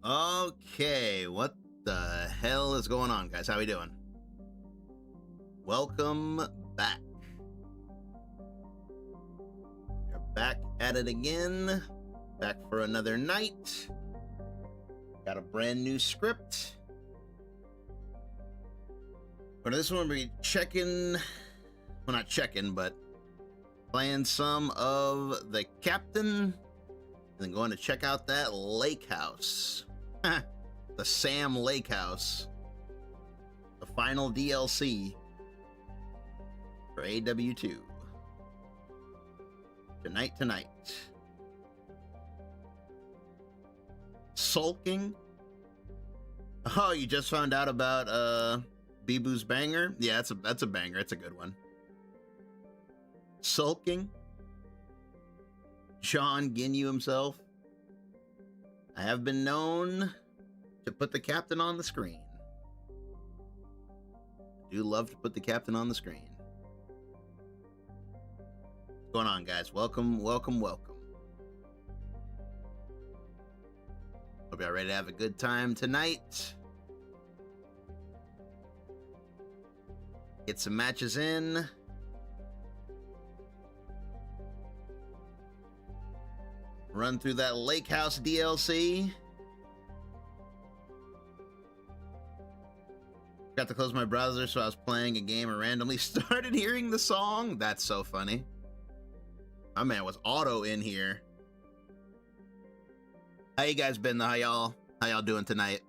Okay, what the hell is going on, guys? How we doing? Welcome back. We're back at it again. Back for another night. Got a brand new script. For this one, we'll be checking, well, not checking, but playing some of the Captain, and then going to check out that lake house. The Sam Lake House. The final DLC for AW2. Tonight. Sulking? Oh, you just found out about Bibu's banger? Yeah, that's a banger. It's a good one. Sulking? John Ginyu himself. I have been known to put the captain on the screen. I do love to put the captain on the screen. What's going on, guys? Welcome. Hope y'all ready to have a good time tonight. Get some matches in. Run through that Lake House DLC. Got to close my browser, so I was playing a game and randomly started hearing the song. That's so funny. My man was auto in here. How you guys been? How y'all doing tonight?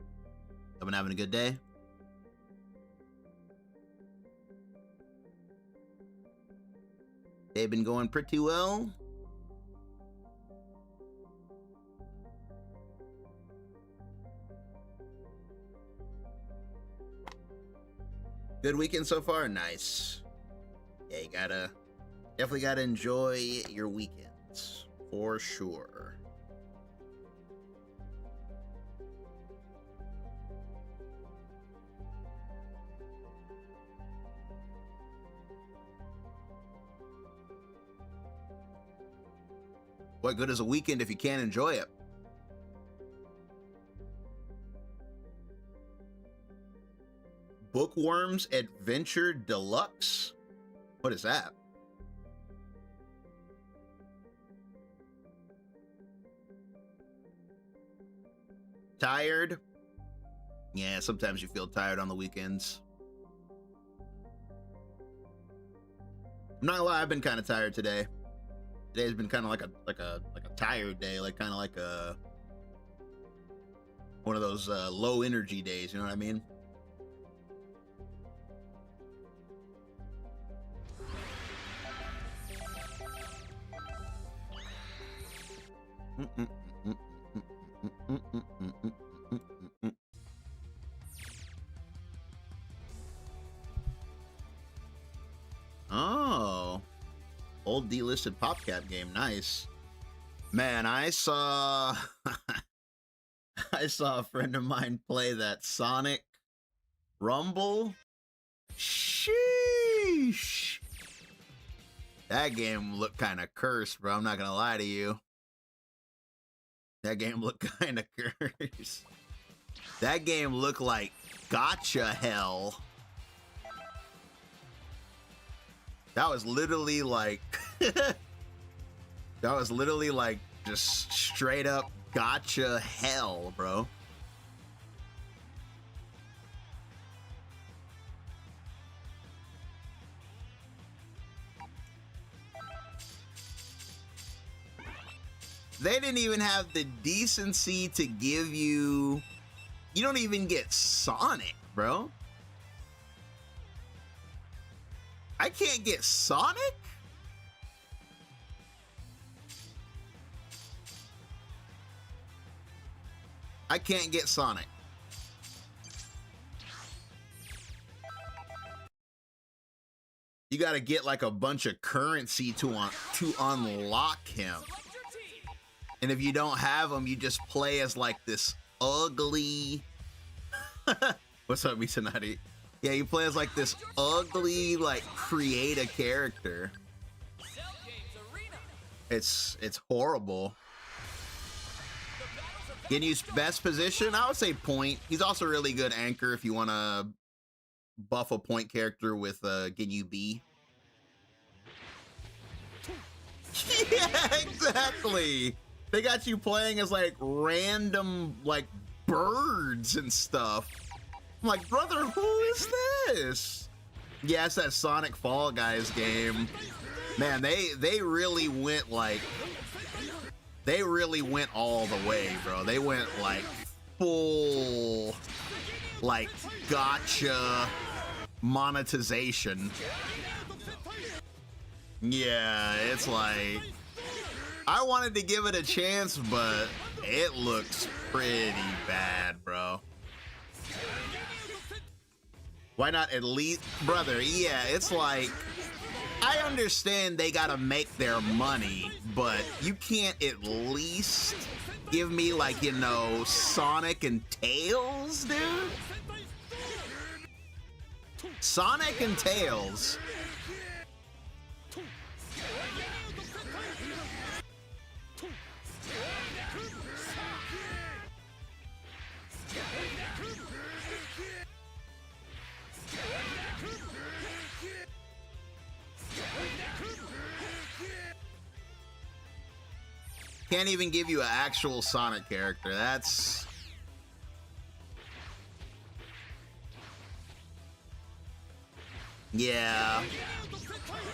I've been having a good day. They've been going pretty well. Good weekend so far? Nice. Yeah, you definitely gotta enjoy your weekends, for sure. What good is a weekend if you can't enjoy it? Bookworms Adventure Deluxe? What is that? Tired? Yeah, sometimes you feel tired on the weekends. I'm not gonna lie, I've been kind of tired today. Today's been kind of like a tired day, like kind of like one of those low energy days, you know what I mean? Oh, old delisted PopCap game. Nice, man. I saw a friend of mine play that Sonic Rumble. Sheesh, that game looked kind of cursed, bro. I'm not gonna lie to you. That game looked kind of cursed. That game looked like gotcha hell. That was literally like just straight up gotcha hell, bro. They didn't even have the decency to give you... You don't even get Sonic, bro. I can't get Sonic? I can't get Sonic. You gotta get like a bunch of currency to unlock him. And if you don't have them, you just play as like this ugly... What's up, Misanari? Yeah, you play as like this ugly, like, create a character. It's horrible. Ginyu's best position, I would say point. He's also a really good anchor if you want to buff a point character with Ginyu B. Yeah, exactly. They got you playing as like random like birds and stuff. I'm like, brother, who is this? Yeah, it's that Sonic Fall Guys game. Man, they really went like, they really went all the way, bro. They went like full like gotcha monetization. Yeah, it's like, I wanted to give it a chance, but it looks pretty bad, bro. Why not at least, brother? Yeah, it's like, I understand they gotta make their money, but you can't at least give me like, you know, Sonic and Tails, dude? Sonic and Tails. Can't even give you an actual Sonic character. That's... yeah.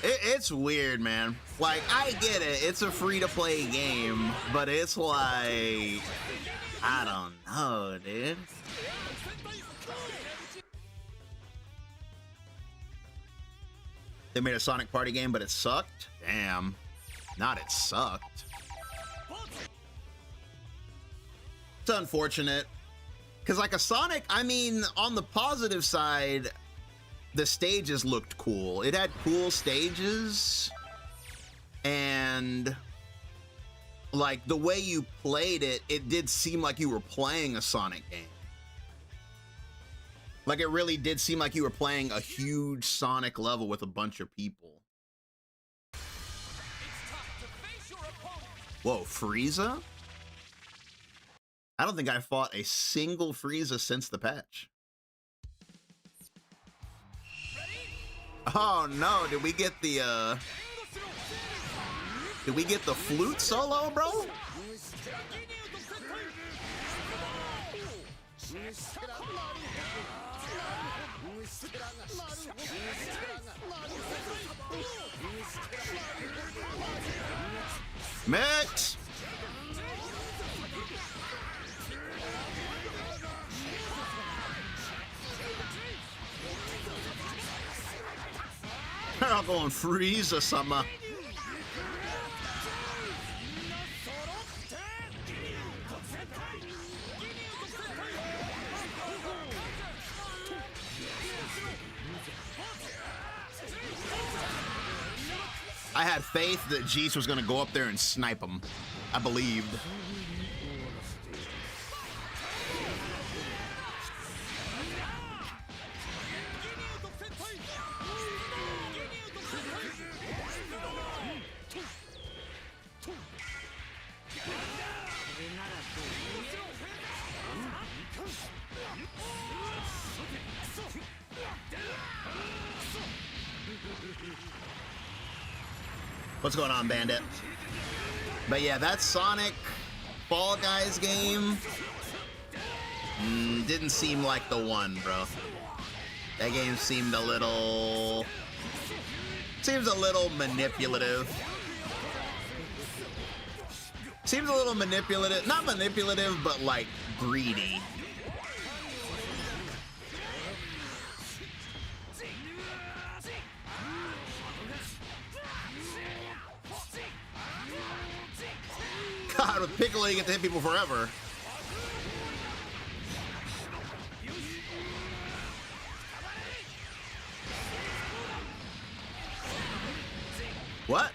It's weird, man. Like, I get it. It's a free-to-play game, but it's like... I don't know, dude. They made a Sonic Party game, but it sucked? Damn. Not it sucked. It's unfortunate. Because like a Sonic, I mean, on the positive side, the stages looked cool. It had cool stages. And like the way you played it, it did seem like you were playing a Sonic game. Like it really did seem like you were playing a huge Sonic level with a bunch of people. Whoa, Frieza? I don't think I fought a single Frieza since the patch. Oh no, did we get the flute solo, bro? Mix! I'm going Frieza summer. I had faith that Jeez was going to go up there and snipe him. I believed. What's going on, Bandit? But yeah, that Sonic Fall Guys game didn't seem like the one, bro. That game seemed a little... seems a little manipulative. Seems a little manipulative. Not manipulative, but like greedy. God, with Piccolo, you get to hit people forever. What?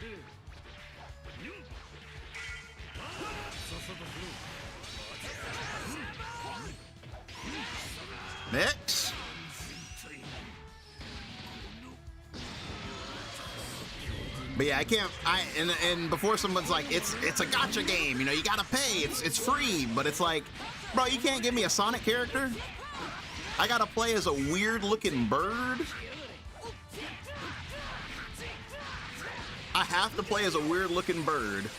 Mix? But yeah, I can't. And before someone's like, it's a gacha game. You know, you gotta pay. It's free. But it's like, bro, you can't give me a Sonic character. I gotta play as a weird-looking bird. I have to play as a weird-looking bird.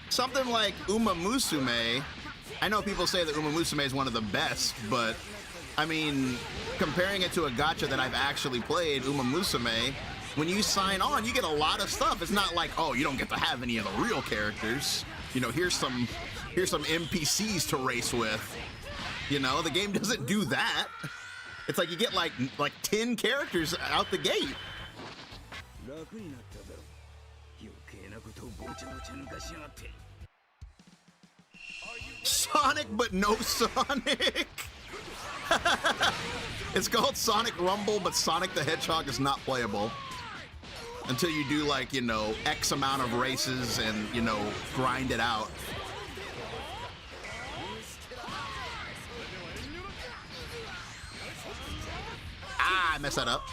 Something like Uma Musume. I know people say that Uma Musume is one of the best, but I mean, comparing it to a gacha that I've actually played, Uma Musume, when you sign on, you get a lot of stuff. It's not like, oh, you don't get to have any of the real characters. You know, here's some NPCs to race with. You know, the game doesn't do that. It's like you get like 10 characters out the gate. Sonic, but no Sonic. It's called Sonic Rumble, but Sonic the Hedgehog is not playable until you do, like, you know, X amount of races and, you know, grind it out. Ah, I messed that up.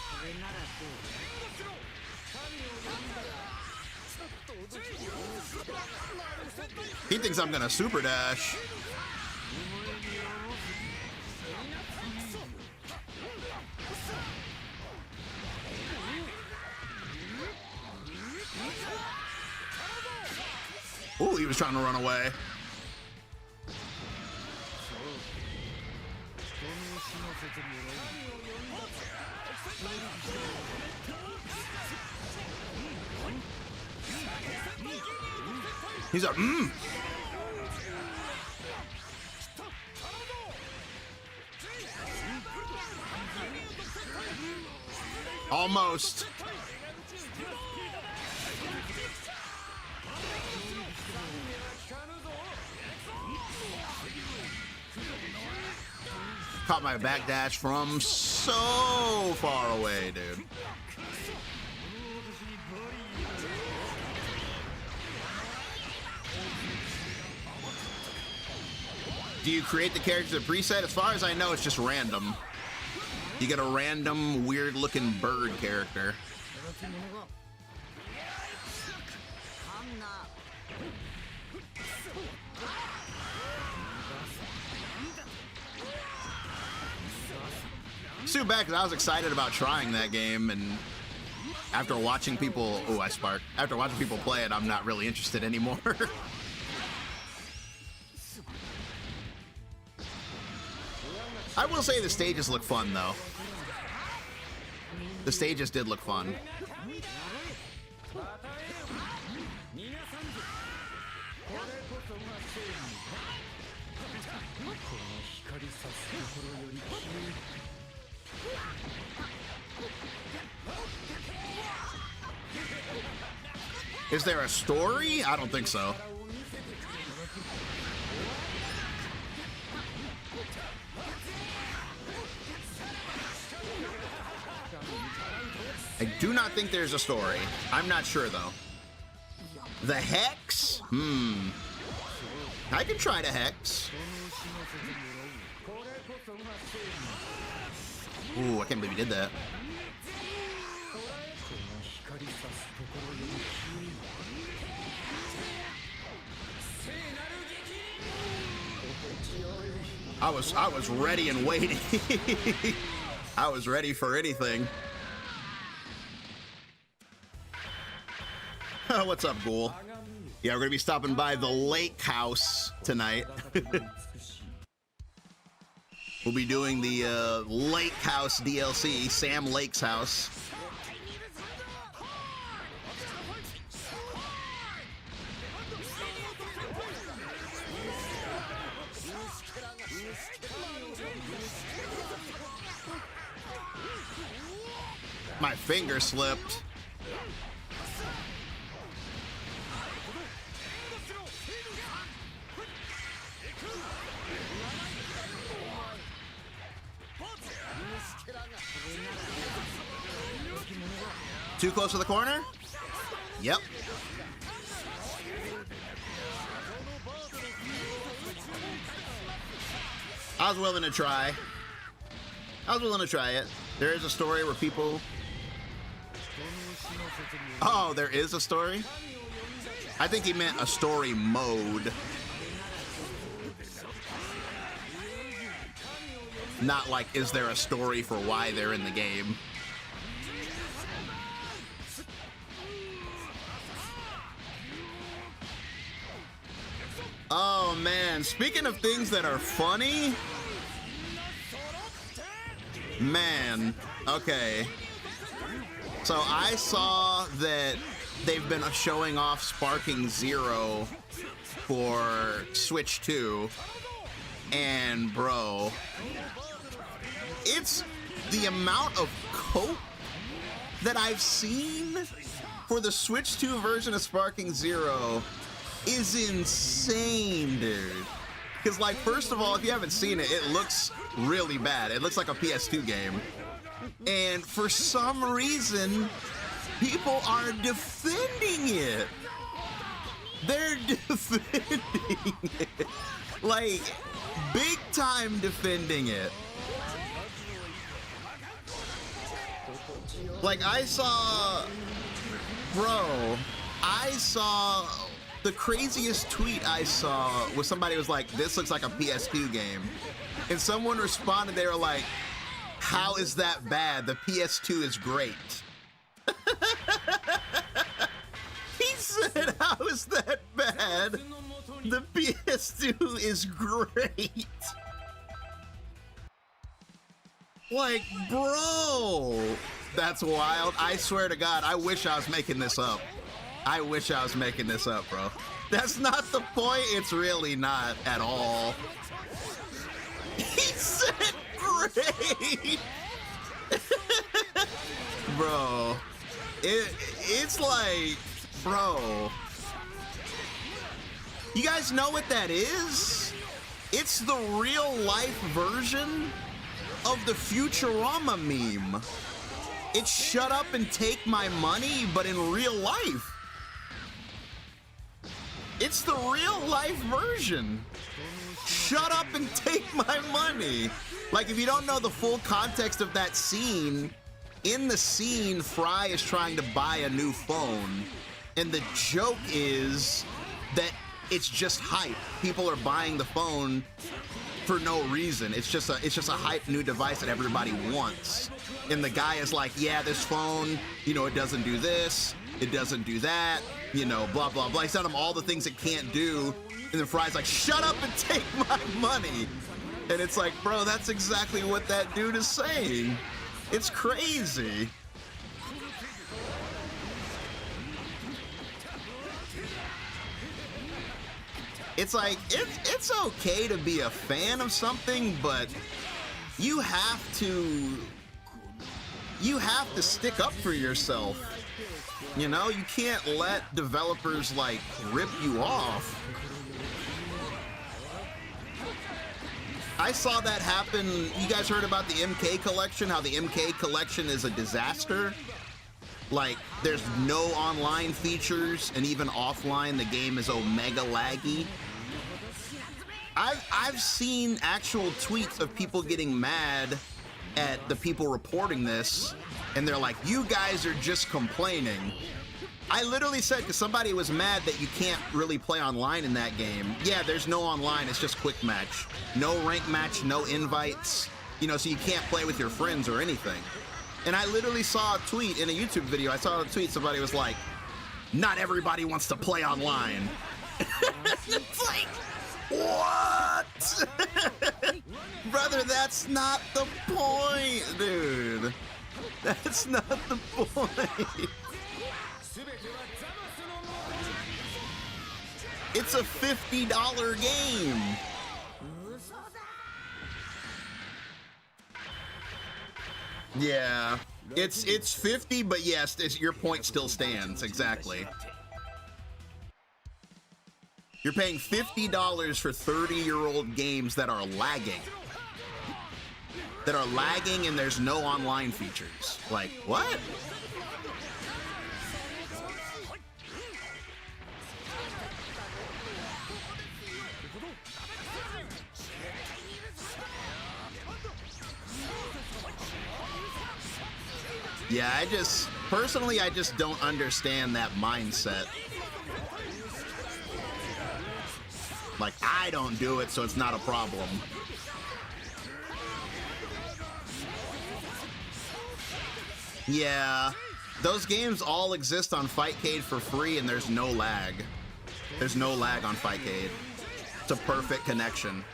He thinks I'm gonna super dash. Ooh, he was trying to run away. He's like, Almost. Caught my backdash from so far away, dude. Do you create the characters at preset? As far as I know, it's just random. You get a random, weird-looking bird character. It's too bad because I was excited about trying that game, and after watching people, oh, I sparked. After watching people play it, I'm not really interested anymore. I will say the stages look fun, though. The stages did look fun. Is there a story? I don't think so. I do not think there's a story. I'm not sure, though. The Hex? I can try the Hex. Ooh, I can't believe he did that. I was ready and waiting. I was ready for anything. What's up, Ghoul? Yeah, we're gonna be stopping by the Lake House tonight. We'll be doing the Lake House DLC, Sam Lake's house. My finger slipped. Too close to the corner? Yep. I was willing to try. I was willing to try it. There is a story where people... Oh, there is a story? I think he meant a story mode. Not like, is there a story for why they're in the game? Oh man, speaking of things that are funny, man, okay. So I saw that they've been showing off Sparking Zero for Switch 2, and bro, it's the amount of cope that I've seen for the Switch 2 version of Sparking Zero is insane, dude. Because, like, first of all, if you haven't seen it, it looks really bad. It looks like a PS2 game. And for some reason, people are defending it. They're defending it. Like, big time defending it. Like, I saw the craziest tweet I saw was somebody was like, this looks like a PS2 game. And someone responded, they were like, how is that bad? The PS2 is great. He said, how is that bad? The PS2 is great. Like, bro, that's wild. I swear to God, I wish I was making this up. I wish I was making this up, bro. That's not the point. It's really not at all. He said great. Bro, it's like, bro. You guys know what that is? It's the real life version of the Futurama meme. It's shut up and take my money, but in real life. It's the real life version. Shut up and take my money. Like, if you don't know the full context of that scene, in the scene, Fry is trying to buy a new phone. And the joke is that it's just hype. People are buying the phone for no reason. It's just a hype new device that everybody wants. And the guy is like, yeah, this phone, you know, it doesn't do this, it doesn't do that, you know, blah, blah, blah. He's telling him all the things it can't do. And then Fry's like, shut up and take my money. And it's like, bro, that's exactly what that dude is saying. It's crazy. It's like, it's okay to be a fan of something, but you have to stick up for yourself. You know, you can't let developers like rip you off. I saw that happen. You guys heard about the MK collection, how the MK collection is a disaster? Like, there's no online features, and even offline, the game is omega laggy. I've seen actual tweets of people getting mad at the people reporting this, and they're like, you guys are just complaining. I literally said, because somebody was mad that you can't really play online in that game. Yeah, there's no online, it's just quick match. No rank match, no invites, you know, so you can't play with your friends or anything. And I literally saw a tweet in a YouTube video. I saw a tweet, somebody was like, not everybody wants to play online. It's like, what? Brother, that's not the point, dude. That's not the point. It's a $50 game. Yeah, it's 50, but yes, your point still stands, exactly. You're paying $50 for 30-year-old games that are lagging. That are lagging and there's no online features. Like, what? Yeah, personally, I just don't understand that mindset. Like, I don't do it, so it's not a problem. Yeah, those games all exist on Fightcade for free, and there's no lag. There's no lag on Fightcade. It's a perfect connection.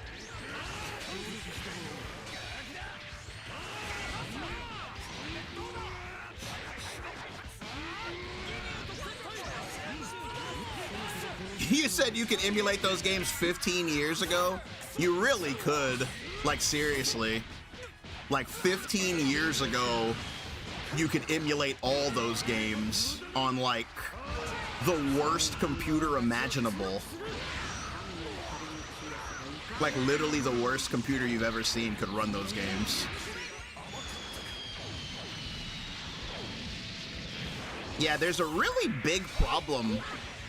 You said you could emulate those games 15 years ago? You really could. Like, seriously. Like, 15 years ago, you could emulate all those games on, like, the worst computer imaginable. Like, literally the worst computer you've ever seen could run those games. Yeah, there's a really big problem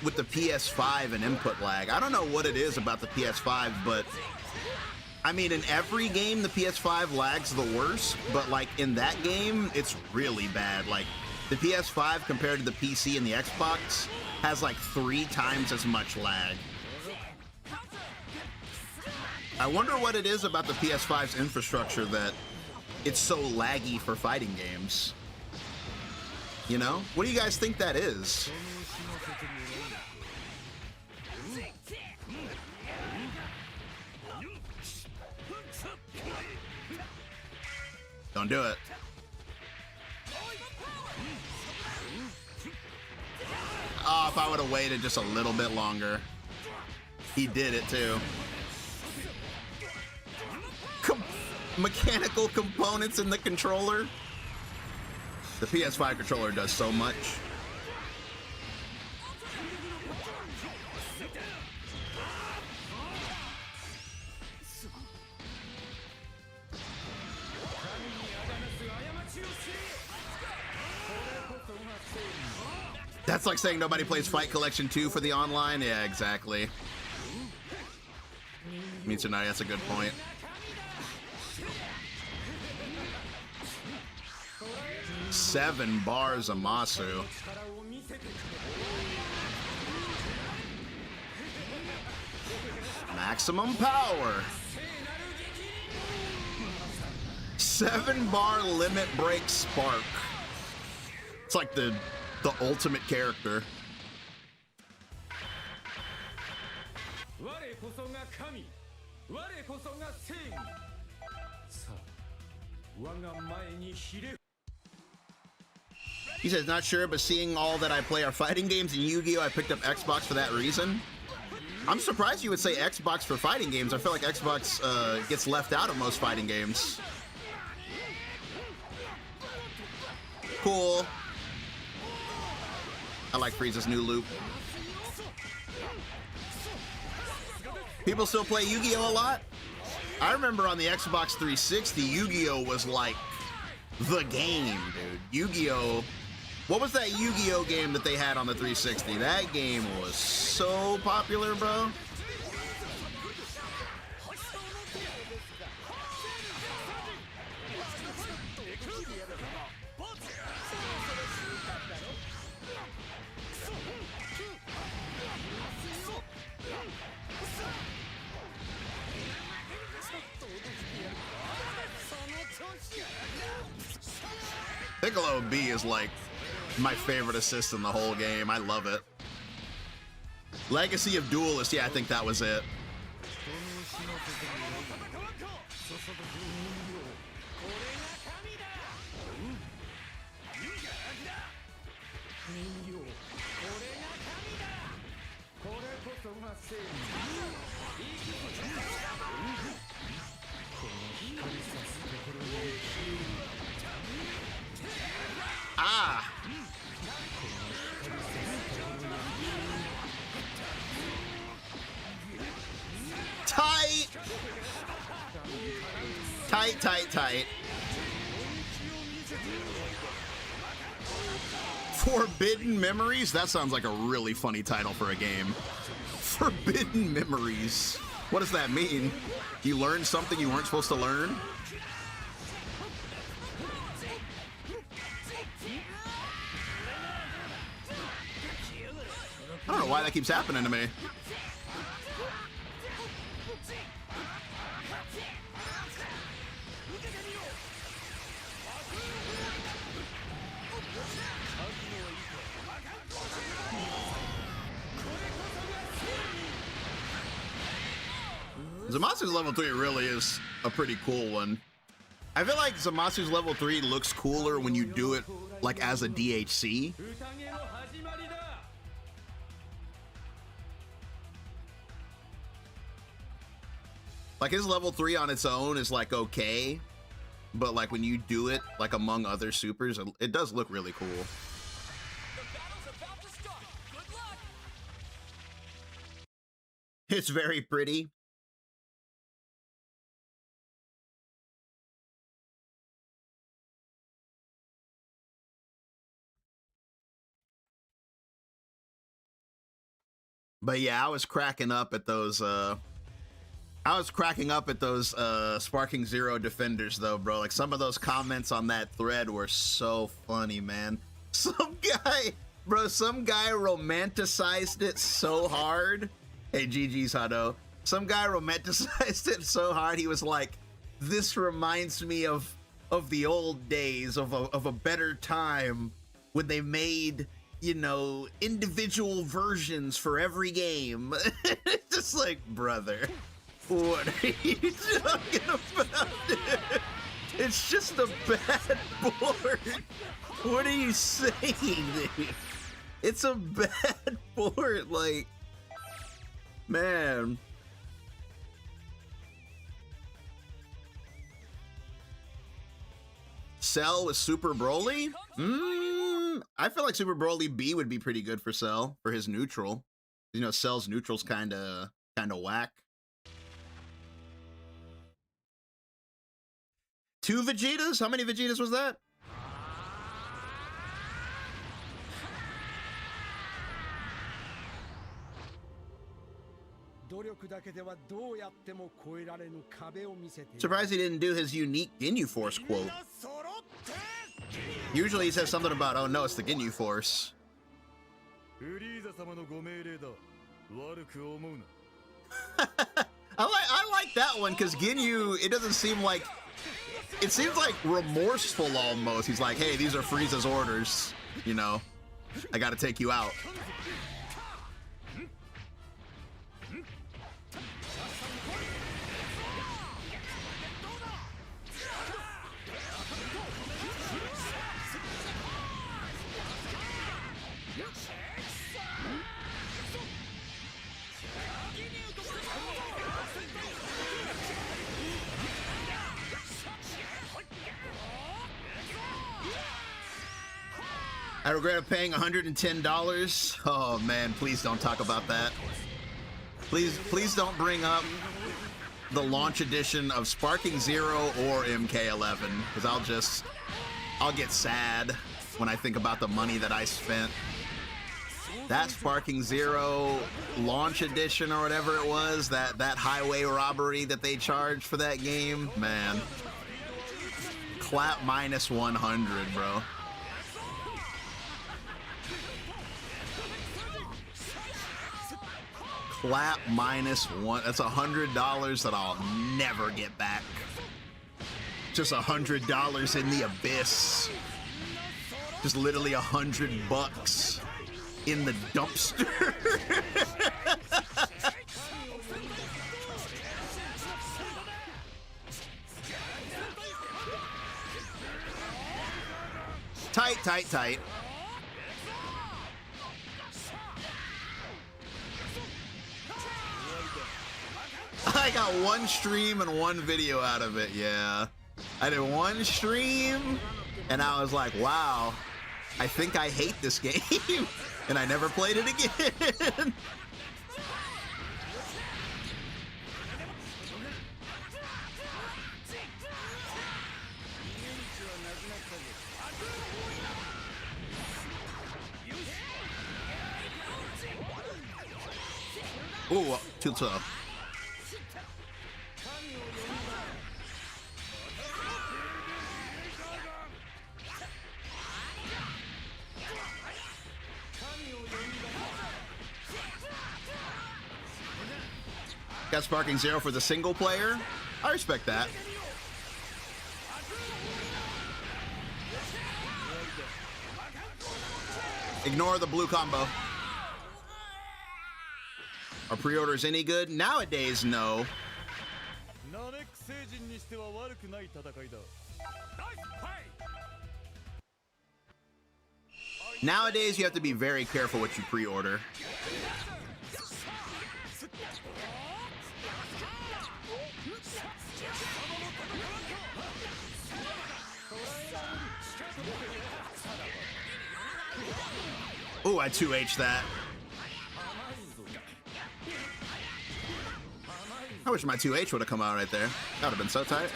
with the PS5 and input lag. I don't know what it is about the PS5, but I mean, in every game, the PS5 lags the worst, but like in that game, it's really bad. Like the PS5 compared to the PC and the Xbox has like 3 times as much lag. I wonder what it is about the PS5's infrastructure that it's so laggy for fighting games. You know? What do you guys think that is? Don't do it. Oh, if I would have waited just a little bit longer. He did it too. Mechanical components in the controller. The PS5 controller does so much. That's like saying nobody plays Fight Collection 2 for the online. Yeah, exactly. Mitsunari, that's a good point. Seven bars of Masu. Maximum power. 7-bar limit break spark. It's like the ultimate character. He says, not sure, but seeing all that I play are fighting games and Yu-Gi-Oh! I picked up Xbox for that reason. I'm surprised you would say Xbox for fighting games. I feel like Xbox gets left out of most fighting games. Cool. I like Frieza's new loop. People still play Yu-Gi-Oh! A lot? I remember on the Xbox 360, Yu-Gi-Oh! Was like the game, dude. Yu-Gi-Oh! What was that Yu-Gi-Oh! Game that they had on the 360? That game was so popular, bro. Piccolo B is like my favorite assist in the whole game. I love it. Legacy of Duelist, yeah, I think that was it. Ah! Tight! Tight, tight, tight. Forbidden Memories? That sounds like a really funny title for a game. Forbidden Memories. What does that mean? You learned something you weren't supposed to learn? why that keeps happening to me. Zamasu's level 3 really is a pretty cool one. I feel like Zamasu's level 3 looks cooler when you do it like as a DHC. Like his level 3 on its own is like okay, but like when you do it like among other supers, it does look really cool. It's very pretty. But yeah, I was cracking up at those Sparking Zero defenders though, bro. Like some of those comments on that thread were so funny, man. Some guy romanticized it so hard. Hey, GG's Hado. Some guy romanticized it so hard. He was like, this reminds me of the old days, of a better time when they made, you know, individual versions for every game. It's just like, brother, what are you talking about? It's just a bad board. What are you saying, dude? It's a bad board, like, man. Cell with Super Broly? I feel like Super Broly B would be pretty good for Cell, for his neutral. You know, Cell's neutral's kinda whack. 2 Vegetas? How many Vegetas was that? Surprised he didn't do his unique Ginyu Force quote. Usually he says something about, oh no, it's the Ginyu Force. I like that one because Ginyu, it doesn't seem like, it seems like remorseful almost. He's like, hey, these are Frieza's orders, you know, I gotta take you out. I regret paying $110. Oh man, please don't talk about that. Please don't bring up the launch edition of Sparking Zero or MK11, because I'll get sad when I think about the money that I spent. That Sparking Zero launch edition or whatever it was, that highway robbery that they charged for that game, man. Clap minus 100, bro. Clap minus 1. That's $100 that I'll never get back. Just $100 in the abyss. Just literally $100 in the dumpster. Tight, tight, tight. I got one stream and one video out of it, yeah. I did one stream, and I was like, wow, I think I hate this game, and I never played it again. Ooh, too tough. Got Sparking 0 for the single player. I respect that. Ignore the blue combo. Are pre-orders any good? Nowadays, no. Nowadays, you have to be very careful what you pre-order. Ooh, I 2H that. I wish my 2H would have come out right there. That would have been so tight.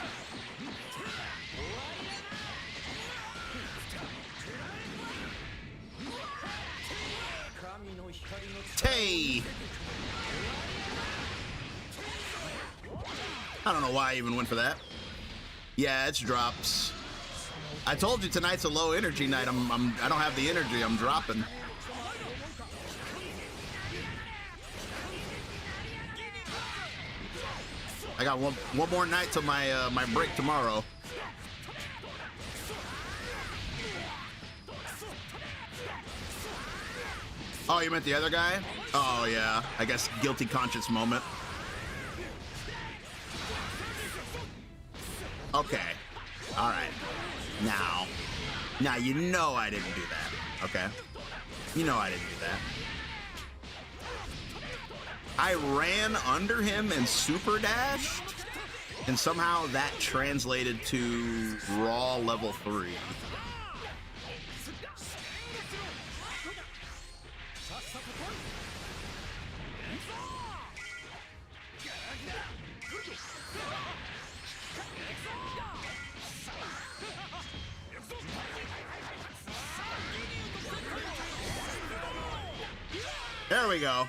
Tay! I don't know why I even went for that. Yeah, it's drops. I told you tonight's a low energy night. I don't have the energy. I'm dropping. I got one more night till my my break tomorrow. Oh, you meant the other guy? Oh yeah, I guess guilty conscience moment. Okay, all right. Now you know I didn't do that. Okay, you know I didn't do that. I ran under him and super dashed, and somehow that translated to raw level 3. There we go.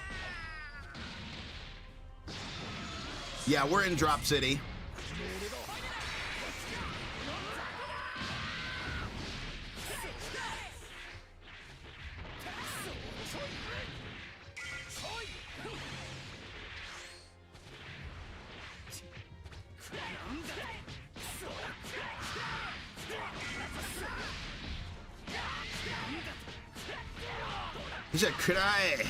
Yeah, we're in Drop City. He said, could I?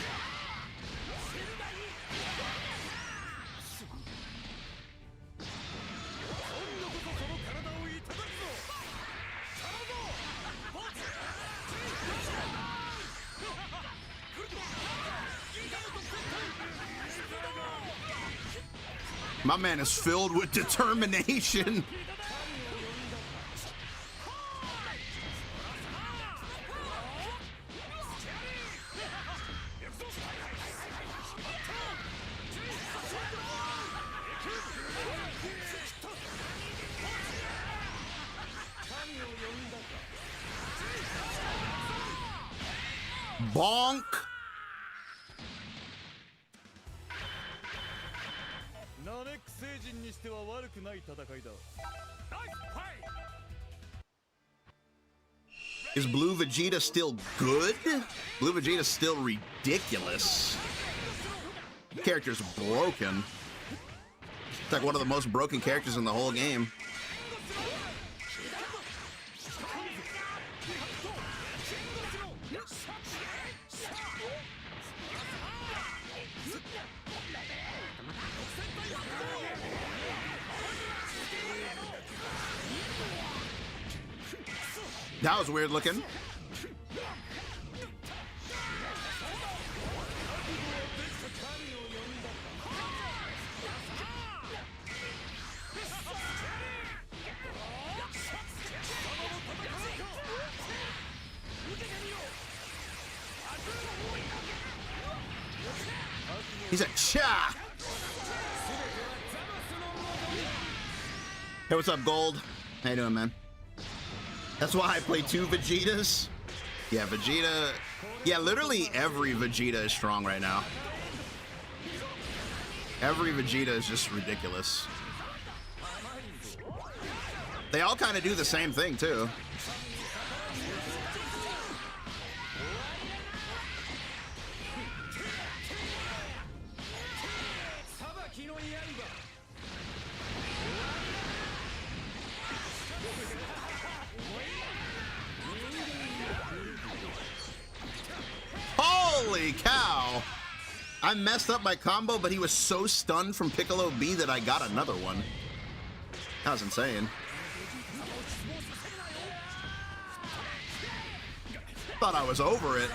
My man is filled with determination. Bonk. Is Blue Vegeta still good? Blue Vegeta's still ridiculous. The character's broken. It's like one of the most broken characters in the whole game. That was weird looking. He's a cha. Hey, what's up, Gold? How you doing, man? That's why I play 2 Vegetas. Yeah, Vegeta. Yeah, literally every Vegeta is strong right now. Every Vegeta is just ridiculous. They all kind of do the same thing, too. Holy cow! I messed up my combo, but he was so stunned from Piccolo B that I got another one. That was insane. Thought I was over it.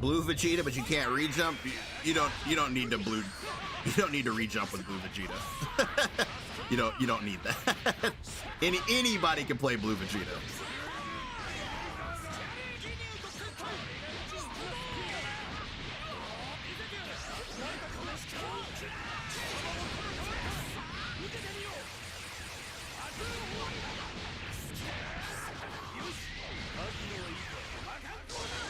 Blue Vegeta, but you can't re-jump. You don't need to re-jump with Blue Vegeta. you don't need that. Anybody can play Blue Vegeta.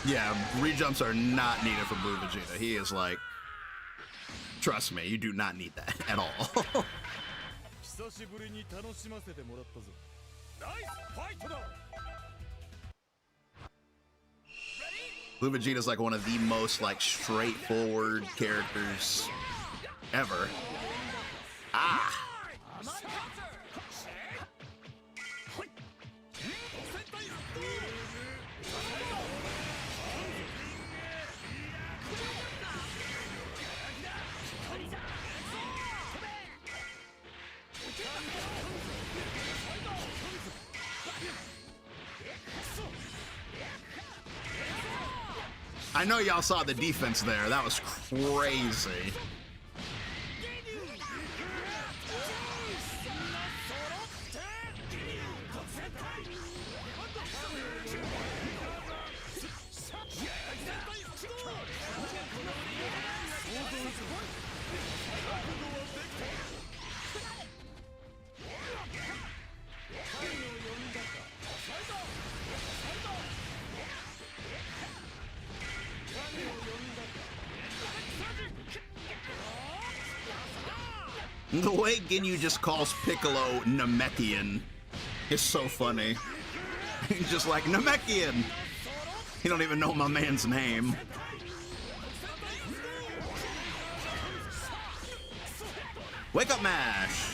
Yeah, re-jumps are not needed for Blue Vegeta. He is like, trust me, you do not need that at all. Blue Vegeta is like one of the most like straightforward characters ever. Ah. I know y'all saw the defense there. That was crazy. The way Ginyu just calls Piccolo Namekian is so funny. He's just like, Namekian! He don't even know my man's name. Wake up mash!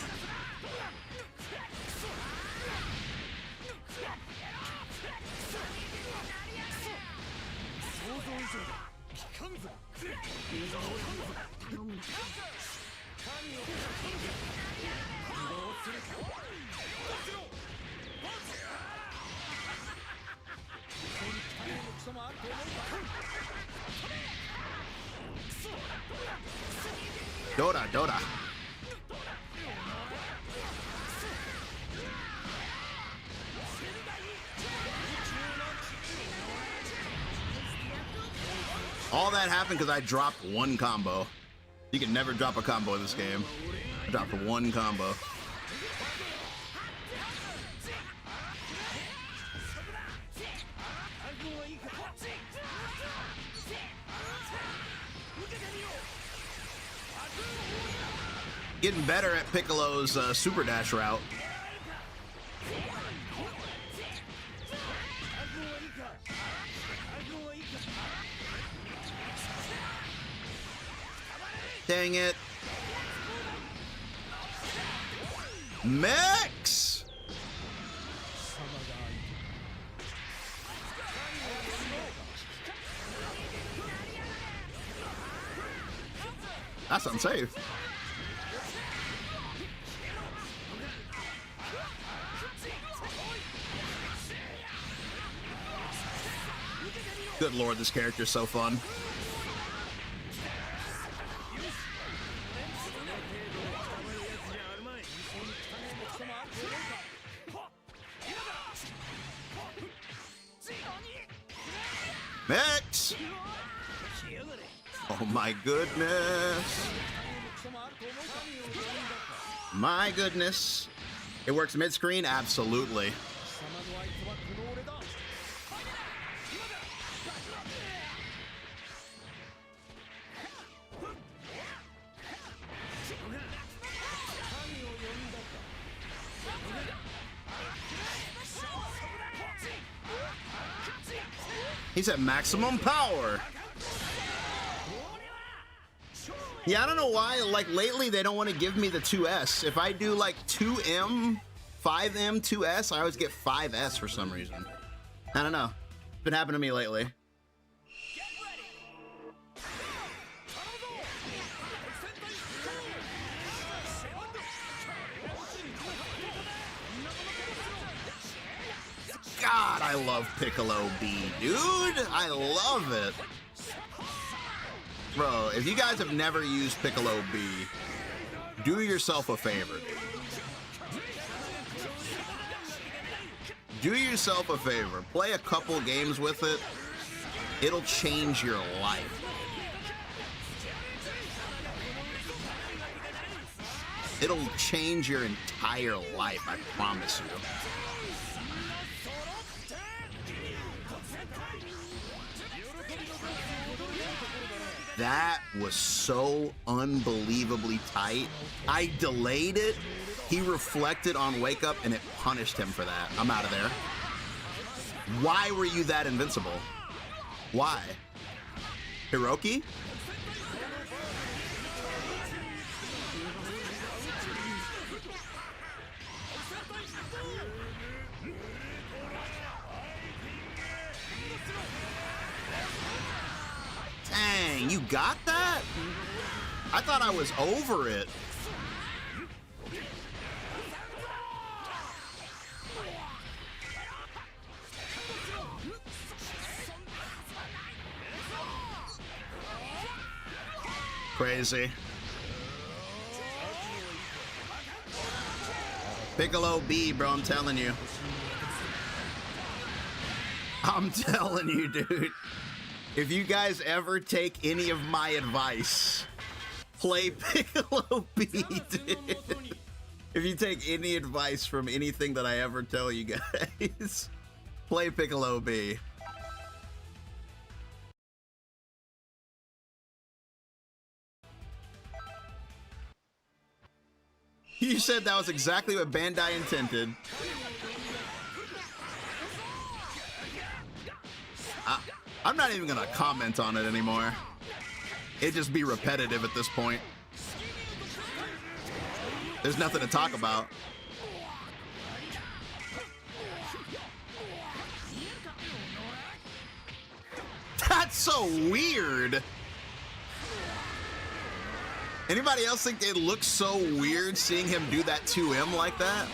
Dota. All that happened because I dropped one combo. You can never drop a combo in this game. I dropped one combo. Getting better at Piccolo's super dash route. Dang it. Mix! That's unsafe. Good lord, this character is so fun. Mix! Oh my goodness. My goodness. It works mid-screen? Absolutely. He's at maximum power. Yeah, I don't know why, like, lately they don't want to give me the 2S. If I do, like, 2M, 5M, 2S, I always get 5S for some reason. I don't know. It's been happening to me lately. God, I love Piccolo B, dude. I love it. Bro, if you guys have never used Piccolo B, do yourself a favor, dude. Do yourself a favor. Play a couple games with it. It'll change your life. It'll change your entire life, I promise you. That was so unbelievably tight. I delayed it. He reflected on Wake Up and it punished him for that. I'm out of there. Why were you that invincible? Why? Hiroki? Dang, you got that? I thought I was over it. Crazy. Piccolo B, bro, I'm telling you. I'm telling you, dude. If you guys ever take any of my advice, play Piccolo B, dude. If you take any advice from anything that I ever tell you guys, play Piccolo B. You said that was exactly what Bandai intended. I'm not even gonna comment on it anymore. It'd just be repetitive at this point. There's nothing to talk about. That's so weird. Anybody else think it looks so weird seeing him do that 2M like that?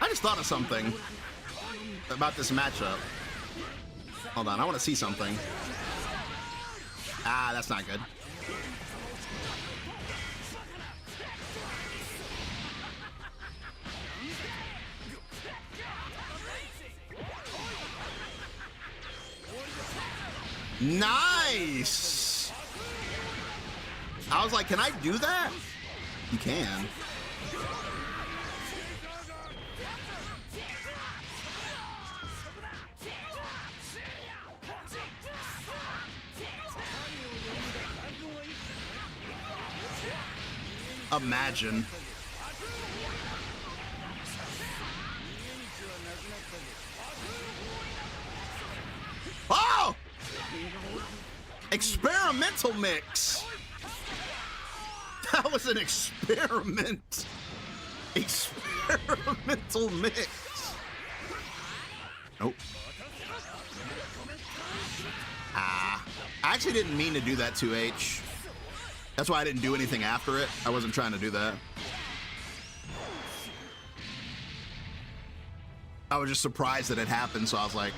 I just thought of something about this matchup. Hold on, I want to see something. Ah, that's not good. Nice! I was like, can I do that? You can. Imagine. Oh! Experimental mix. That was an experiment. Experimental mix. Nope. Ah. I actually didn't mean to do that 2H. That's why I didn't do anything after it. I wasn't trying to do that. I was just surprised that it happened, so I was like,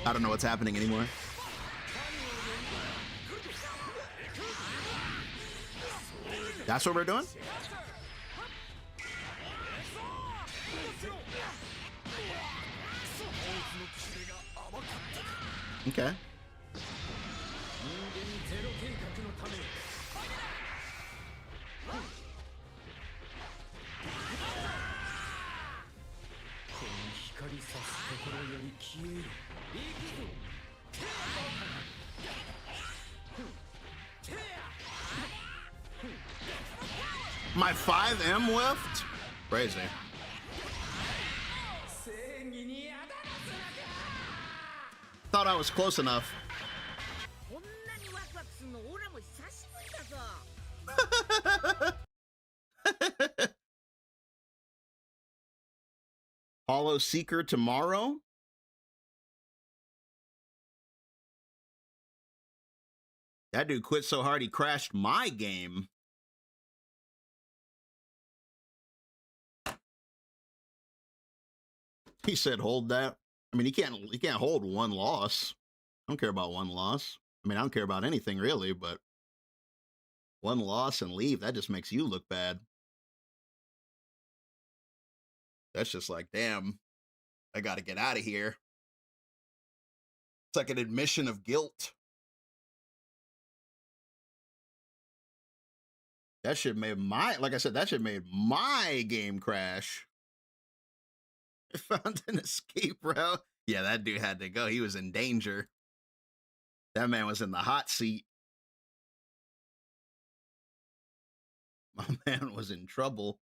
I don't know what's happening anymore. That's what we're doing? Okay. My 5M whiffed? Crazy. Thought I was close enough. Hollow Seeker tomorrow? That dude quit so hard he crashed my game. He said hold that. I mean, he can't hold one loss. I don't care about one loss. I mean, I don't care about anything really, but one loss and leave, that just makes you look bad. That's just like, damn, I got to get out of here. It's like an admission of guilt. That shit made like I said, that shit made my game crash. I found an escape route. Yeah, that dude had to go. He was in danger. That man was in the hot seat. My man was in trouble.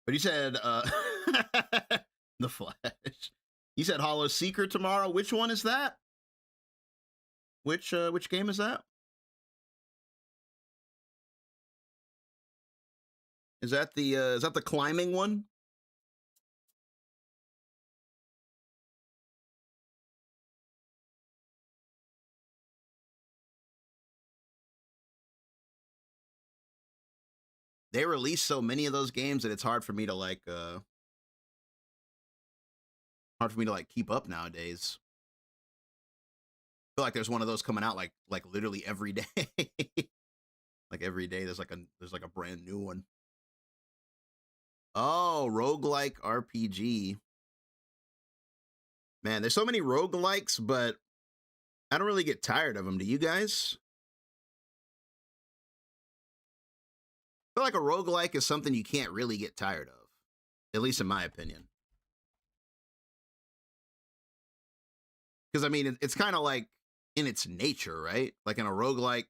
But he said, the Flash. He said Hollow Seeker tomorrow. Which one is that? Which game is that? Is that the climbing one? They release so many of those games that it's hard for me to like keep up nowadays. I feel like there's one of those coming out like literally every day. Like every day there's like a brand new one. Oh, roguelike RPG. Man, there's so many roguelikes, but I don't really get tired of them. Do you guys? I feel like a roguelike is something you can't really get tired of, at least in my opinion. Because, I mean, it's kind of like in its nature, right? Like in a roguelike,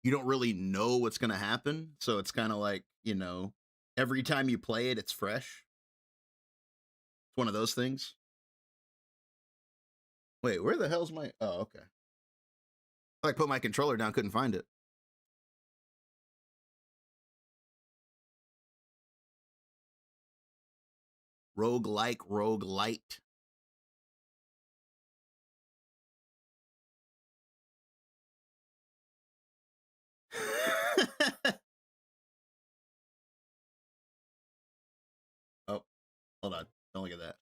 you don't really know what's going to happen. So it's kind of like, you know, every time you play it, it's fresh. It's one of those things. Wait, where the hell's my... Oh, okay. I put my controller down, couldn't find it. Roguelike, roguelite. Oh, hold on. Don't look at that.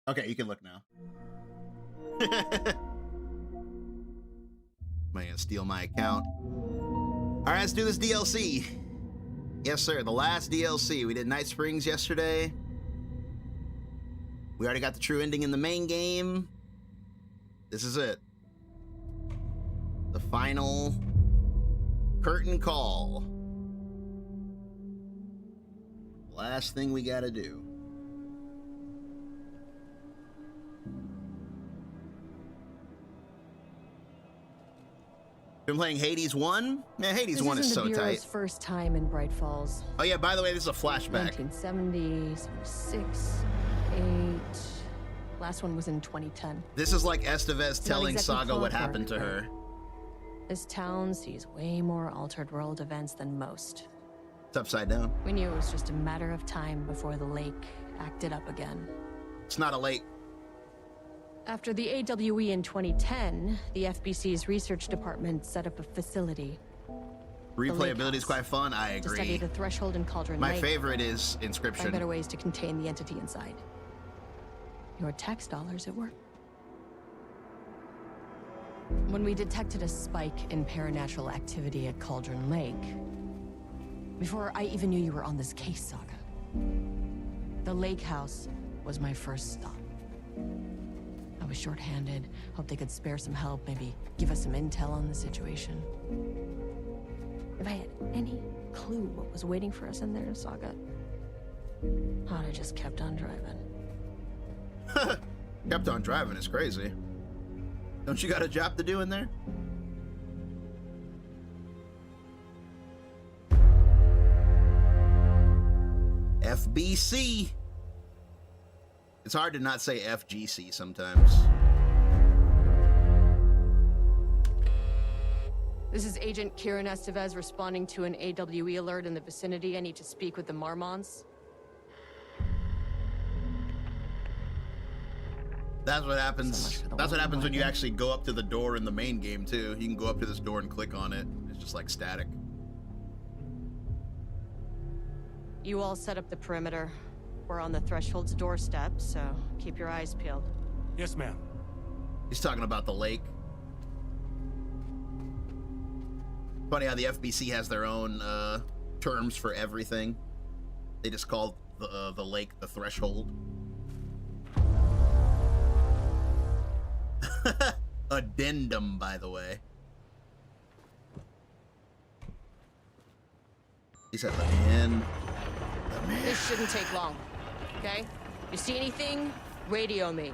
Okay, you can look now. Am I gonna steal my account? All right, let's do this DLC. Yes, sir. The last DLC. We did Night Springs yesterday. We already got the true ending in the main game. This is it. The final curtain call. Last thing we gotta do. Been playing Hades 1? Man, Hades 1 is so tight. This is the first time in Bright Falls. Oh yeah, by the way, this is a flashback. 1970, 76, 8. Last one was in 2010. This is like Estevez telling Saga what happened to her. This town sees way more altered world events than most. It's upside down. We knew it was just a matter of time before the lake acted up again. It's not a lake. After the AWE in 2010, the FBC's research department set up a facility. Replayability is quite fun, I agree. To study the threshold in Cauldron My Lake. favorite is Inscription. Find better ways to contain the entity inside. Your tax dollars at work. When we detected a spike in paranatural activity at Cauldron Lake, before I even knew you were on this case, Saga, the lake house was my first stop. I was short-handed, hoped they could spare some help, maybe give us some intel on the situation. If I had any clue what was waiting for us in there, Saga, I'd have just kept on driving. Kept on driving is crazy. Don't you got a job to do in there? FBC. It's hard to not say FGC sometimes. This is Agent Kieran Estevez responding to an AWE alert in the vicinity. I need to speak with the Marmons. That's what happens. That's what happens when you actually go up to the door in the main game too. You can go up to this door and click on it. It's just like static. You all set up the perimeter. We're on the Threshold's doorstep, so keep your eyes peeled. Yes, ma'am. He's talking about the lake. Funny how the FBC has their own terms for everything. They just call the lake the Threshold. Addendum, by the way. He said, "Let me in." Let me in. This shouldn't take long, okay? You see anything? Radio me.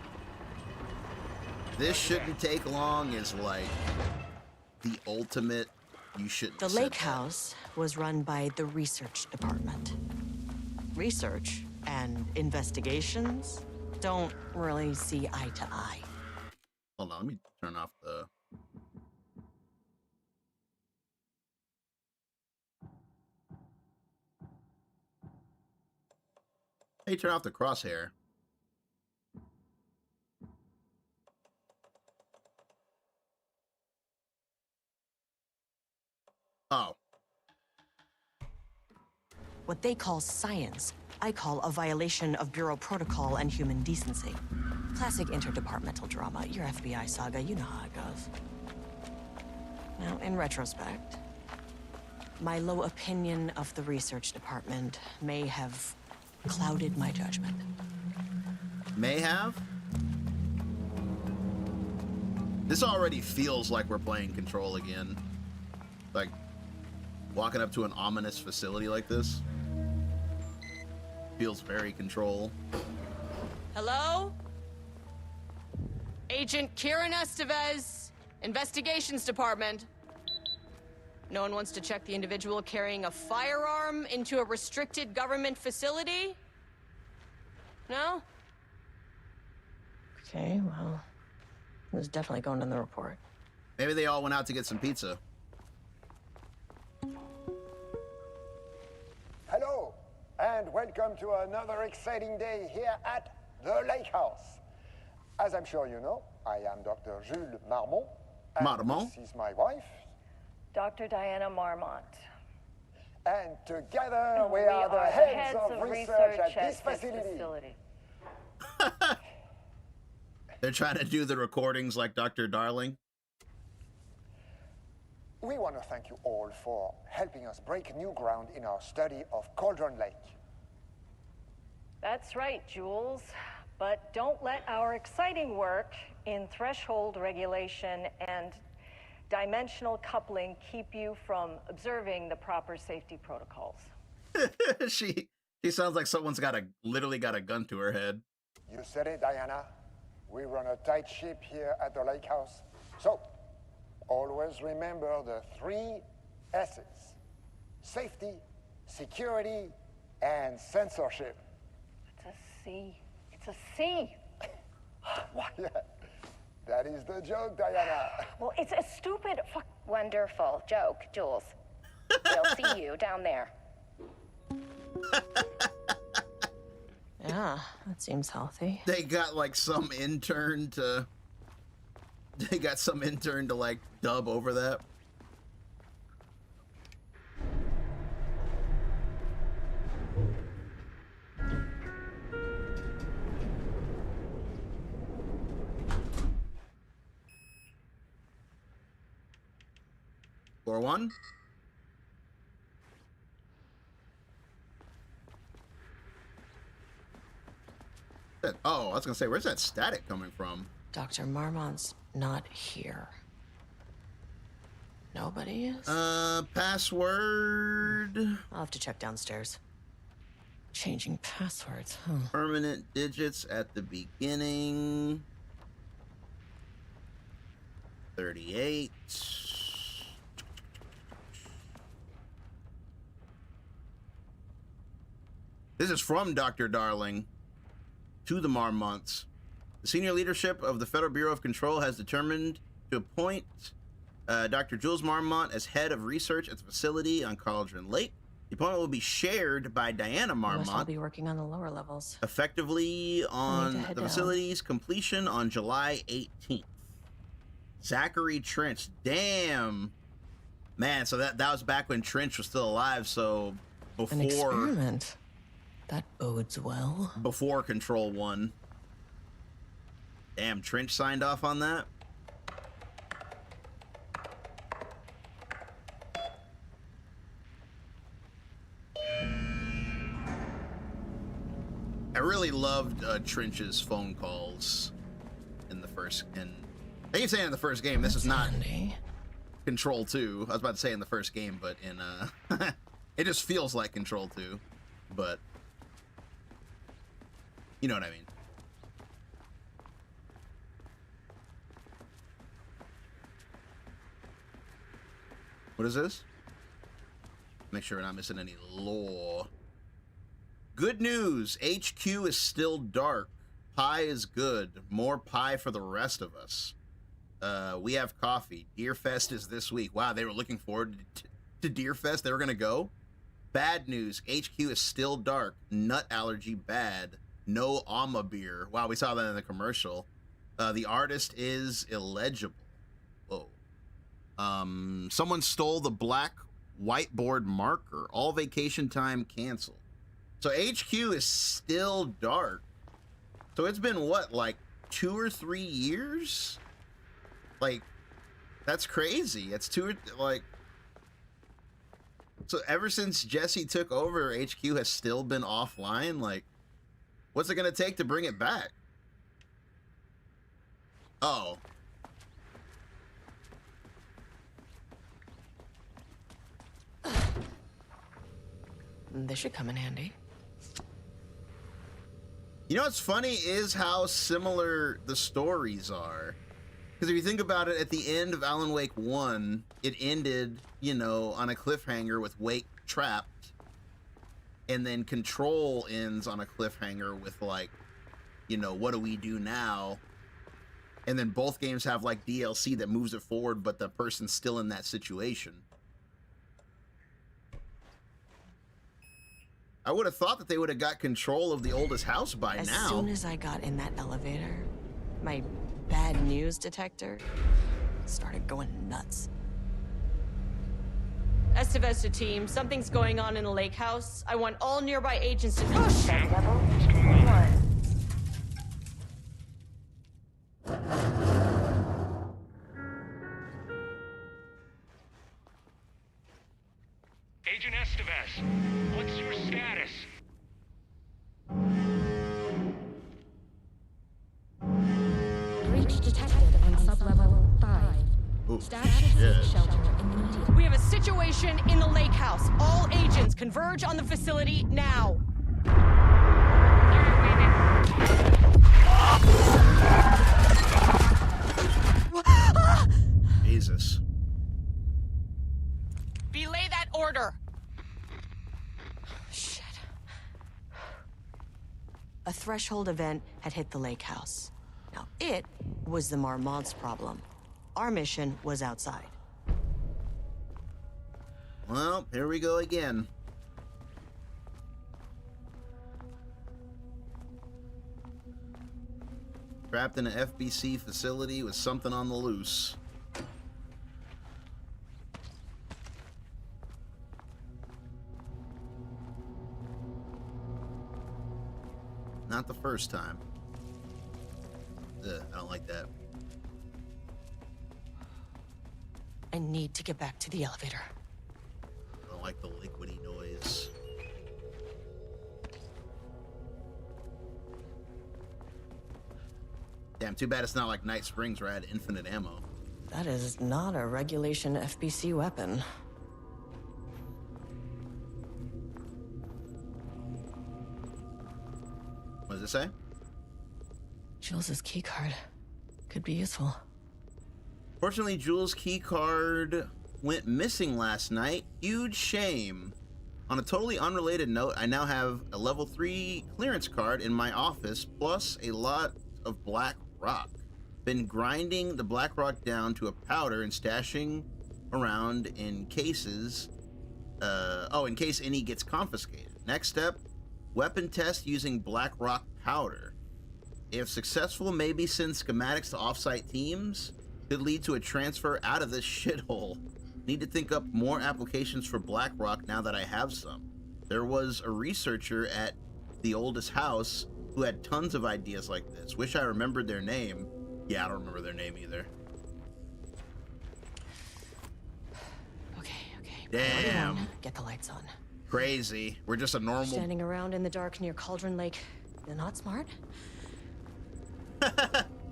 This shouldn't take long is like the ultimate. You shouldn't. The lake house was run by the research department. Research and investigations don't really see eye to eye. Hold on, let me turn off the. Hey, turn off the crosshair. Oh. What they call science, I call a violation of Bureau protocol and human decency. Classic interdepartmental drama. Your FBI saga, you know how it goes. Now, in retrospect, my low opinion of the research department may have clouded my judgment. May have? This already feels like we're playing Control again. Like, walking up to an ominous facility like this feels very Control. Hello? Agent Kieran Estevez, Investigations Department. No one wants to check the individual carrying a firearm into a restricted government facility? No? Okay, well, it was definitely going in the report. Maybe they all went out to get some pizza. Hello, and welcome to another exciting day here at the Lake House. As I'm sure you know, I am Dr. Jules Marmont. And Marmont? This is my wife. Dr. Diana Marmont. And together we are the heads of research at this facility. They're trying to do the recordings like Dr. Darling. We want to thank you all for helping us break new ground in our study of Cauldron Lake. That's right, Jules. But don't let our exciting work in threshold regulation and dimensional coupling keep you from observing the proper safety protocols. She sounds like someone's literally got a gun to her head. You said it, Diana. We run a tight ship here at the Lake House. So, always remember the 3 S's. Safety, security, and censorship. It's a C. It's a C. Yeah, that is the joke, Diana. Well, it's a stupid fuck. Wonderful joke, Jules. We'll see you down there. Yeah, that seems healthy. They got like some intern to like dub over that. Floor 1. that? Oh, I was gonna say, where's that static coming from? Dr. Marmont's not here. Nobody is? Password. I'll have to check downstairs. Changing passwords, huh? Permanent digits at the beginning. 38. This is from Dr. Darling to the Marmonts. The senior leadership of the Federal Bureau of Control has determined to appoint Dr. Jules Marmont as head of research at the facility on Cauldron Lake. The appointment will be shared by Diana Must all Marmont, be working on the lower levels. effectively on head the down. facility's completion on July 18th. Zachary Trench. Damn. Man, so that was back when Trench was still alive, so An experiment. That bodes well. before Control 1. Damn, Trench signed off on that? I really loved Trench's phone calls in the first... I keep saying in the first game, this is not Handy. Control 2. I was about to say in the first game, but in... it just feels like Control 2, but... You know what I mean. What is this? Make sure we're not missing any lore. Good news. HQ is still dark. Pie is good. More pie for the rest of us. We have coffee. Deerfest is this week. Wow, they were looking forward to Deerfest. They were going to go. Bad news. HQ is still dark. Nut allergy bad. No Alma beer. Wow, we saw that in the commercial. The artist is illegible. Whoa. Someone stole the black whiteboard marker. All vacation time canceled. So HQ is still dark. So it's been what, like 2 or 3 years? Like, that's crazy. It's so ever since Jesse took over, HQ has still been offline. Like, what's it gonna take to bring it back? Oh. This should come in handy. You know what's funny is how similar the stories are. Because if you think about it, at the end of Alan Wake 1, it ended, you know, on a cliffhanger with Wake trapped. And then Control ends on a cliffhanger with, like, you know, what do we do now? And then both games have, like, DLC that moves it forward, but the person's still in that situation. I would have thought that they would have got control of the oldest house by As now. soon as I got in that elevator, my bad news detector started going nuts. Estevesta team, something's going on in the lake house. I want all nearby agents to push. Level 1. Agent Estevez, what's your status? Breach detected on sublevel 5. Ooh, Staff should shit. seek shelter immediately. We have a situation in the lake house. All agents converge on the facility now. Jesus. Belay that order. Shit. A threshold event had hit the lake house. Now, it was the Marmont's problem. Our mission was outside. Well, here we go again. Trapped in an FBC facility with something on the loose. Not the first time. Ugh, I don't like that. I need to get back to the elevator. I don't like the liquidy noise. Damn, too bad it's not like Night Springs where I had infinite ammo. That is not a regulation FBC weapon. What does it say? Jules's keycard could be useful. Fortunately, Jules' keycard went missing last night. Huge shame. On a totally unrelated note, I now have a level 3 clearance card in my office, plus a lot of black rock. Been grinding the black rock down to a powder and stashing around in cases. In case any gets confiscated. Next step, weapon test using black rock powder. If successful, maybe send schematics to offsite teams. Could lead to a transfer out of this shithole. Need to think up more applications for black rock now that I have some. There was a researcher at the oldest house who had tons of ideas like this. Wish I remembered their name. Yeah, I don't remember their name either. Okay. Damn. Get the lights on. Crazy. We're just a normal... Standing around in the dark near Cauldron Lake. They're not smart.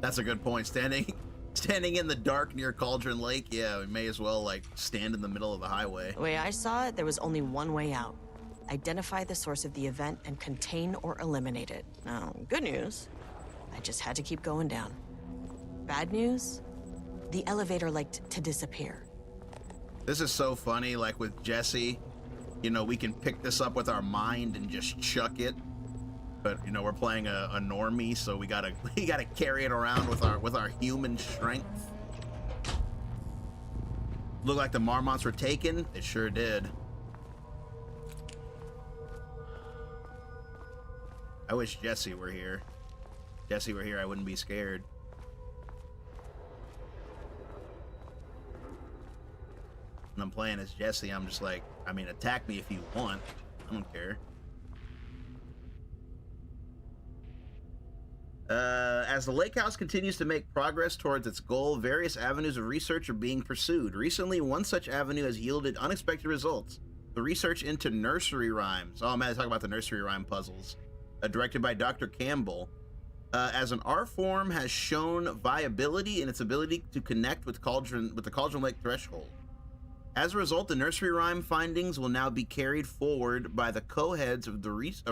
That's a good point. Standing in the dark near Cauldron Lake, yeah, we may as well, like, stand in the middle of the highway. The way I saw it, there was only one way out. Identify the source of the event and contain or eliminate it. Now, good news, I just had to keep going down. Bad news, the elevator liked to disappear. This is so funny, like with Jesse, you know, we can pick this up with our mind and just chuck it. But, you know, we're playing a normie, so we gotta carry it around with our human strength. Look like the Marmonts were taken. It sure did. I wish Jesse were here. If Jesse were here, I wouldn't be scared. When I'm playing as Jesse, I'm just like, I mean, attack me if you want. I don't care. As the lake house continues to make progress towards its goal, various avenues of research are being pursued. Recently, one such avenue has yielded unexpected results. The research into nursery rhymes. Oh man, I talk about the nursery rhyme puzzles. Directed by Dr. Campbell. As an art form has shown viability in its ability to connect with the Cauldron Lake threshold. As a result, the nursery rhyme findings will now be carried forward by the co-heads of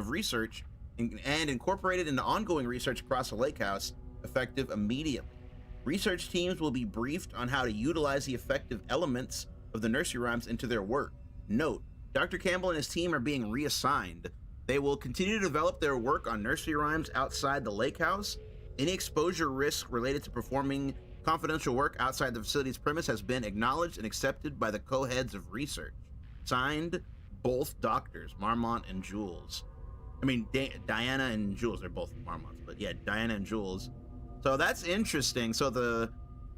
research and incorporated into ongoing research across the lake house, effective immediately. Research teams will be briefed on how to utilize the effective elements of the nursery rhymes into their work. Note, Dr. Campbell and his team are being reassigned. They will continue to develop their work on nursery rhymes outside the lake house. Any exposure risk related to performing confidential work outside the facility's premise has been acknowledged and accepted by the co-heads of research. Signed, both doctors, Marmont and Jules. I mean, Diana and Jules, they're both Marmonts, but yeah, Diana and Jules. So that's interesting. So the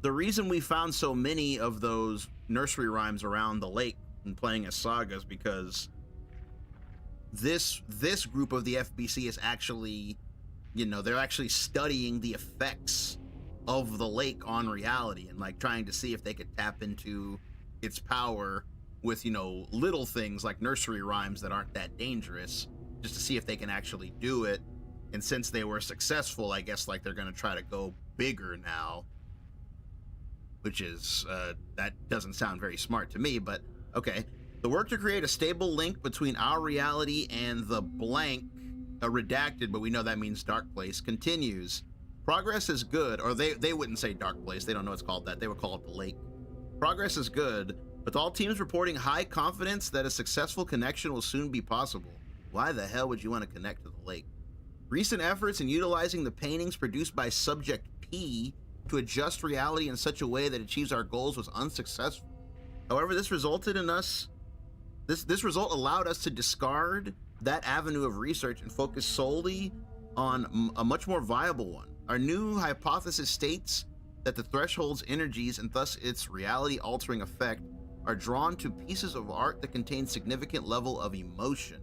reason we found so many of those nursery rhymes around the lake and playing as sagas, because this group of the FBC is actually, you know, they're actually studying the effects of the lake on reality and like trying to see if they could tap into its power with, you know, little things like nursery rhymes that aren't that dangerous, just to see if they can actually do it. And since they were successful, I guess like they're going to try to go bigger now, which is that doesn't sound very smart to me, but okay. The work to create a stable link between our reality and the blank, redacted, but we know that means dark place, continues. Progress is good, or they wouldn't say dark place, they don't know it's called that, they would call it the lake. Progress is good, with all teams reporting high confidence that a successful connection will soon be possible. Why the hell would you want to connect to the lake? Recent efforts in utilizing the paintings produced by Subject P to adjust reality in such a way that achieves our goals was unsuccessful. However, this result allowed us to discard that avenue of research and focus solely on a much more viable one. Our new hypothesis states that the threshold's energies and thus its reality-altering effect are drawn to pieces of art that contain significant level of emotion.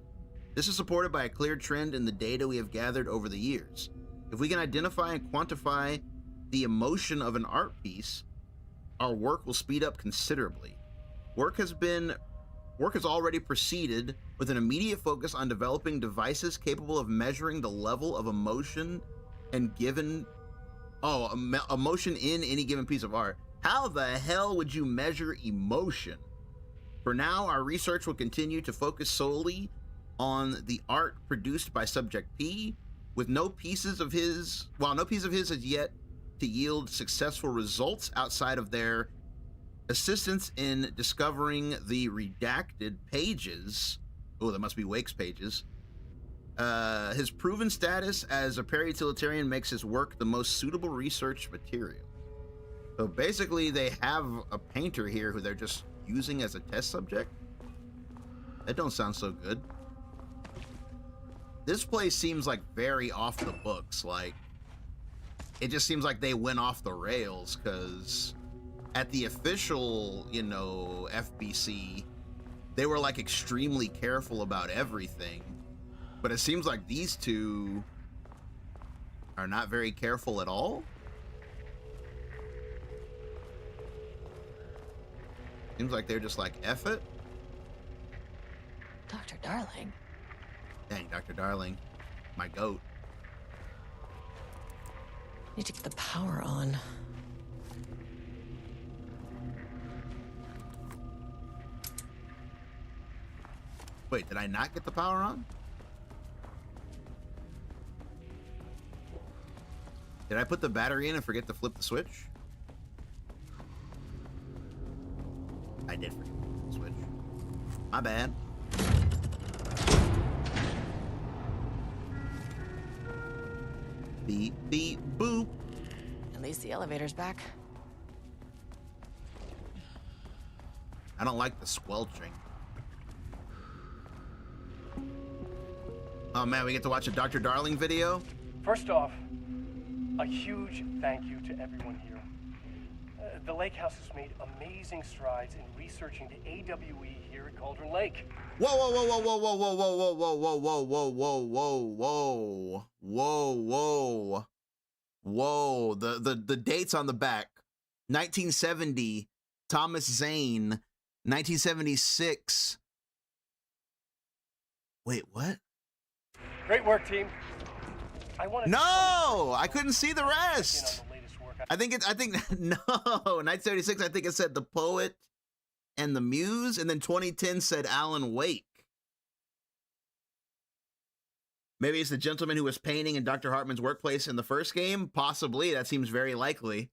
This is supported by a clear trend in the data we have gathered over the years. If we can identify and quantify the emotion of an art piece, our work will speed up considerably. Work has already proceeded with an immediate focus on developing devices capable of measuring the level of emotion and given Oh, emotion in any given piece of art. How the hell would you measure emotion? For now, our research will continue to focus solely on the art produced by Subject P, with no pieces of his has yet to yield successful results outside of their assistance in discovering the redacted pages. Oh, that must be Wake's pages. His proven status as a para-utilitarian makes his work the most suitable research material. So basically, they have a painter here who they're just using as a test subject. That don't sound so good. This place seems like very off the books. Like, it just seems like they went off the rails, because at the official, you know, FBC, they were like extremely careful about everything. But it seems like these two are not very careful at all. Seems like they're just like, F it. Dr. Darling. Dang, Dr. Darling, my goat. Need to get the power on. Wait, did I not get the power on? Did I put the battery in and forget to flip the switch? I did forget to flip the switch. My bad. Beep, beep, boop. At least the elevator's back. I don't like the squelching. Oh man, we get to watch a Dr. Darling video? First off, a huge thank you to everyone here. The Lake House has made amazing strides in researching the AWE here at Cauldron Lake. Whoa, whoa, whoa, whoa, whoa, whoa, whoa, whoa, whoa, whoa, whoa, whoa, whoa, whoa, whoa, whoa. The dates on the back. 1970, Thomas Zane. 1976. Wait, what? Great work, team. No, I couldn't see the rest. I think no, 1976, I think it said The Poet and the Muse, and then 2010 said Alan Wake. Maybe it's the gentleman who was painting in Dr. Hartman's workplace in the first game? Possibly, that seems very likely.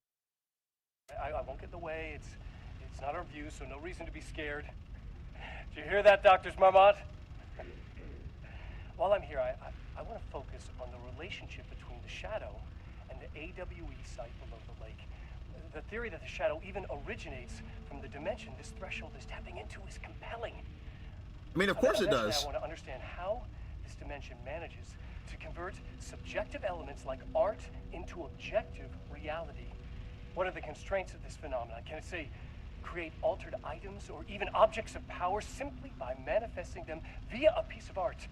I won't get in the way, it's not our view, so no reason to be scared. Did you hear that, Dr. Marmot? While I'm here, I want to focus on the relationship between the shadow and the AWE site below the lake. The theory that the shadow even originates from the dimension this threshold is tapping into is compelling. I mean, of course it does. I want to understand how this dimension manages to convert subjective elements like art into objective reality. What are the constraints of this phenomenon? Can it, say, create altered items or even objects of power simply by manifesting them via a piece of art?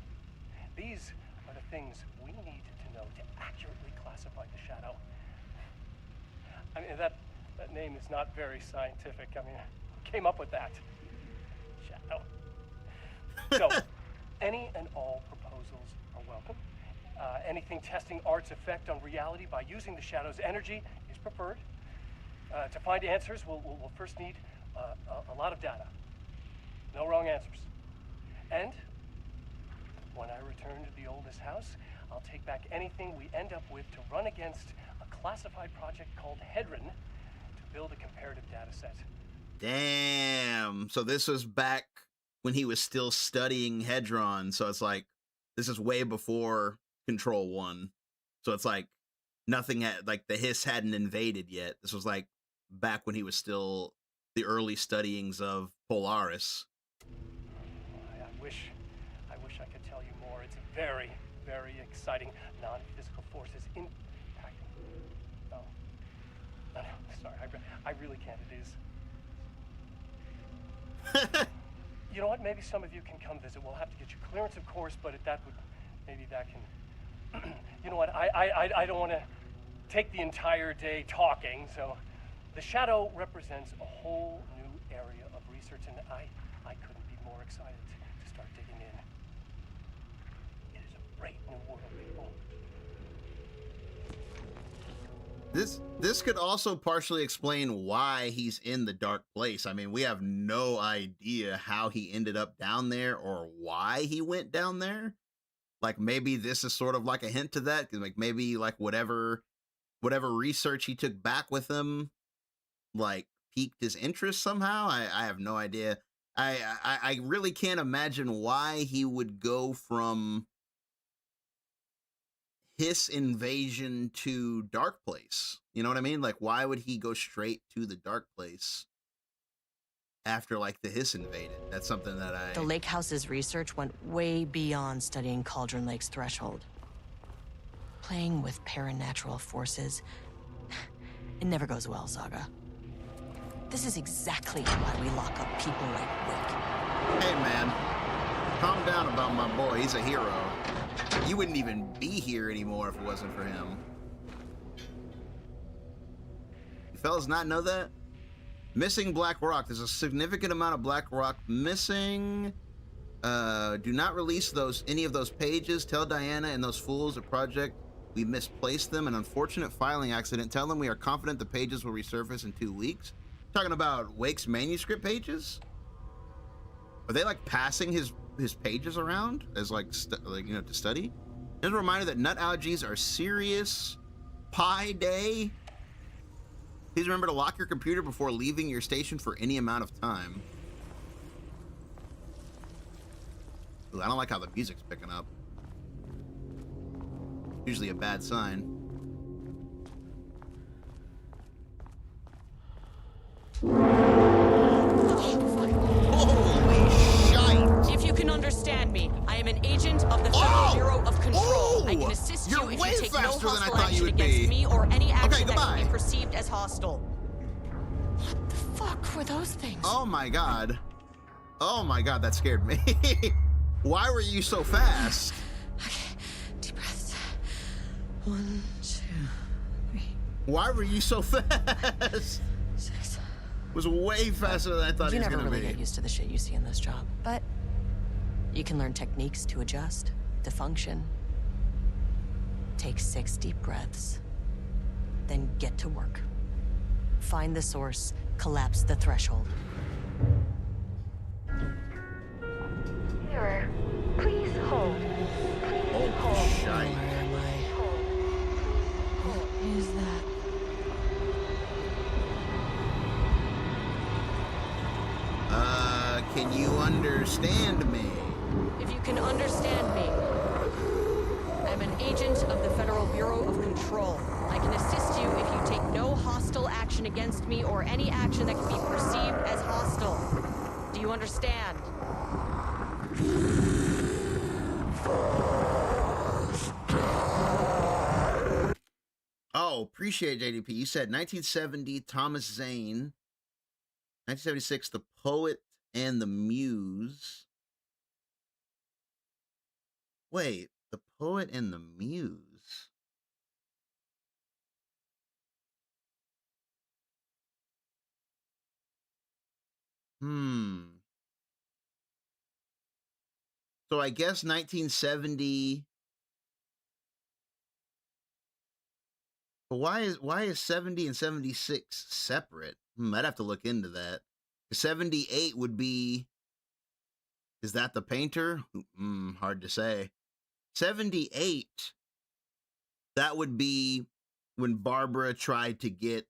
These are the things we need to know to accurately classify the shadow. I mean, that name is not very scientific. I mean, who came up with that? Shadow. So, any and all proposals are welcome. Anything testing art's effect on reality by using the shadow's energy is preferred. To find answers, we'll first need a lot of data. No wrong answers. And when I return to the oldest house, I'll take back anything we end up with to run against a classified project called Hedron to build a comparative data set. Damn. So this was back when he was still studying Hedron. So it's like, this is way before Control 1. So it's like, nothing had, like, the hiss hadn't invaded yet. This was like back when he was still the early studyings of Polaris. I wish I could tell you more. It's very, very exciting. Non-physical forces impacting. No, sorry, I really can't. It is. You know what? Maybe some of you can come visit. We'll have to get you clearance, of course, but maybe that can. You know what? I don't want to take the entire day talking. So, the shadow represents a whole new area of research, and I couldn't be more excited to start digging in. It is a great new world, people. This could also partially explain why he's in the dark place. I mean, we have no idea how he ended up down there or why he went down there. Like maybe this is sort of like a hint to that, because like maybe like whatever research he took back with him, like piqued his interest somehow. I have no idea. I really can't imagine why he would go from Hiss invasion to dark place. You know what I mean? Like, why would he go straight to the dark place after like the Hiss invaded? That's something that The Lake House's research went way beyond studying Cauldron Lake's threshold. Playing with paranatural forces, it never goes well, Saga. This is exactly why we lock up people like Wick. Hey man, calm down about my boy. He's a hero. You wouldn't even be here anymore if it wasn't for him. You fellas not know that? Missing Black Rock. There's a significant amount of Black Rock missing. Do not release any of those pages. Tell Diana and those fools at Project we misplaced them. An unfortunate filing accident. Tell them we are confident the pages will resurface in 2 weeks. Talking about Wake's manuscript pages? Are they like passing his pages around as like to study? Just a reminder that nut allergies are serious. Pi Day. Please remember to lock your computer before leaving your station for any amount of time. Ooh, I don't like how the music's picking up. Usually a bad sign. Holy shite! If you can understand me, I am an agent of the Federal Bureau of Control. I can assist you if you take no hostile action against me or any action that can be perceived as hostile. What the fuck were those things? Oh my god. Oh my god, that scared me. Why were you so fast? Okay, deep breaths. 1, 2, 3. Why were you so fast? 6. It was way faster than I thought he was gonna be. You never really get used to the shit you see in this job, but you can learn techniques to adjust, to function. Take 6 deep breaths, then get to work. Find the source, collapse the threshold. Mirror, please hold. Please hold. Shite. Where am I? What is that? Can you understand me? If you can understand me, I'm an agent of the Federal Bureau of Control. I can assist you if you take no hostile action against me or any action that can be perceived as hostile. Do you understand? Oh, appreciate it, JDP. You said 1970, Thomas Zane. 1976, The Poet and the Muse. Wait, The Poet and the Muse. So I guess 1970. But why is 70 and 76 separate? I'd have to look into that. 78 would be. Is that the painter? Hard to say. 78. That would be when Barbara tried to get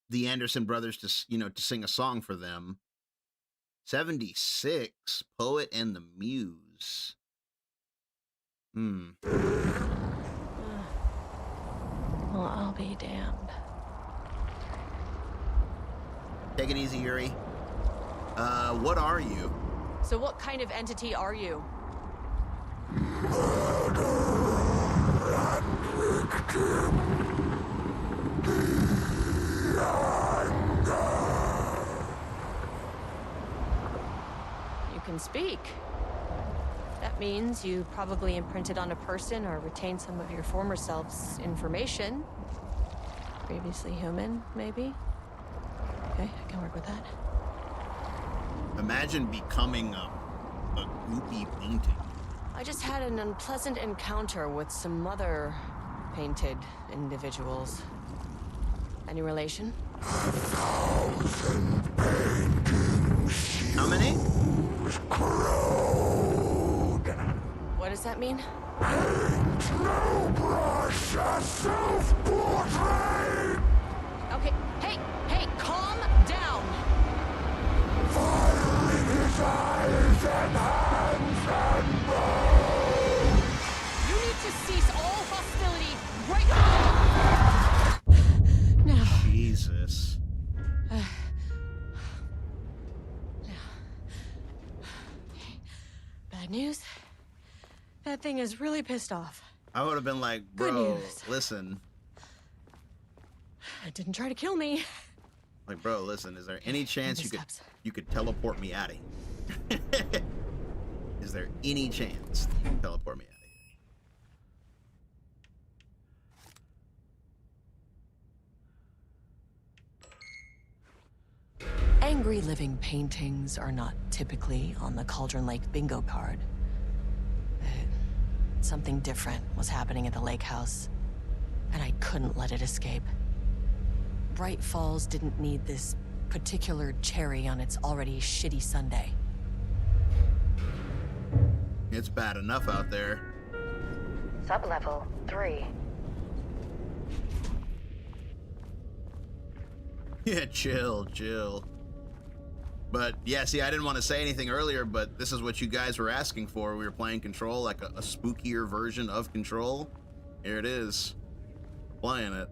the Anderson brothers to sing a song for them. 76, Poet and the Muse. Well, I'll be damned. Take it easy, Yuri. What are you? So what kind of entity are you? You can speak. That means you probably imprinted on a person or retained some of your former self's information. Previously human, maybe? Okay, I can work with that. Imagine becoming a goopy painting. I just had an unpleasant encounter with some other painted individuals. Any relation? How many? What does that mean? Okay, hey, calm down. You need to cease all hostility right now. Jesus. Bad news. That thing is really pissed off. I would have been like, Good bro, news. listen. It didn't try to kill me. Like, bro, listen, is there any chance Steps. you could teleport me out of here? Is there any chance that you can teleport me out of here? Angry living paintings are not typically on the Cauldron Lake bingo card. Something different was happening at the lake house, and I couldn't let it escape. Bright Falls didn't need this particular cherry on its already shitty sundae. It's bad enough out there. Sublevel 3. Yeah, chill. But yeah, see, I didn't want to say anything earlier, but this is what you guys were asking for. We were playing Control, like a spookier version of Control. Here it is. Playing it.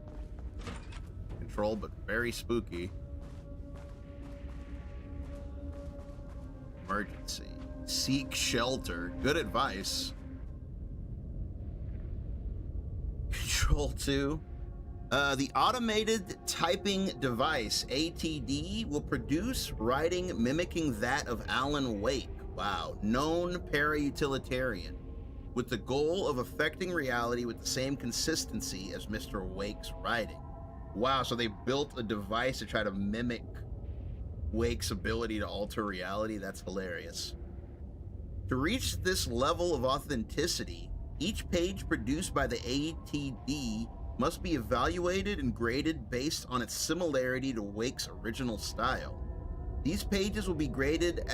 Control, but very spooky. Emergency. Seek shelter. Good advice. Control 2. The automated typing device, ATD, will produce writing mimicking that of Alan Wake. Wow. Known para-utilitarian, with the goal of affecting reality with the same consistency as Mr. Wake's writing. Wow, so they built a device to try to mimic Wake's ability to alter reality? That's hilarious. To reach this level of authenticity, each page produced by the ATD must be evaluated and graded based on its similarity to Wake's original style. These pages will be graded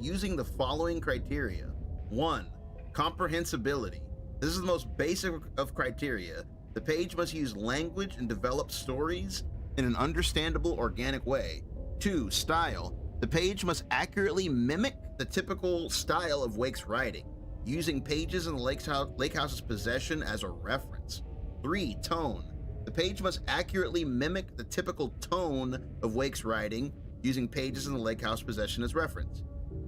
using the following criteria. 1. Comprehensibility. This is the most basic of criteria. The page must use language and develop stories in an understandable, organic way. 2. Style. The page must accurately mimic the typical style of Wake's writing, using pages in the lake house's possession as a reference. 3. Tone. The page must accurately mimic the typical tone of Wake's writing, using pages in the lake house possession as reference.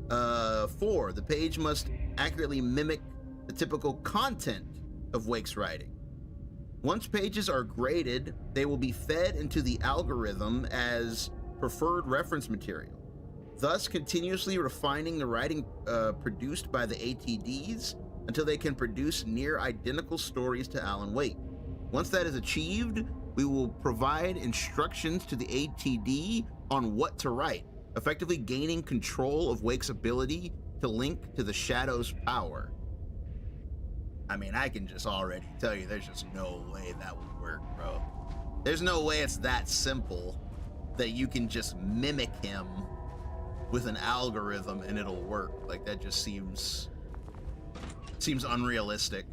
4. The page must accurately mimic the typical content of Wake's writing. Once pages are graded, they will be fed into the algorithm as preferred reference material, thus continuously refining the writing produced by the ATDs until they can produce near identical stories to Alan Wake. Once that is achieved, we will provide instructions to the ATD on what to write, effectively gaining control of Wake's ability to link to the Shadow's power. I mean, I can just already tell you there's just no way that would work, bro. There's no way it's that simple that you can just mimic him with an algorithm and it'll work. Like, that just seems unrealistic.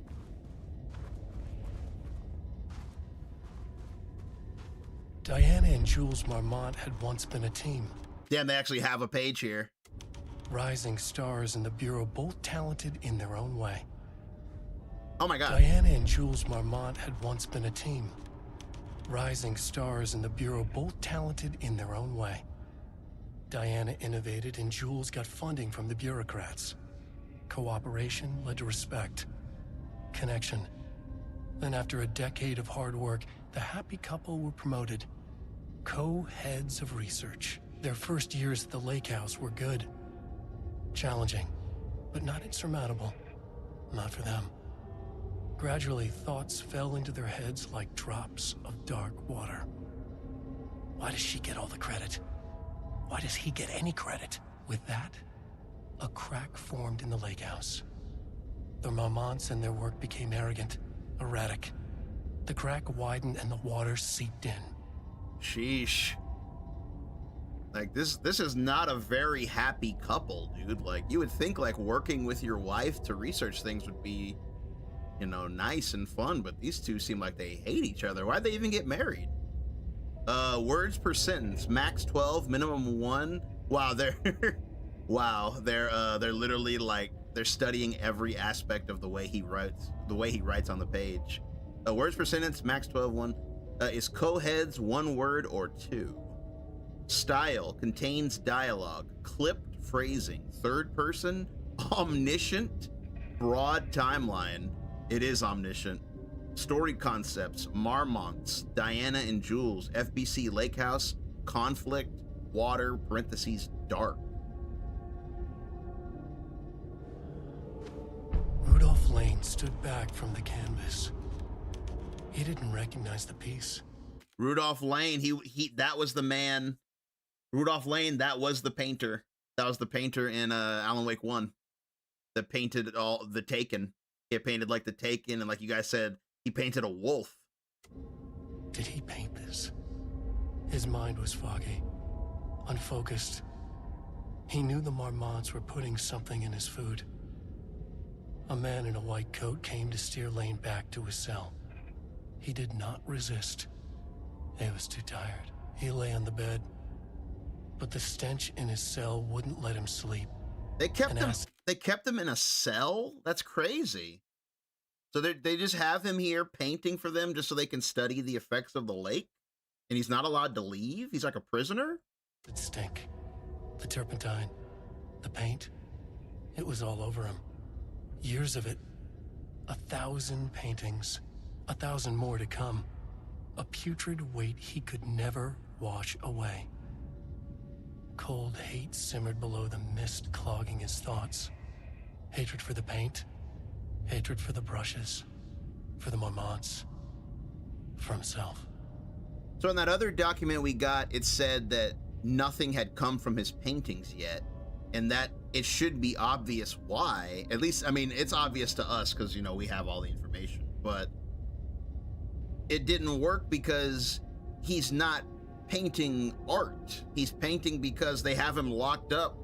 Diana and Jules Marmont had once been a team. Damn, they actually have a page here. Rising stars in the Bureau, both talented in their own way. Oh my god. Diana and Jules Marmont had once been a team. Rising stars in the Bureau, both talented in their own way. Diana innovated and Jules got funding from the bureaucrats. Cooperation led to respect. Connection. Then after a decade of hard work, the happy couple were promoted. Co-heads of research. Their first years at the lake house were good. Challenging, but not insurmountable. Not for them. Gradually, thoughts fell into their heads like drops of dark water. Why does she get all the credit? Why does he get any credit? With that, a crack formed in the lake house. The Marmonts and their work became arrogant, erratic. The crack widened and the water seeped in. Sheesh. Like, this is not a very happy couple, dude. Like, you would think, like, working with your wife to research things would be, you know, nice and fun, but these two seem like they hate each other. Why'd they even get married? Words per sentence, max 12, minimum 1. Wow, they're they're literally like, they're studying every aspect of the way he writes on the page. Words per sentence, max 12, 1. Is co-heads 1 word or 2? Style, contains dialogue, clipped phrasing, third person, omniscient, broad timeline. It is omniscient. Story concepts, Marmonts, Diana and Jules, FBC Lake House, conflict, water, parentheses, dark. Rudolph Lane stood back from the canvas. He didn't recognize the piece. Rudolph Lane, he that was the man. Rudolph Lane, that was the painter. That was the painter in Alan Wake 1 that painted all the Taken. He painted like the Taken, and like you guys said, he painted a wolf. Did he paint this? His mind was foggy, unfocused. He knew the Marmonts were putting something in his food. A man in a white coat came to steer Lane back to his cell. He did not resist. He was too tired. He lay on the bed, but the stench in his cell wouldn't let him sleep. They kept him in a cell? That's crazy. So they just have him here painting for them just so they can study the effects of the lake? And he's not allowed to leave? He's like a prisoner? The stink, the turpentine, the paint, it was all over him. Years of it. 1,000 paintings, 1,000 more to come. A putrid weight he could never wash away. Cold hate simmered below the mist clogging his thoughts. Hatred for the paint, hatred for the brushes, for the Marmonts, for himself. So in that other document we got, it said that nothing had come from his paintings yet, and that it should be obvious why. At least, I mean, it's obvious to us because, you know, we have all the information, but it didn't work because he's not painting art. He's painting because they have him locked up.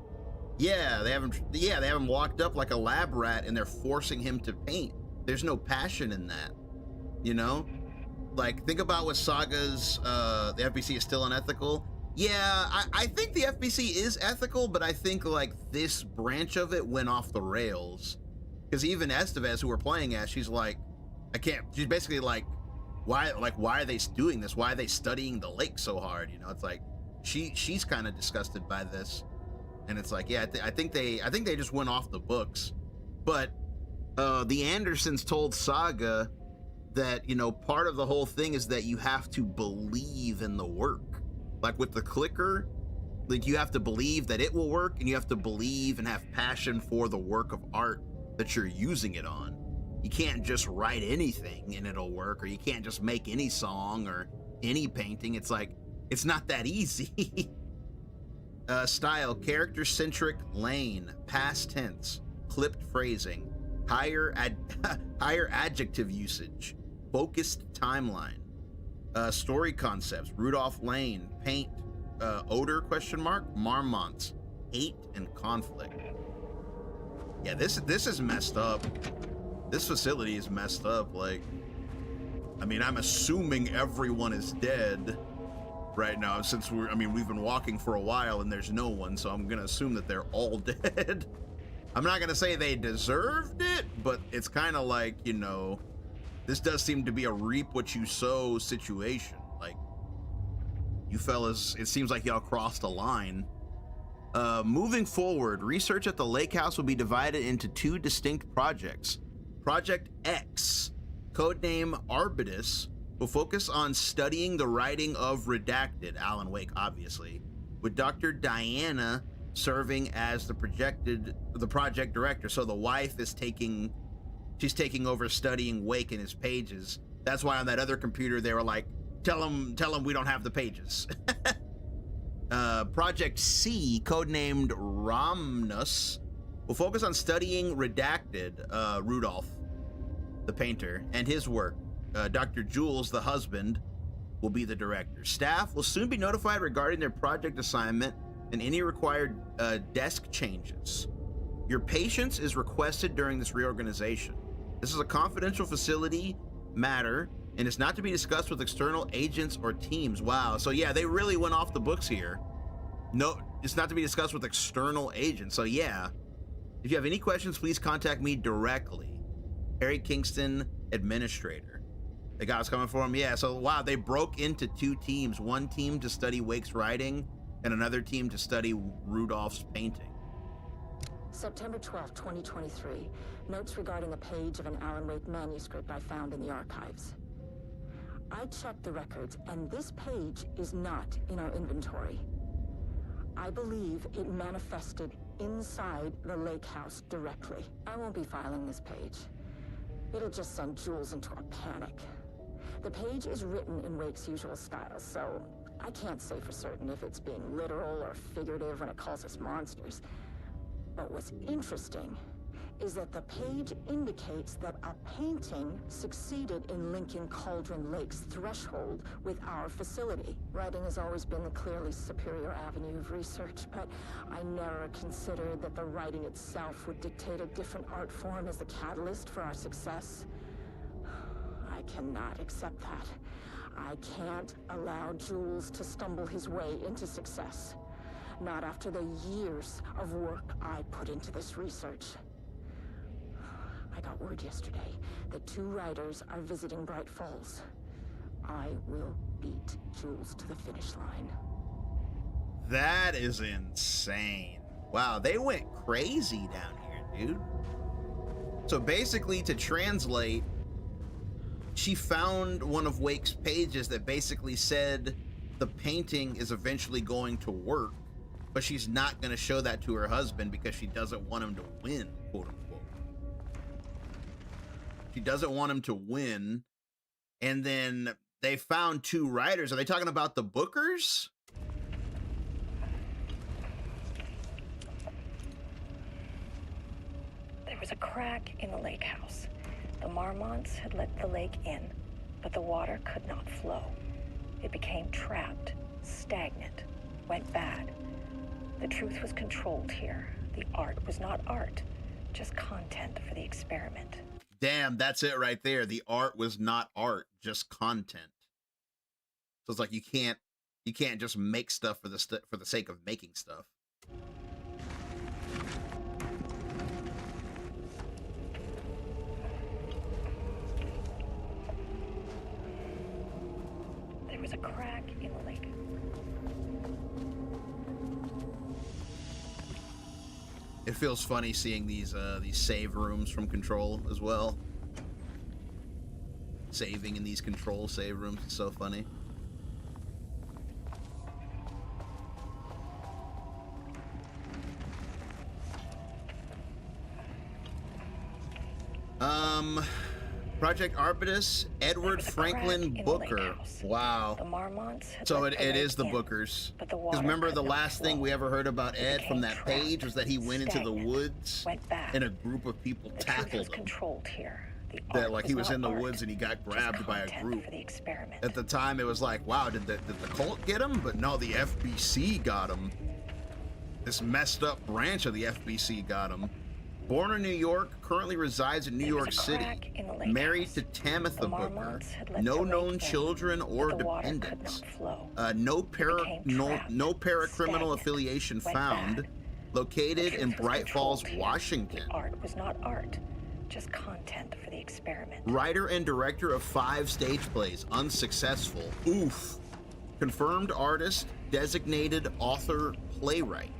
Yeah, they have him locked up like a lab rat, and they're forcing him to paint. There's no passion in that, you know? Like, think about what Saga's, the FBC is still unethical. Yeah, I think the FBC is ethical, but I think, like, this branch of it went off the rails. Because even Estevez, who we're playing as, she's like, she's basically like, why are they doing this? Why are they studying the lake so hard? You know, it's like, she's kind of disgusted by this. And it's like, yeah, I think they just went off the books. But the Andersons told Saga that, you know, part of the whole thing is that you have to believe in the work. Like with the clicker, like you have to believe that it will work, and you have to believe and have passion for the work of art that you're using it on. You can't just write anything and it'll work, or you can't just make any song or any painting. It's like, it's not that easy. Style, character-centric Lane, past tense, clipped phrasing, higher adjective usage, focused timeline, story concepts, Rudolph Lane, paint, odor, Marmonts, hate, and conflict. Yeah, this is messed up. This facility is messed up. Like, I mean, I'm assuming everyone is dead right now, since we've been walking for a while and there's no one, so I'm gonna assume that they're all dead. I'm not gonna say they deserved it, but it's kind of like, you know, this does seem to be a reap what you sow situation. Like, you fellas, it seems like y'all crossed a line. Moving forward, research at the lake house will be divided into 2 distinct projects. Project X, codename Arbitus, will focus on studying the writing of Redacted, Alan Wake obviously, with Dr. Diana serving as the project director. So the wife is taking over studying Wake and his pages. That's why on that other computer they were like, tell him we don't have the pages. Project C, codenamed Romnus, will focus on studying Redacted, Rudolph, the painter, and his work. Dr. Jules, the husband, will be the director. Staff will soon be notified regarding their project assignment and any required desk changes. Your patience is requested during this reorganization. This is a confidential facility matter and is not to be discussed with external agents or teams. Wow. So yeah, they really went off the books here. No, it's not to be discussed with external agents. So yeah, if you have any questions, please contact me directly. Harry Kingston, administrator. The guy's coming for him. Yeah, so wow, they broke into two teams. One team to study Wake's writing and another team to study Rudolph's painting. September 12, 2023. Notes regarding a page of an Alan Wake manuscript I found in the archives. I checked the records, and this page is not in our inventory. I believe it manifested inside the lake house directly. I won't be filing this page. It'll just send Jules into a panic. The page is written in Wake's usual style, so I can't say for certain if it's being literal or figurative when it calls us monsters. But what's interesting is that the page indicates that a painting succeeded in linking Cauldron Lake's threshold with our facility. Writing has always been the clearly superior avenue of research, but I never considered that the writing itself would dictate a different art form as the catalyst for our success. I cannot accept that. I can't allow Jules to stumble his way into success. Not after the years of work I put into this research. I got word yesterday that 2 writers are visiting Bright Falls. I will beat Jules to the finish line. That is insane. Wow, they went crazy down here, dude. So basically, to translate, she found one of Wake's pages that basically said the painting is eventually going to work, but she's not going to show that to her husband because she doesn't want him to win, quote unquote. She doesn't want him to win. And then they found 2 writers. Are they talking about the Bookers? There was a crack in the lake house. The Marmonts had let the lake in, but the water could not flow. It became trapped, stagnant, went bad. The truth was controlled here. The art was not art, just content for the experiment. Damn, that's it right there. The art was not art, just content. So it's like you can't just make stuff for the sake of making stuff. There was a crack in the lake. It feels funny seeing these save rooms from Control as well. Saving in these Control save rooms is so funny. Project Arbutus, Edward Franklin Booker. Wow. The Marmonts so it is the Bookers. Because remember the last thing we ever heard about Ed from that page was that he went into the woods and a group of people tackled him. Controlled here. That like he was in the woods and he got grabbed by a group. At the time it was like, wow, did the cult get him? But no, the FBC got him. This messed up branch of the FBC got him. Born in New York, currently resides in New York City. Married to Tamitha Booker. No known children or dependents. No paracriminal affiliation found. Located in Bright Falls, Washington. Art was not art, just content for the experiment. Writer and director of 5 stage plays, unsuccessful. Oof. Confirmed artist, designated author, playwright.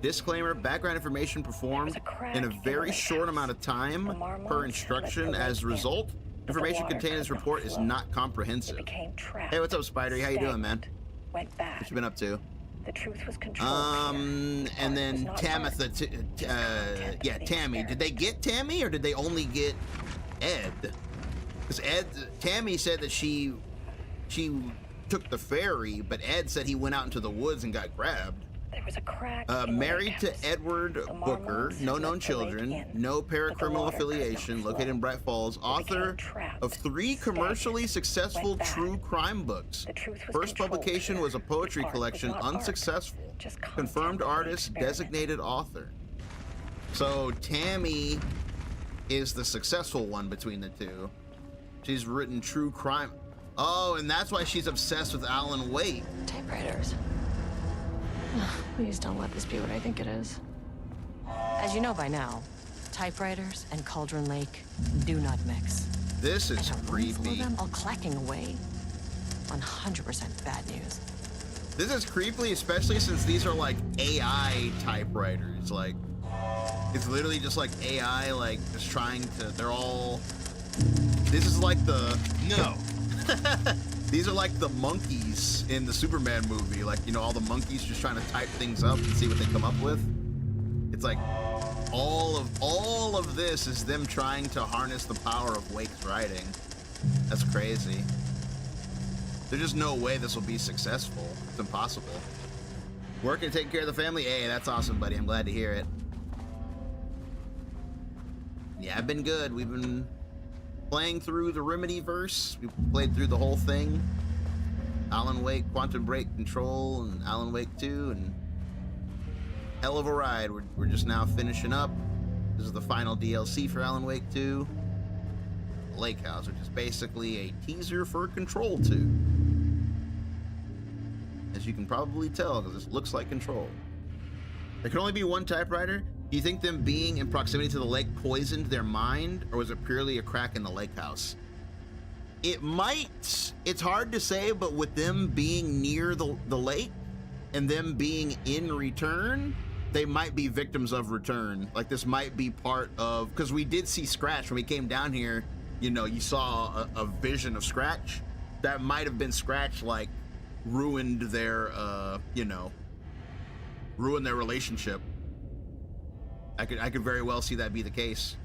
Disclaimer, background information performed in a very short amount of time per instruction. As a result, information contained in this report is not comprehensive. Hey, what's up, Spidery? How you doing, man? What you been up to? The truth was controlled. And then Tamitha, Tammy. Did they get Tammy or did they only get Ed? Because Tammy said that she took the ferry, but Ed said he went out into the woods and got grabbed. There was a crack in the married lake to house. Edward The Booker, Marmonts no had known let the children, lake in, no but the paracriminal water could not affiliation, flow. located in Bright Falls, author became trapped, of 3 stagnant, commercially successful went bad. true crime books. The truth was First controlled publication here. was a poetry Art was collection, not art, unsuccessful. just content Confirmed of an artist, experiment. designated author. So Tammy is the successful one between the two. She's written true crime. Oh, and that's why she's obsessed with Alan Wake. Typewriters. Please don't let this be what I think it is. As you know by now, typewriters and Cauldron Lake do not mix. This is And a room full of creepy. them all clacking away. 100% bad news. This is creepy, especially since these are like AI typewriters. Like, it's literally just like AI, like just trying to. They're all. This is like the no. These are like the monkeys in the Superman movie. Like, you know, all the monkeys just trying to type things up and see what they come up with. It's like all of this is them trying to harness the power of Wake's writing. That's crazy. There's just no way this will be successful. It's impossible. Working, taking care of the family. Hey, that's awesome, buddy. I'm glad to hear it. Yeah, I've been good. We've been playing through the Remedy verse. We played through the whole thing. Alan Wake, Quantum Break Control, and Alan Wake 2, and hell of a ride. We're just now finishing up. This is the final DLC for Alan Wake 2. Lake House, which is basically a teaser for Control 2. As you can probably tell, because this looks like Control. There can only be one typewriter. Do you think them being in proximity to the lake poisoned their mind, or was it purely a crack in the lake house? It might. It's hard to say, but with them being near the lake and them being in return, they might be victims of return. Like, this might be part of, because we did see Scratch when we came down here. You know, you saw a vision of Scratch. That might have been Scratch, like, ruined their, ruined their relationship. I could very well see that be the case.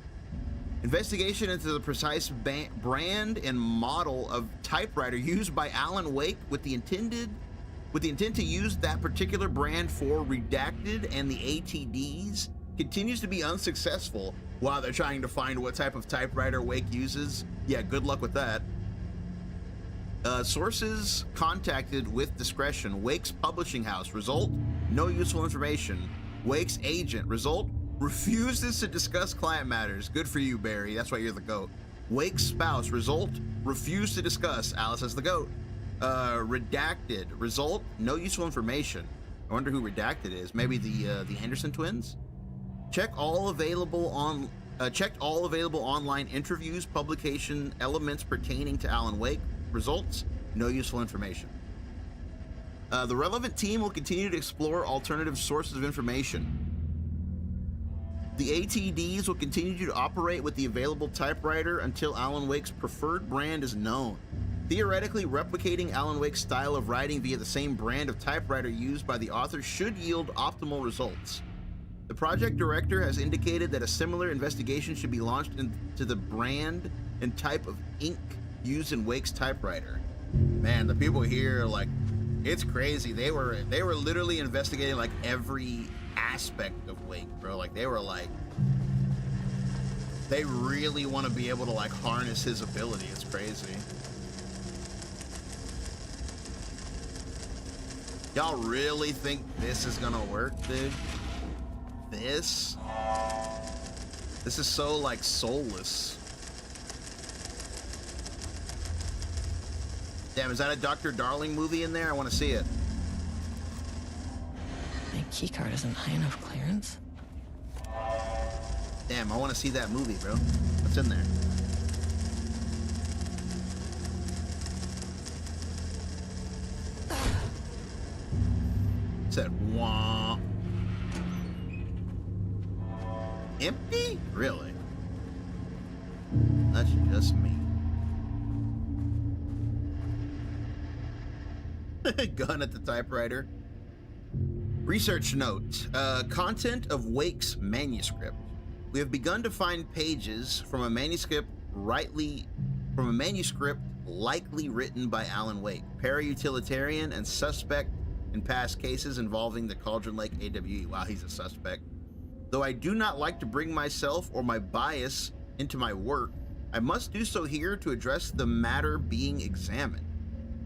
Investigation into the precise brand and model of typewriter used by Alan Wake with the intent to use that particular brand for Redacted and the ATDs continues to be unsuccessful while they're trying to find what type of typewriter Wake uses. Yeah, good luck with that. Sources contacted with discretion. Wake's publishing house. Result, no useful information. Wake's agent. Result, refuses to discuss client matters. Good for you, Barry. That's why you're the GOAT. Wake's spouse. Result, refused to discuss. Alice is the GOAT. Redacted. Result, no useful information. I wonder who Redacted is. Maybe the Anderson twins? Checked all available online interviews, publication elements pertaining to Alan Wake. Results, no useful information. The relevant team will continue to explore alternative sources of information. The ATDs will continue to operate with the available typewriter until Alan Wake's preferred brand is known. Theoretically, replicating Alan Wake's style of writing via the same brand of typewriter used by the author should yield optimal results. The project director has indicated that a similar investigation should be launched into the brand and type of ink used in Wake's typewriter. Man, the people here, like, it's crazy. They were literally investigating like every aspect of Wake, bro. Like, they were like, they really want to be able to like harness his ability. It's crazy. Y'all really think this is gonna work, dude? This is so like soulless. Damn, is that a Dr. Darling movie in there? I want to see it. My keycard isn't high enough clearance. Damn, I want to see that movie, bro. What's in there? It said, wah. Empty? Really? That's just me. Gun at the typewriter. Research note. Content of Wake's manuscript. We have begun to find pages from a manuscript likely written by Alan Wake. Para-utilitarian and suspect in past cases involving the Cauldron Lake AWE. Wow, he's a suspect. Though I do not like to bring myself or my bias into my work, I must do so here to address the matter being examined.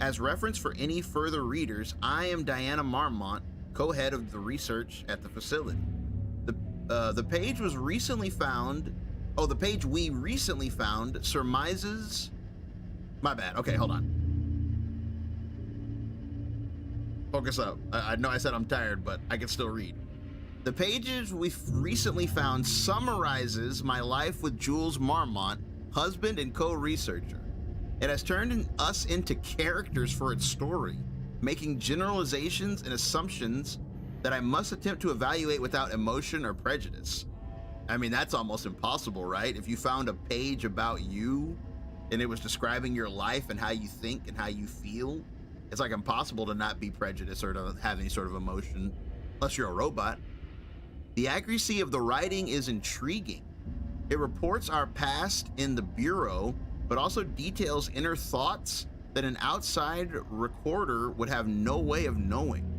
As reference for any further readers, I am Diana Marmont, co-head of the research at the facility. The page was recently found. Oh, the page we recently found surmises. My bad. Okay, hold on. Focus up. I know I said I'm tired, but I can still read. The pages we've recently found summarizes my life with Jules Marmont, husband and co-researcher. It has turned us into characters for its story, making generalizations and assumptions that I must attempt to evaluate without emotion or prejudice. I mean, that's almost impossible, right? If you found a page about you and it was describing your life and how you think and how you feel, it's like impossible to not be prejudiced or to have any sort of emotion, unless you're a robot. The accuracy of the writing is intriguing. It reports our past in the Bureau, but also details inner thoughts that an outside recorder would have no way of knowing.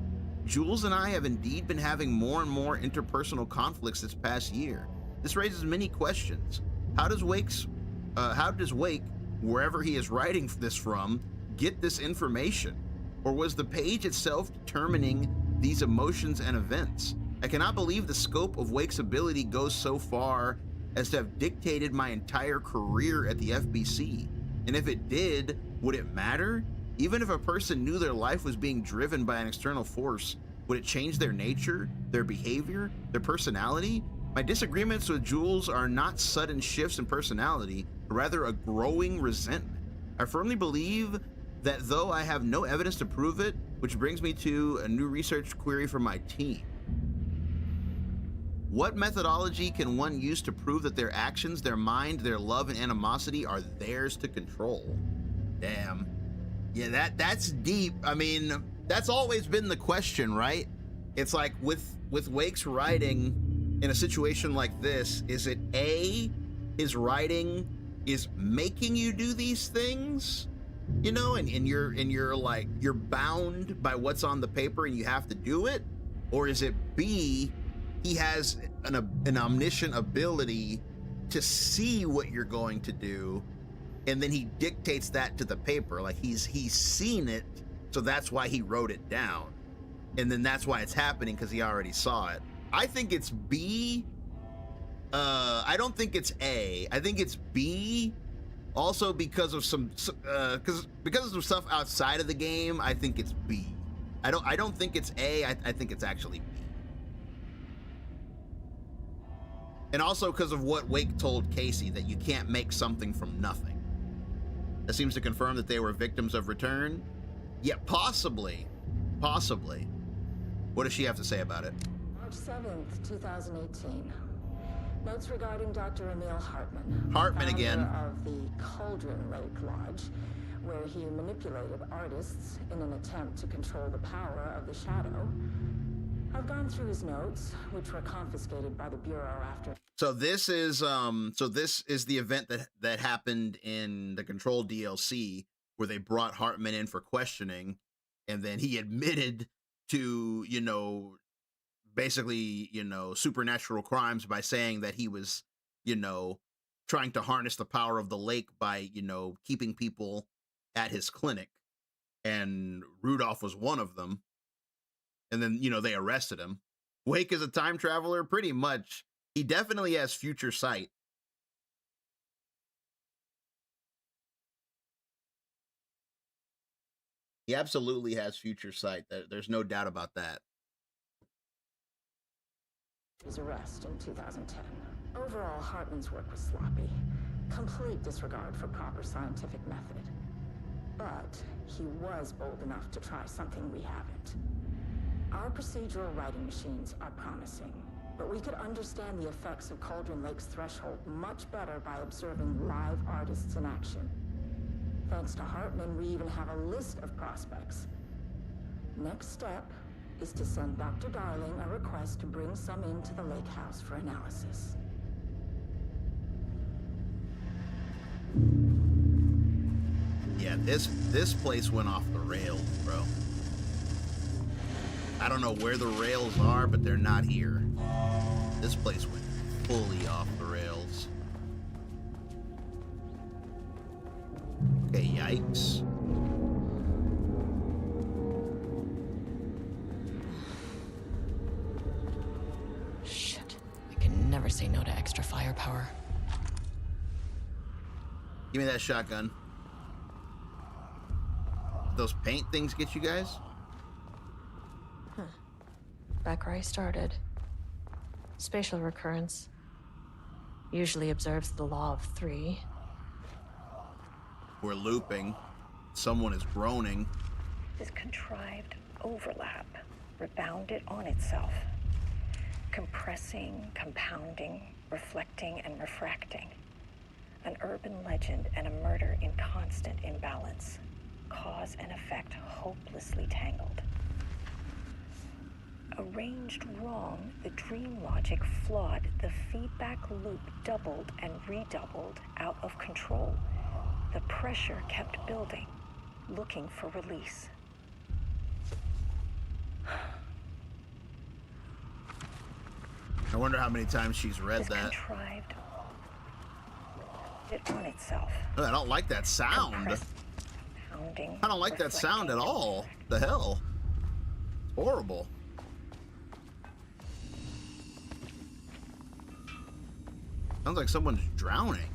Jules and I have indeed been having more and more interpersonal conflicts this past year. This raises many questions. How does Wake, wherever he is writing this from, get this information? Or was the page itself determining these emotions and events? I cannot believe the scope of Wake's ability goes so far as to have dictated my entire career at the FBC. And if it did, would it matter? Even if a person knew their life was being driven by an external force, would it change their nature, their behavior, their personality? My disagreements with Jules are not sudden shifts in personality, but rather a growing resentment. I firmly believe that though I have no evidence to prove it, which brings me to a new research query for my team. What methodology can one use to prove that their actions, their mind, their love and animosity are theirs to control? Damn. Yeah, that's deep. I mean, that's always been the question, right? It's like with Wake's writing in a situation like this, is it A, his writing is making you do these things, you know, and you're like, you're bound by what's on the paper and you have to do it? Or is it B, he has an omniscient ability to see what you're going to do, and then he dictates that to the paper, like he's seen it, so that's why he wrote it down, and then that's why it's happening because he already saw it. I think it's B. I don't think it's A. I think it's B. Also because of some because of some stuff outside of the game, I think it's B. I don't think it's A. I think it's actually B. And also because of what Wake told Casey, that you can't make something from nothing. That seems to confirm that they were victims of return. Yeah, possibly. What does she have to say about it? March 7th, 2018. Notes regarding Dr. Emil Hartman. Hartman again. Of the Cauldron Lake Lodge, where he manipulated artists in an attempt to control the power of the shadow. I've gone through his notes, which were confiscated by the Bureau after. So this is the event that happened in the Control DLC, where they brought Hartman in for questioning, and then he admitted to, you know, basically, you know, supernatural crimes by saying that he was, you know, trying to harness the power of the lake by, you know, keeping people at his clinic, and Rudolph was one of them. And then, you know, they arrested him. Wake is a time traveler, pretty much. He definitely has future sight. He absolutely has future sight. There's no doubt about that. His arrest in 2010. Overall, Hartman's work was sloppy. Complete disregard for proper scientific method. But he was bold enough to try something we haven't. Our procedural writing machines are promising, but we could understand the effects of Cauldron Lake's threshold much better by observing live artists in action. Thanks to Hartman, we even have a list of prospects. Next step is to send Dr. Darling a request to bring some into the lake house for analysis. Yeah, this place went off the rails, bro. I don't know where the rails are, but they're not here. This place went fully off the rails. Okay, yikes. Shit. I can never say no to extra firepower. Give me that shotgun. Those paint things get you guys? Back where I started. Spatial recurrence usually observes the law of 3. We're looping. Someone is groaning. This contrived overlap rebounded on itself, compressing, compounding, reflecting, and refracting. An urban legend and a murder in constant imbalance. Cause and effect hopelessly tangled. Arranged wrong, the dream logic flawed, the feedback loop doubled and redoubled, out of control. The pressure kept building, looking for release. I wonder how many times she's read This that. contrived it on itself. Oh, I don't like that sound. Pounding, I don't like that sound at all. The hell? Horrible. Sounds like someone's drowning.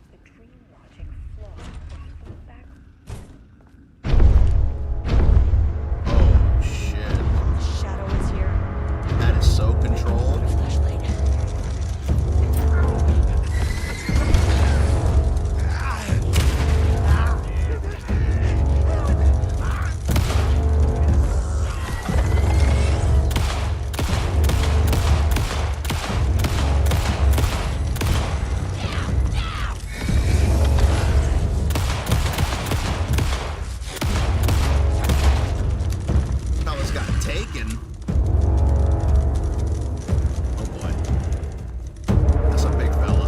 The dream logic flawed, the feedback. Oh, shit. Shadow is here. That is so controlled. Flashlight. Fellas got taken. Oh boy. That's a big fella.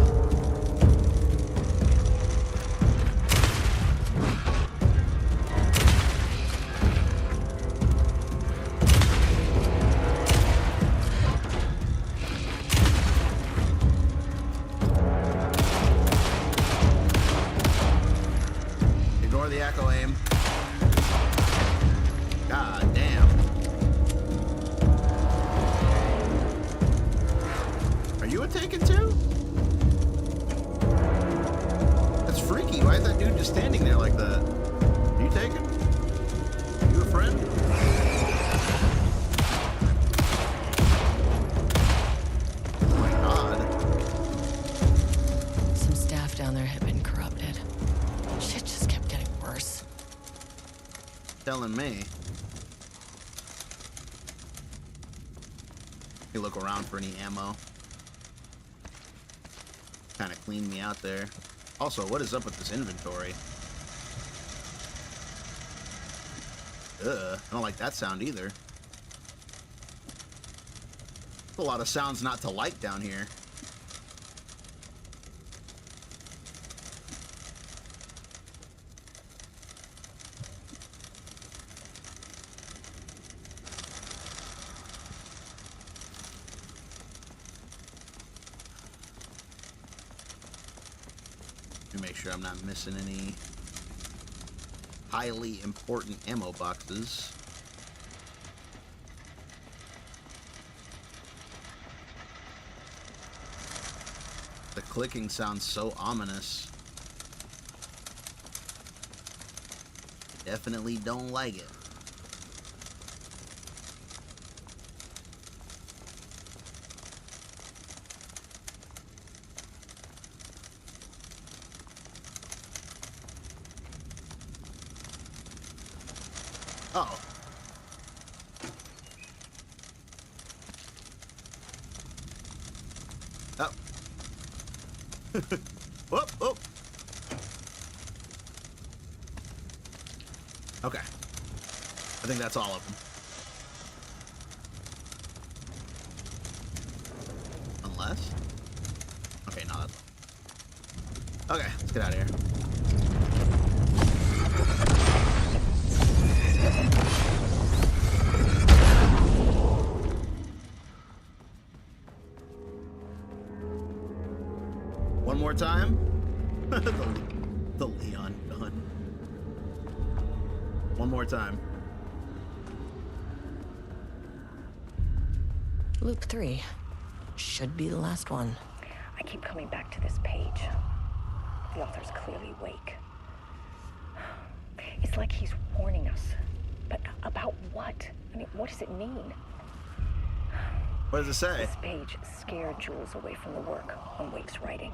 Ignore the echo aim. God damn. Are you a taken too? That's freaky. Why is that dude just standing there like that? Are you taken? You a friend? Oh my god. Some staff down there had been corrupted. Shit just kept getting worse. Telling me. You look around for any ammo. Kind of cleaned me out there. Also, what is up with this inventory? Ugh, I don't like that sound either. A lot of sounds not to like down here. Let me make sure I'm not missing any highly important ammo boxes. The clicking sounds so ominous. Definitely don't like it. Uh-oh. Oh. Whoop, whoop. Okay. I think that's all of them. Unless? Okay, no, that's all. Okay, let's get out of here. One more time. the Leon gun. One more time. Loop 3. Should be the last one. I keep coming back to this page. The author's clearly awake. It's like he's warning us. But about what? I mean, what does it mean? What does it say? This page scared Jules away from the work on Wake's writing.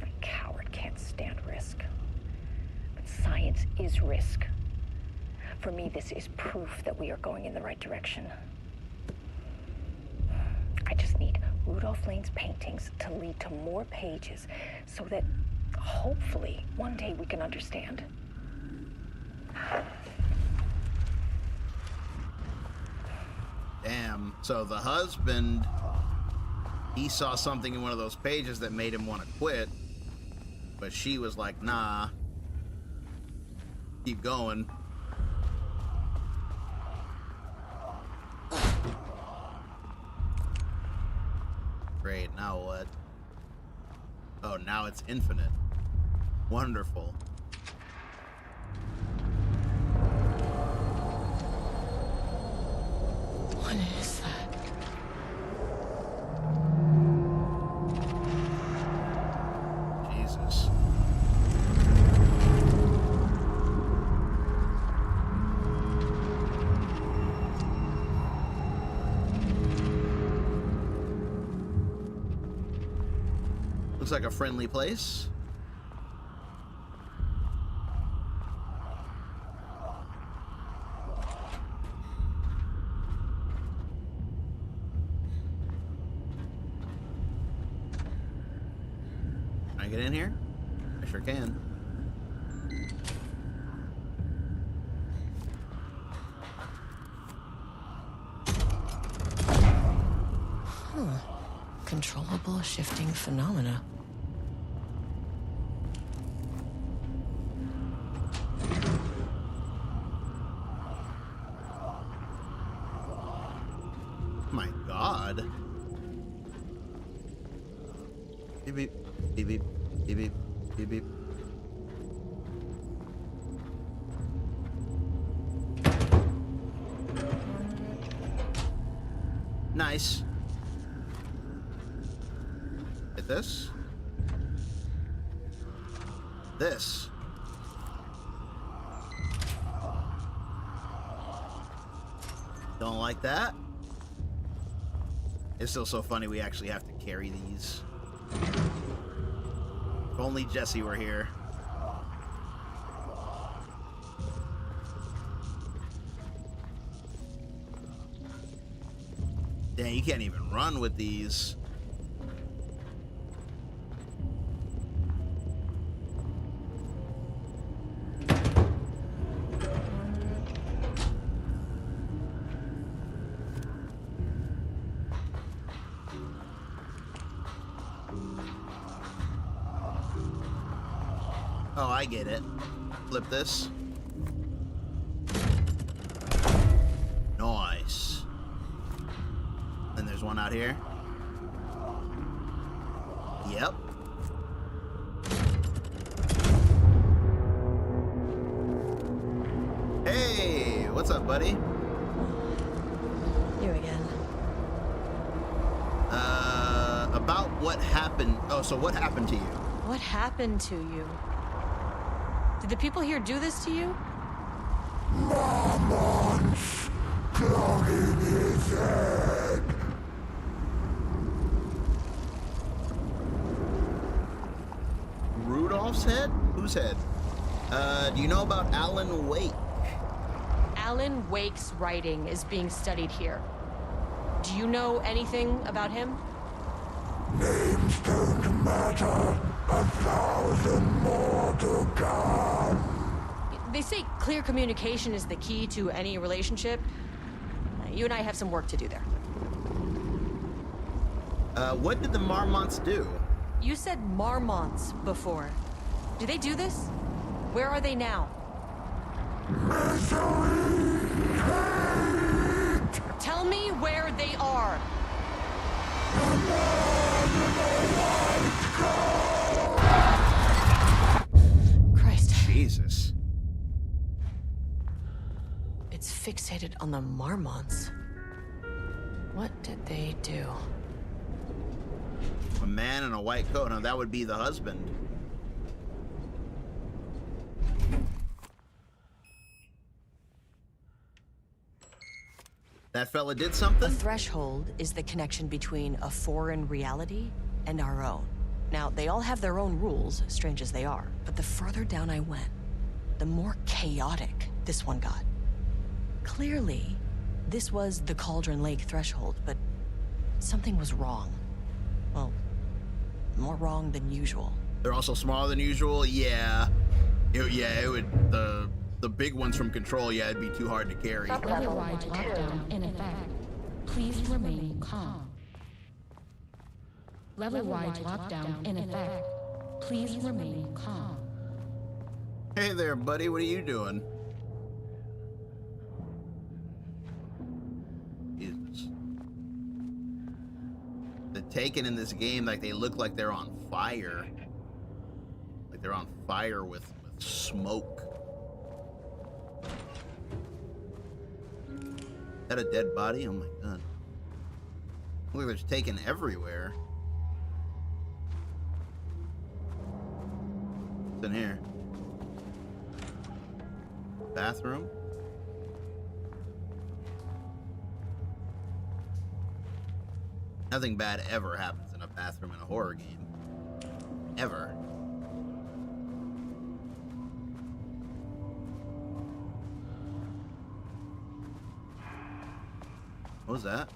A coward can't stand risk. But science is risk. For me, this is proof that we are going in the right direction. I just need Rudolph Lane's paintings to lead to more pages so that hopefully one day we can understand. Damn. So the husband, he saw something in one of those pages that made him want to quit, but she was like, nah, keep going. Great, now what? Oh, now it's infinite. Wonderful. What is that? Jesus. Looks like a friendly place. Can I get in here? I sure can. Controllable shifting phenomena. My God. Beep beep, beep beep, beep beep, beep beep. Nice. Hit this. This. Don't like that. It's still so funny we actually have to carry these. If only Jesse were here. Dang, you can't even run with these. Oh, I get it. Flip this. Nice. Then there's one out here. Yep. Hey, what's up, buddy? You again. About what happened. Oh, so what happened to you? What happened to you? Did the people here do this to you? Marmon's clogging his head. Rudolph's head? Whose head? Do you know about Alan Wake? Alan Wake's writing is being studied here. Do you know anything about him? Names don't matter. 1,000 more to come. They say clear communication is the key to any relationship. You and I have some work to do there. What did the Marmonts do? You said Marmonts before. Do they do this? Where are they now? Misery! Hate! Tell me where they are. The more you know why. fixated on the Marmonts. What did they do? A man in a white coat. Now that would be the husband. That fella did something? The threshold is the connection between a foreign reality and our own. Now, they all have their own rules, strange as they are, but the further down I went, the more chaotic this one got. Clearly, this was the Cauldron Lake threshold, but something was wrong. Well, more wrong than usual. They're also smaller than usual? Yeah. It would, the big ones from Control, yeah, it'd be too hard to carry. Override lockdown in effect. Please remain calm. Level-wide lockdown in effect. Please remain calm. Hey there, buddy, what are you doing? Jesus. The Taken in this game, like, they look like they're on fire. Like they're on fire with smoke. Is that a dead body? Oh my god. Look, there's Taken everywhere. What's in here? Bathroom? Nothing bad ever happens in a bathroom in a horror game. Ever. What was that?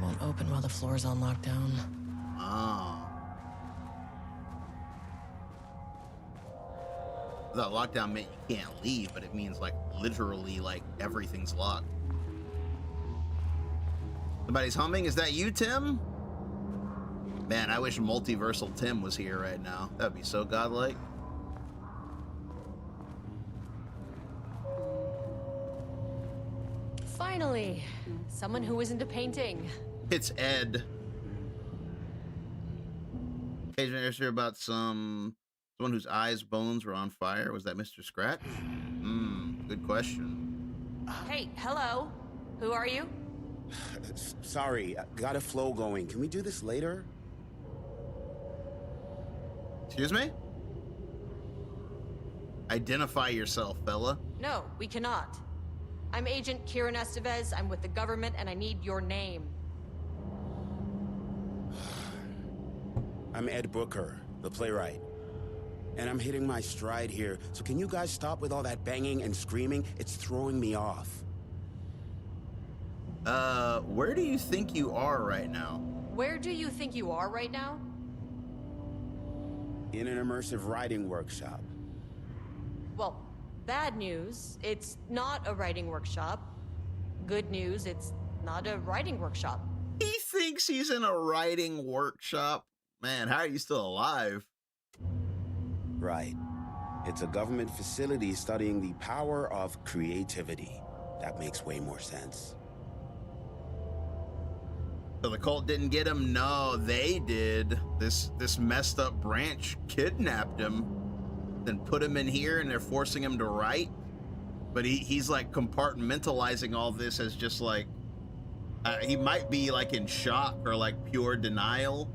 Won't open while the floor's on lockdown. Oh. I thought lockdown meant you can't leave, but it means like literally like everything's locked. Somebody's humming. Is that you, Tim? Man, I wish Multiversal Tim was here right now. That'd be so godlike. Finally, someone who isn't a painting. It's Ed. Agent Airshare about someone whose eyes, bones were on fire. Was that Mr. Scratch? Good question. Hey, hello. Who are you? Sorry, got a flow going. Can we do this later? Excuse me? Identify yourself, fella. No, we cannot. I'm Agent Kieran Estevez. I'm with the government, and I need your name. I'm Ed Booker, the playwright. And I'm hitting my stride here, so can you guys stop with all that banging and screaming? It's throwing me off. Where do you think you are right now? Where do you think you are right now? In an immersive writing workshop. Well, bad news, it's not a writing workshop. Good news, it's not a writing workshop. He thinks he's in a writing workshop. Man, how are you still alive? Right. It's a government facility studying the power of creativity. That makes way more sense. So the cult didn't get him? No, they did. This messed up branch kidnapped him, then put him in here, and they're forcing him to write. But he's like compartmentalizing all this as just like, he might be like in shock or like pure denial.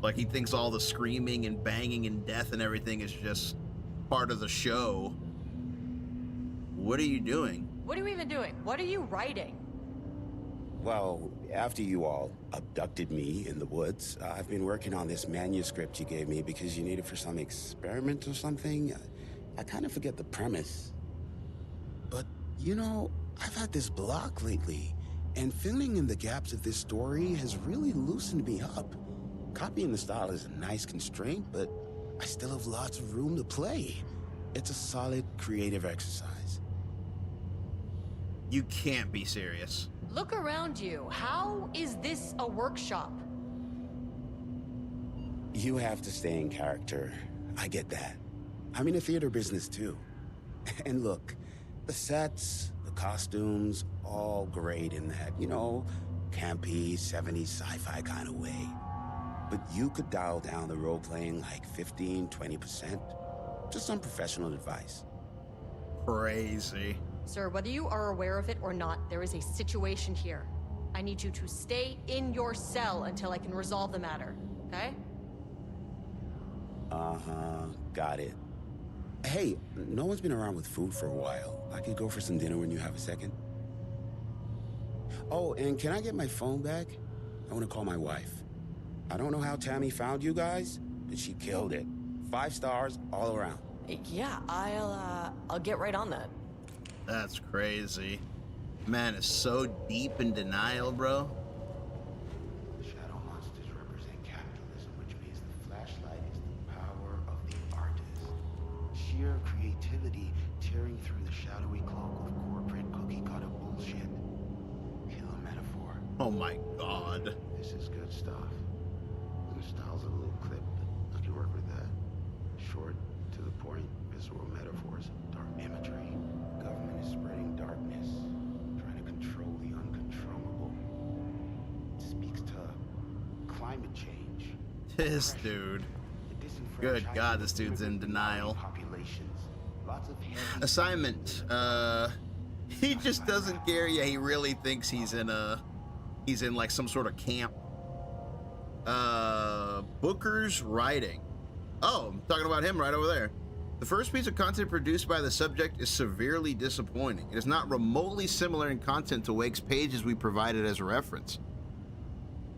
Like he thinks all the screaming and banging and death and everything is just part of the show. What are you doing? What are you even doing? What are you writing? Well, after you all abducted me in the woods, I've been working on this manuscript you gave me because you need it for some experiment or something. I kind of forget the premise. But, you know, I've had this block lately, and filling in the gaps of this story has really loosened me up. Copying the style is a nice constraint, but I still have lots of room to play. It's a solid creative exercise. You can't be serious. Look around you. How is this a workshop? You have to stay in character. I get that. I'm in the theater business too. And look, the sets, the costumes, all great in that, you know, campy, 70s sci-fi kind of way. But you could dial down the role-playing like 15, 20%. Just some professional advice. Crazy. Sir, whether you are aware of it or not, there is a situation here. I need you to stay in your cell until I can resolve the matter, okay? Uh-huh, got it. Hey, no one's been around with food for a while. I could go for some dinner when you have a second. Oh, and can I get my phone back? I want to call my wife. I don't know how Tammy found you guys, but she killed it. 5 stars all around. Yeah, I'll get right on that. That's crazy. Man is so deep in denial, bro. The shadow monsters represent capitalism, which means the flashlight is the power of the artist. Sheer creativity tearing through the shadowy cloak of corporate cookie-cutter bullshit. Killer metaphor. Oh my god. This is good stuff. The style's a little clipped, but I can work with that. Short, to the point, visceral metaphors, dark imagery. Government is spreading darkness, trying to control the uncontrollable. It speaks to climate change. This dude. Good God, this dude's in denial. Assignment. He just doesn't care. Yeah, he really thinks he's in like some sort of camp. Booker's writing. Oh, I'm talking about him right over there. The first piece of content produced by the subject is severely disappointing. It is not remotely similar in content to Wake's pages we provided as a reference.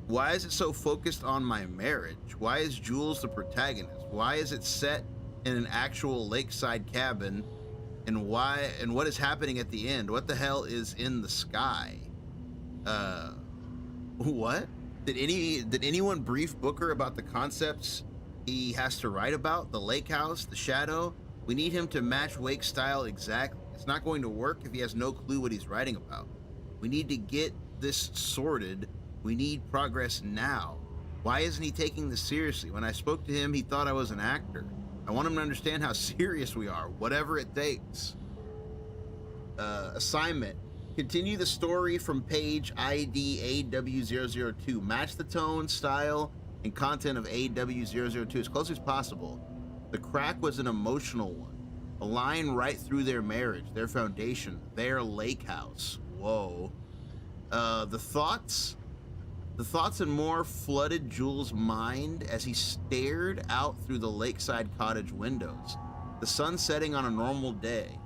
Why is it so focused on my marriage? Why is Jules the protagonist? Why is it set in an actual lakeside cabin? And what is happening at the end? What the hell is in the sky? What? Did anyone brief Booker about the concepts he has to write about? The lake house, the shadow? We need him to match Wake's style exactly. It's not going to work if he has no clue what he's writing about. We need to get this sorted. We need progress now. Why isn't he taking this seriously? When I spoke to him, he thought I was an actor. I want him to understand how serious we are, whatever it takes. Assignment. Continue the story from page ID AW002. Match the tone, style, and content of AW002 as close as possible. The crack was an emotional one. A line right through their marriage, their foundation, their lake house. Whoa. The thoughts and more flooded Jules' mind as he stared out through the lakeside cottage windows. The sun setting on a normal day.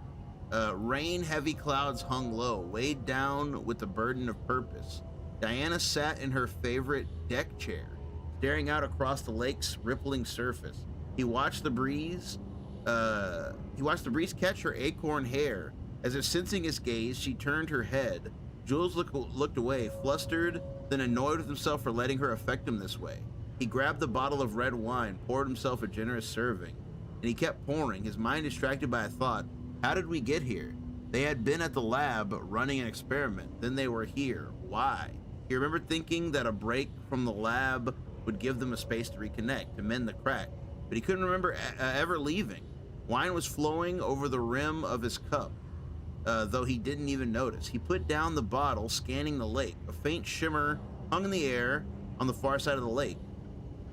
Rain-heavy clouds hung low, weighed down with the burden of purpose. Diana sat in her favorite deck chair, staring out across the lake's rippling surface. He watched the breeze catch her acorn hair. As if sensing his gaze, she turned her head. Jules looked away, flustered, then annoyed with himself for letting her affect him this way. He grabbed the bottle of red wine, poured himself a generous serving, and he kept pouring, his mind distracted by a thought. How did we get here? They had been at the lab running an experiment. Then they were here. Why? He remembered thinking that a break from the lab would give them a space to reconnect, to mend the crack, but he couldn't remember ever leaving. Wine was flowing over the rim of his cup, though he didn't even notice. He put down the bottle, scanning the lake. A faint shimmer hung in the air on the far side of the lake,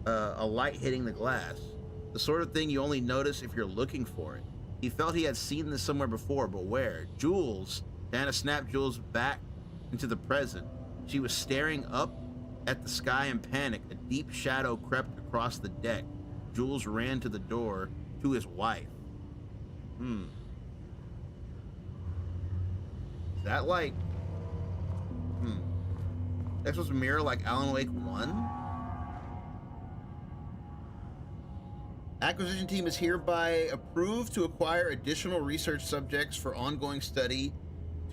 a light hitting the glass. The sort of thing you only notice if you're looking for it. He felt he had seen this somewhere before, but where? Jules. Diana snapped Jules back into the present. She was staring up at the sky in panic. A deep shadow crept across the deck. Jules ran to the door to his wife. Is that like... That's supposed to mirror like Alan Wake 1? Acquisition team is hereby approved to acquire additional research subjects for ongoing study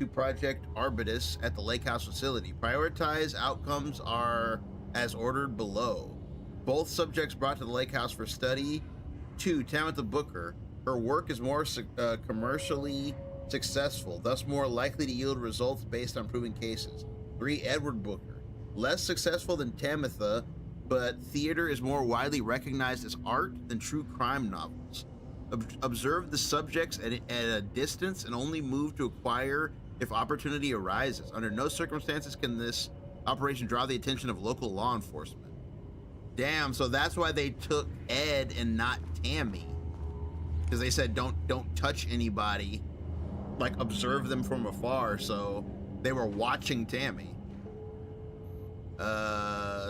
to Project Arbutus at the Lake House facility. Prioritized outcomes are as ordered below. Both subjects brought to the Lake House for study. 2, Tamitha Booker. Her work is more commercially successful, thus more likely to yield results based on proven cases. 3, Edward Booker. Less successful than Tamitha, but theater is more widely recognized as art than true crime novels. Observe the subjects at a distance and only move to acquire if opportunity arises. Under no circumstances can this operation draw the attention of local law enforcement. Damn, so that's why they took Ed and not Tammy. because they said don't touch anybody, like observe them from afar. So they were watching Tammy.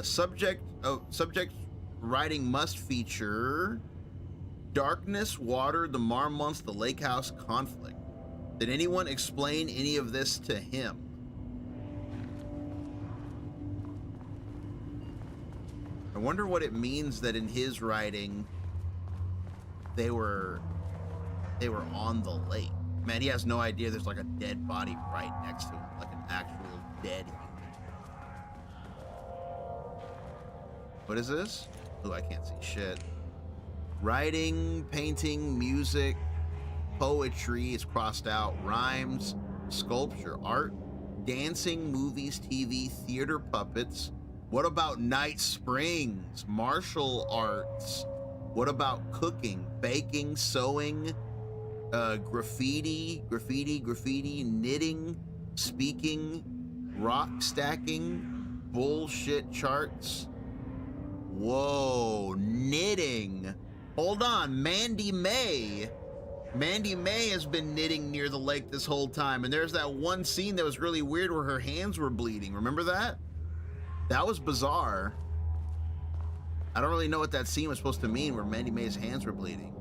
Subject writing must feature darkness, water, the Marmonts, the lake house conflict. Did anyone explain any of this to him? I wonder what it means that in his writing they were on the lake. Man, he has no idea there's like a dead body right next to him, like an actual dead human. What is this? Oh, I can't see shit. Writing, painting, music, poetry is crossed out, rhymes, sculpture, art, dancing, movies, TV, theater, puppets. What about Night Springs? Martial arts. What about cooking, baking, sewing, graffiti, knitting, speaking, rock stacking, bullshit charts? Whoa, knitting. Hold on, Mandy May. Mandy May has been knitting near the lake this whole time, and there's that one scene that was really weird where her hands were bleeding. Remember that? That was bizarre. I don't really know what that scene was supposed to mean where Mandy May's hands were bleeding.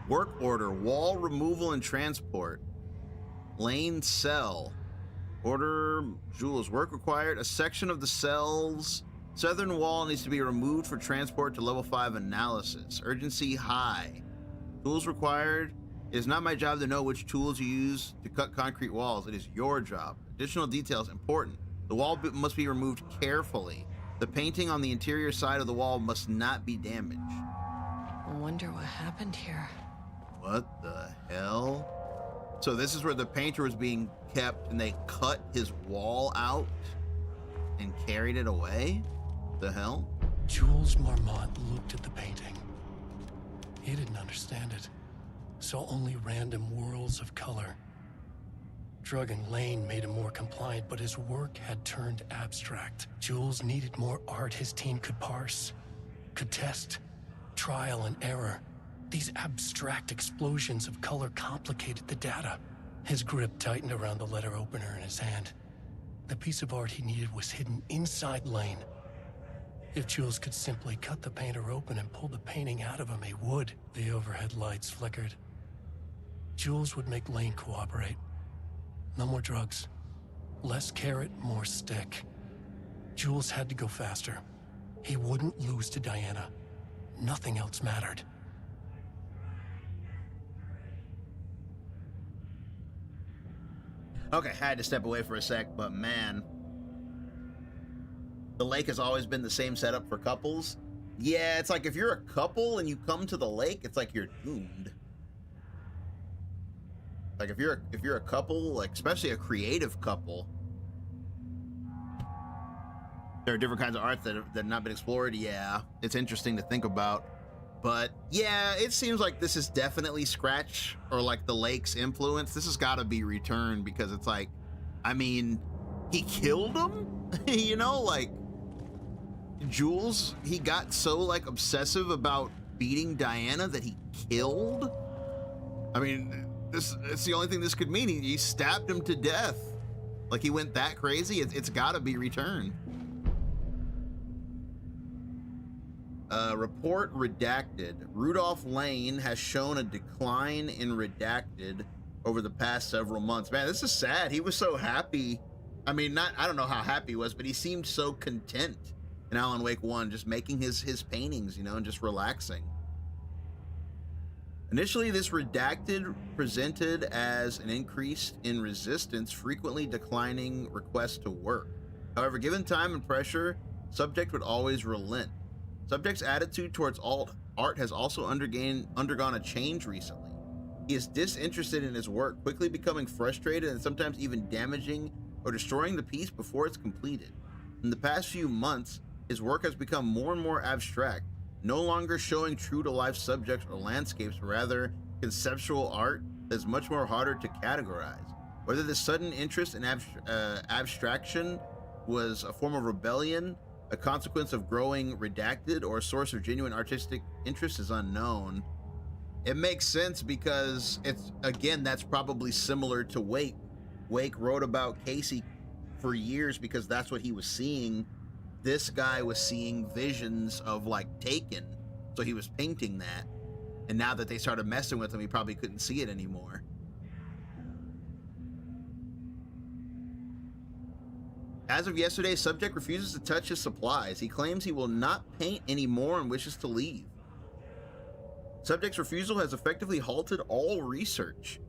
Work order, wall removal and transport. Lane cell. Order, Jules, work required. A section of the cell's southern wall needs to be removed for transport to level 5 analysis. Urgency high. Tools required. It is not my job to know which tools you use to cut concrete walls. It is your job. Additional details important. The wall must be removed carefully. The painting on the interior side of the wall must not be damaged. I wonder what happened here. What the hell? So this is where the painter was being kept and they cut his wall out and carried it away? The hell? Jules Marmont looked at the painting. He didn't understand it. Saw only random whirls of color. Drugging Lane made him more compliant, but his work had turned abstract. Jules needed more art his team could parse, could test, trial and error. These abstract explosions of color complicated the data. His grip tightened around the letter opener in his hand. The piece of art he needed was hidden inside Lane. If Jules could simply cut the painter open and pull the painting out of him, he would. The overhead lights flickered. Jules would make Lane cooperate. No more drugs. Less carrot, more stick. Jules had to go faster. He wouldn't lose to Diana. Nothing else mattered. Okay, I had to step away for a sec, but man, the lake has always been the same setup for couples. Yeah, it's like if you're a couple and you come to the lake, it's like you're doomed. Like if you're a couple, like especially a creative couple, there are different kinds of arts that have not been explored. Yeah, it's interesting to think about. But yeah, it seems like this is definitely Scratch or like the lake's influence. This has got to be returned because it's like, I mean, he killed him, you know, like Jules, he got so like obsessive about beating Diana that he killed. I mean, it's the only thing this could mean. He stabbed him to death. Like he went that crazy. It's got to be returned. Report redacted. Rudolph Lane has shown a decline in redacted over the past several months. Man, this is sad. He was so happy. I mean, I don't know how happy he was, but he seemed so content in Alan Wake 1, just making his paintings, you know, and just relaxing. Initially, this redacted presented as an increase in resistance, frequently declining requests to work. However, given time and pressure, subject would always relent. Subject's attitude towards art has also undergone a change recently. He is disinterested in his work, quickly becoming frustrated and sometimes even damaging or destroying the piece before it's completed. In the past few months, his work has become more and more abstract, no longer showing true-to-life subjects or landscapes, but rather conceptual art that is much more harder to categorize. Whether this sudden interest in abstraction was a form of rebellion A consequence of growing redacted or a source of genuine artistic interest is unknown. It makes sense because it's, again, that's probably similar to Wake. Wake wrote about Casey for years because that's what he was seeing. This guy was seeing visions of like Taken, so he was painting that. And now that they started messing with him, he probably couldn't see it anymore. As of yesterday, subject refuses to touch his supplies. He claims he will not paint anymore and wishes to leave. Subject's refusal has effectively halted all research.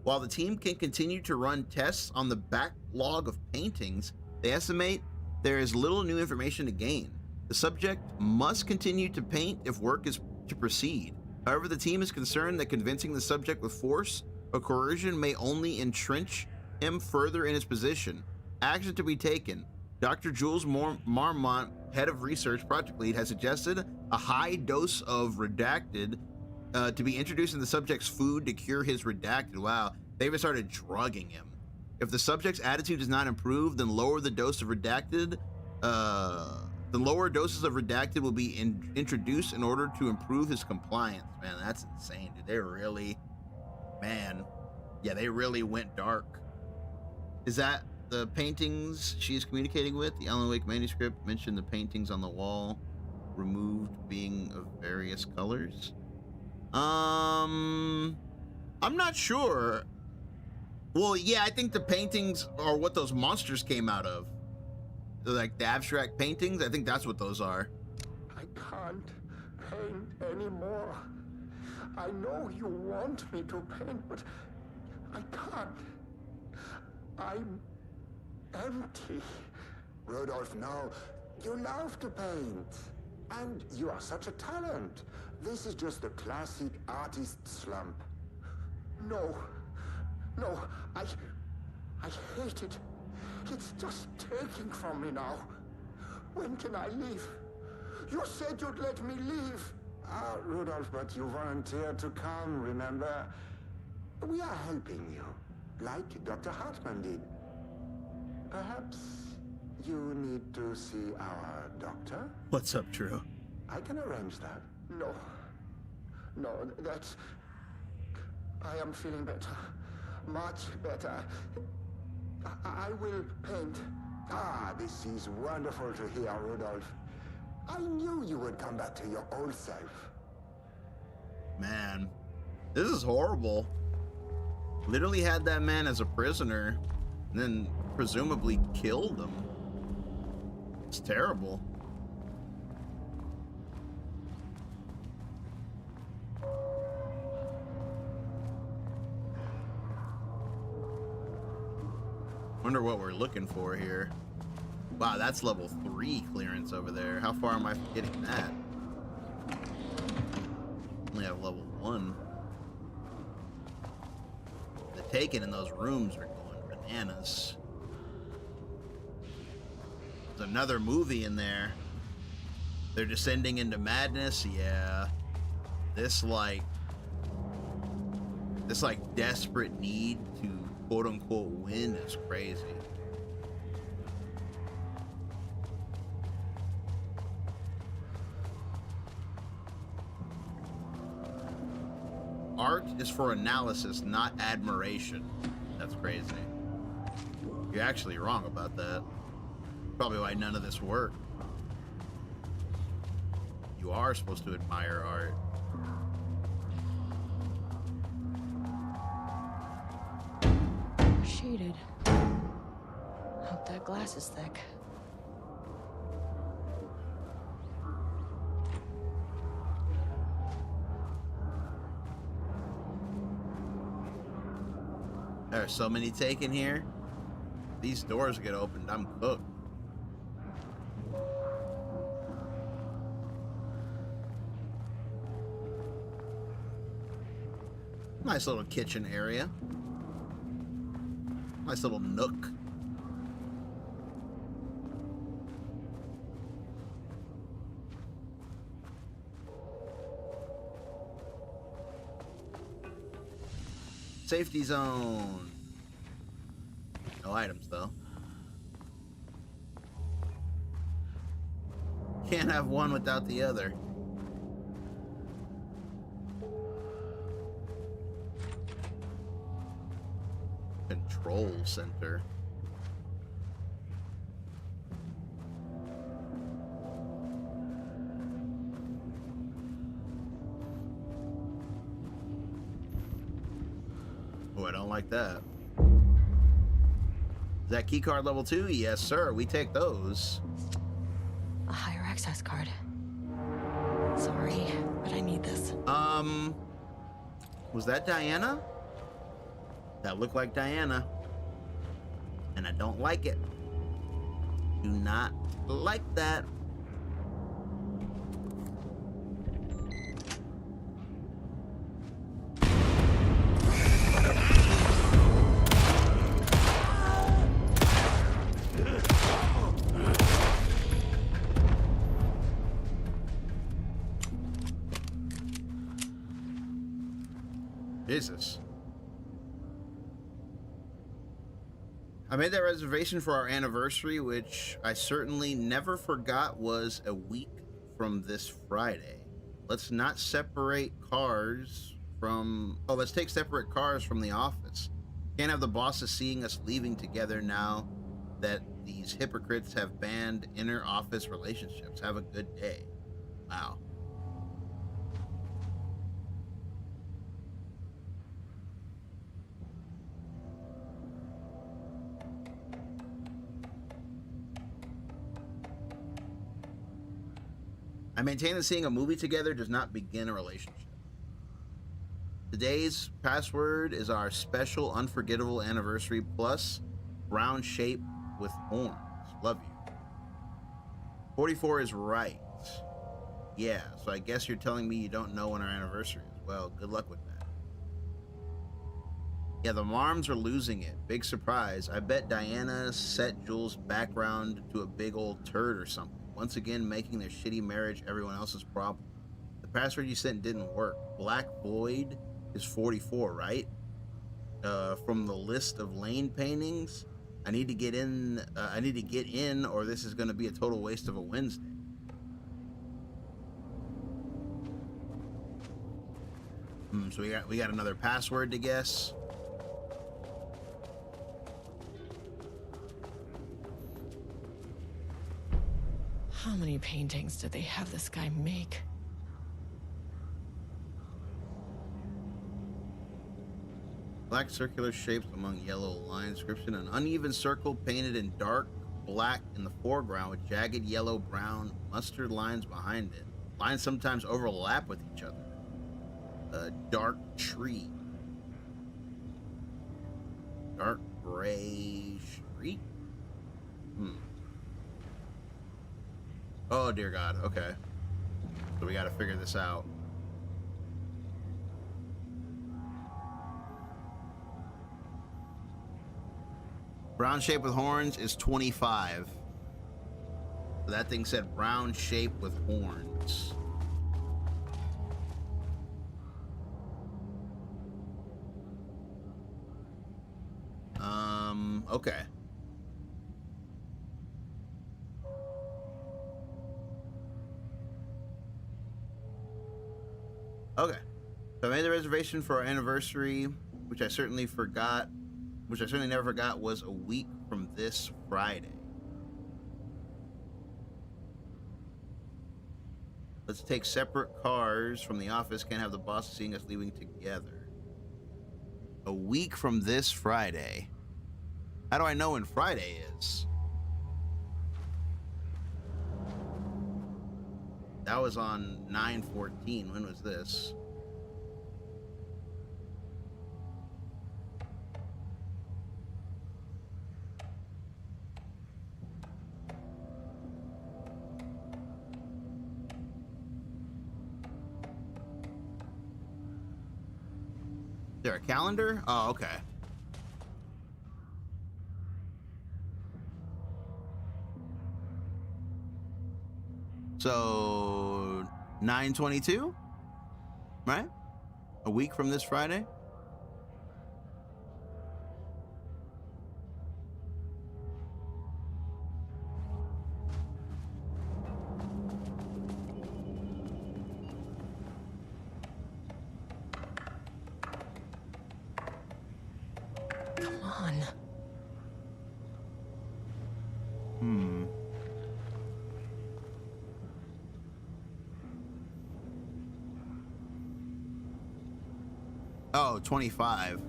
While the team can continue to run tests on the backlog of paintings, they estimate there is little new information to gain. The subject must continue to paint if work is to proceed. However, the team is concerned that convincing the subject with force or coercion may only entrench him further in his position. Action to be taken. Dr. Jules Marmont, head of research project lead, has suggested a high dose of redacted to be introduced in the subject's food to cure his redacted. Wow, they even started drugging him. If the subject's attitude does not improve, then lower the dose of redacted. The lower doses of redacted will be introduced in order to improve his compliance. Man, that's insane, dude. They really, man, yeah, they really went dark. Is that the paintings she's communicating with? The Alan Wake manuscript mentioned the paintings on the wall removed being of various colors. I'm not sure. Well, yeah, I think the paintings are what those monsters came out of. Like the abstract paintings, I think that's what those are. I can't paint anymore. I know you want me to paint, but I can't. I'm empty. Rudolph, no. You love to paint. And you are such a talent. This is just a classic artist slump. No. No, I hate it. It's just taking from me now. When can I leave? You said you'd let me leave. Rudolph, but you volunteered to come, remember? We are helping you, like Dr. Hartman did. Perhaps you need to see our doctor? What's up, Drew? I can arrange that. No, that's... I am feeling better. Much better. I will paint. This is wonderful to hear, Rudolph. I knew you would come back to your old self. Man, this is horrible. Literally had that man as a prisoner, and then presumably killed him. It's terrible. Wonder what we're looking for here. Wow, that's level 3 clearance over there. How far am I from getting that? Only have level 1. The Taken in those rooms are going bananas. There's another movie in there. They're descending into madness. Yeah. This like desperate need to quote unquote win is crazy. Art is for analysis, not admiration. That's crazy. You're actually wrong about that. Probably why none of this worked. You are supposed to admire art. Shaded. Hope that glass is thick. There are so many Taken here. These doors get opened, I'm cooked. Nice little kitchen area. Nice little nook. Safety zone. No items though. Can't have one without the other. Control center. Oh, I don't like that. Is that keycard level 2? Yes, sir. We take those. A higher access card. Sorry, but I need this. Was that Diana? That looked like Diana. And I don't like it. Do not like that. Jesus. I made that reservation for our anniversary, which I certainly never forgot was a week from this Friday. Let's not separate cars from... Oh, let's take separate cars from the office. Can't have the bosses seeing us leaving together now that these hypocrites have banned inter-office relationships. Have a good day. Wow. I maintain that seeing a movie together does not begin a relationship. Today's password is our special unforgettable anniversary plus round shape with horns. Love you. 44 is right. Yeah, so I guess you're telling me you don't know when our anniversary is. Well, good luck with that. Yeah, the Marms are losing it. Big surprise. I bet Diana set Jules' background to a big old turd or something. Once again, making their shitty marriage everyone else's problem. The password you sent didn't work. Black Void is 44, right? From the list of Lane paintings, I need to get in, or this is going to be a total waste of a Wednesday. So we got another password to guess. How many paintings did they have this guy make? Black circular shapes among yellow line inscription. An uneven circle painted in dark black in the foreground with jagged yellow, brown, mustard lines behind it. Lines sometimes overlap with each other. A dark tree. Dark gray street? Oh, dear God. Okay. So we got to figure this out. Brown shape with horns is 25. So that thing said brown shape with horns. Okay. Okay. So I made the reservation for our anniversary, which I certainly never forgot was a week from this Friday. Let's take separate cars from the office. Can't have the boss seeing us leaving together. A week from this Friday. How do I know when Friday is? That was on 9/14. When was this? Is there a calendar? Oh, okay. So 9/22, right? A week from this Friday. Oh, 25.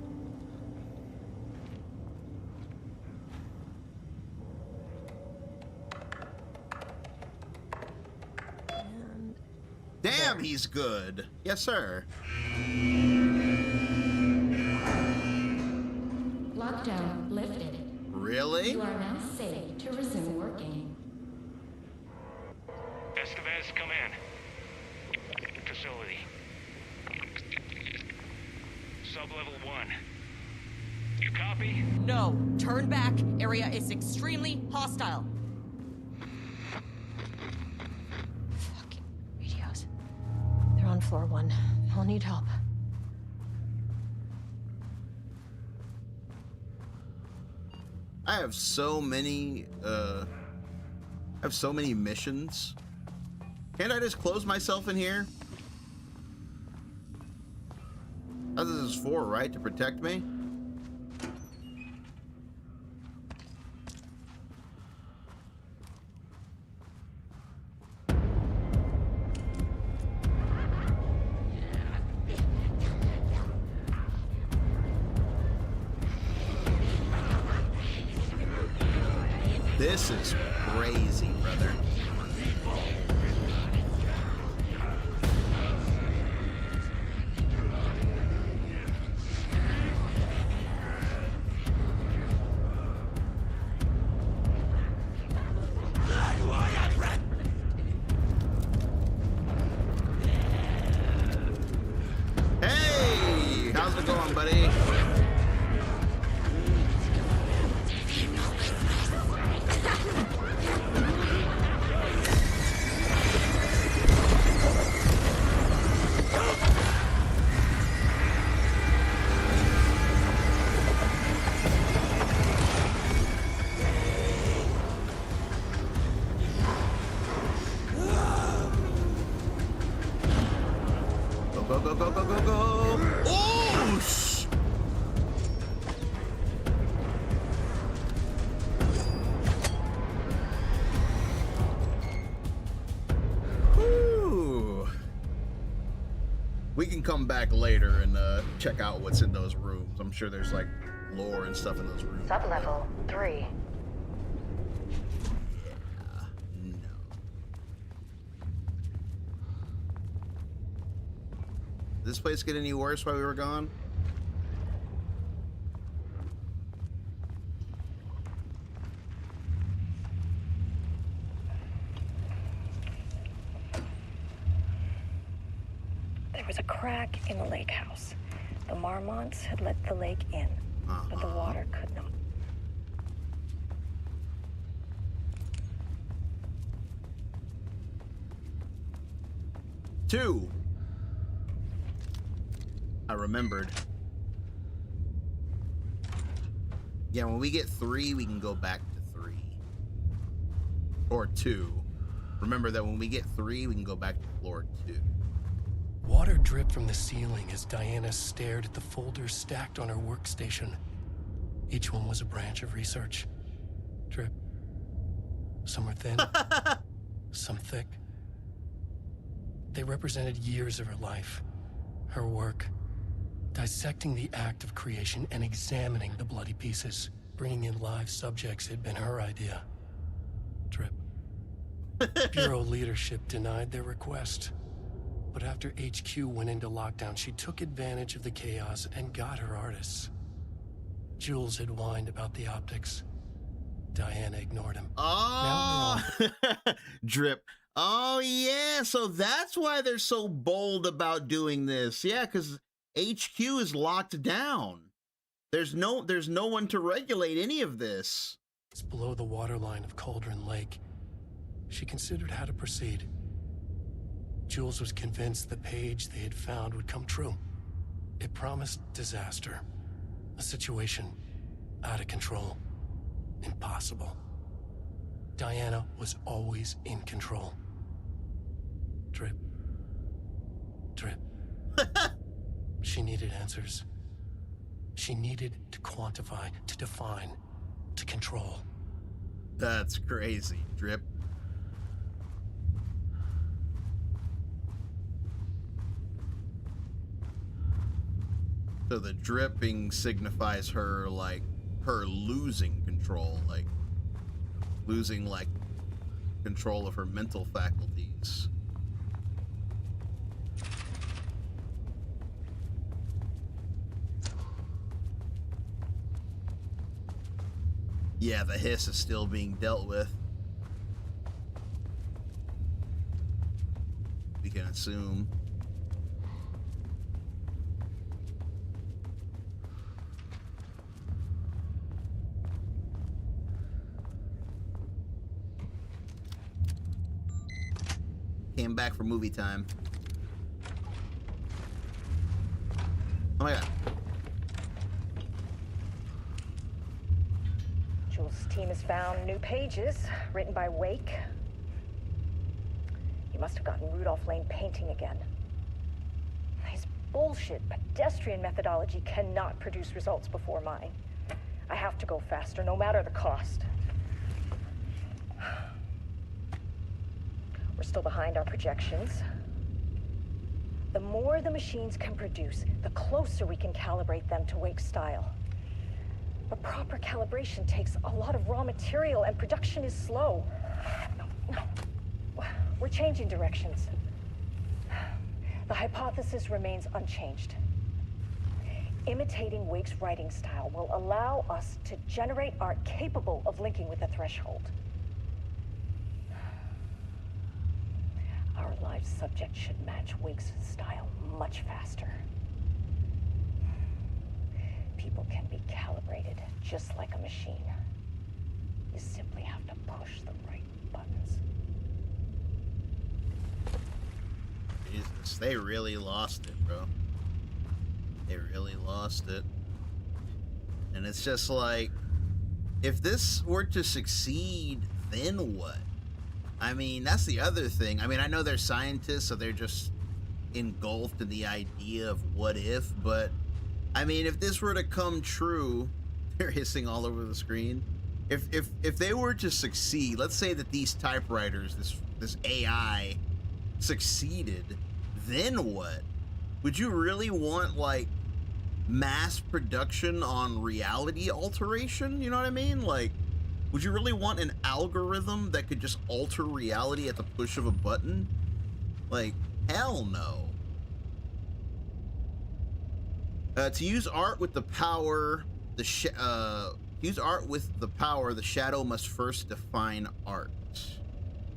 And damn, he's good. Yes, sir. Lockdown lifted. Really? You are now safe to resume working. Estevez, come in. Facility. Sublevel 1. You copy? No, turn back. Area is extremely hostile. fucking radios. They're on floor 1. I'll need help. I have so many missions. Can't I just close myself in here? That's what this is for, right? To protect me? This is crazy, brother. Hey, how's it going, buddy? Go, go, go, go, go, go. Oh, whew. We can come back later and check out what's in those rooms. I'm sure there's like lore and stuff in those rooms. Sublevel 3. Did this place get any worse while we were gone? There was a crack in the lake house. The Marmonts had let the lake in, but the water could not. Two. I remembered. Yeah, when we get 3, we can go back to 3. Or 2. Remember that when we get 3, we can go back to floor 2. Water dripped from the ceiling as Diana stared at the folders stacked on her workstation. Each one was a branch of research. Drip. Some were thin, some thick. They represented years of her life, her work, dissecting the act of creation and examining the bloody pieces. Bringing in live subjects had been her idea. Drip. Bureau leadership denied their request. But after HQ went into lockdown, she took advantage of the chaos and got her artists. Jules had whined about the optics. Diana ignored him. Oh, Drip. Oh, yeah. So that's why they're so bold about doing this. Yeah, because HQ is locked down. There's no one to regulate any of this. It's below the waterline of Cauldron Lake. She considered how to proceed. Jules was convinced the page they had found would come true. It promised disaster. A situation out of control. Impossible. Diana was always in control. Drip. Drip. She needed answers. She needed to quantify, to define, to control. That's crazy, Drip. So the dripping signifies her, like, her losing control, like, losing, like, control of her mental faculties. Yeah, the hiss is still being dealt with. We can assume. Came back for movie time. Oh my god. Jules' team has found new pages written by Wake. He must have gotten Rudolph Lane painting again. His bullshit pedestrian methodology cannot produce results before mine. I have to go faster, no matter the cost. We're still behind our projections. The more the machines can produce, the closer we can calibrate them to Wake's style. But proper calibration takes a lot of raw material, and production is slow. We're changing directions. The hypothesis remains unchanged. Imitating Wake's writing style will allow us to generate art capable of linking with the threshold. Our live subject should match Wake's style much faster. People can be calibrated just like a machine. You simply have to push the right buttons. Jesus, they really lost it, bro. They really lost it. And it's just like, if this were to succeed, then what? I mean, that's the other thing. I mean, I know they're scientists, so they're just engulfed in the idea of what if, but I mean, if this were to come true, they're hissing all over the screen. If they were to succeed, let's say that these typewriters, this AI succeeded, then what? Would you really want, like, mass production on reality alteration? You know what I mean? Like, would you really want an algorithm that could just alter reality at the push of a button? Like, hell no. To use art with the power, the shadow must first define art.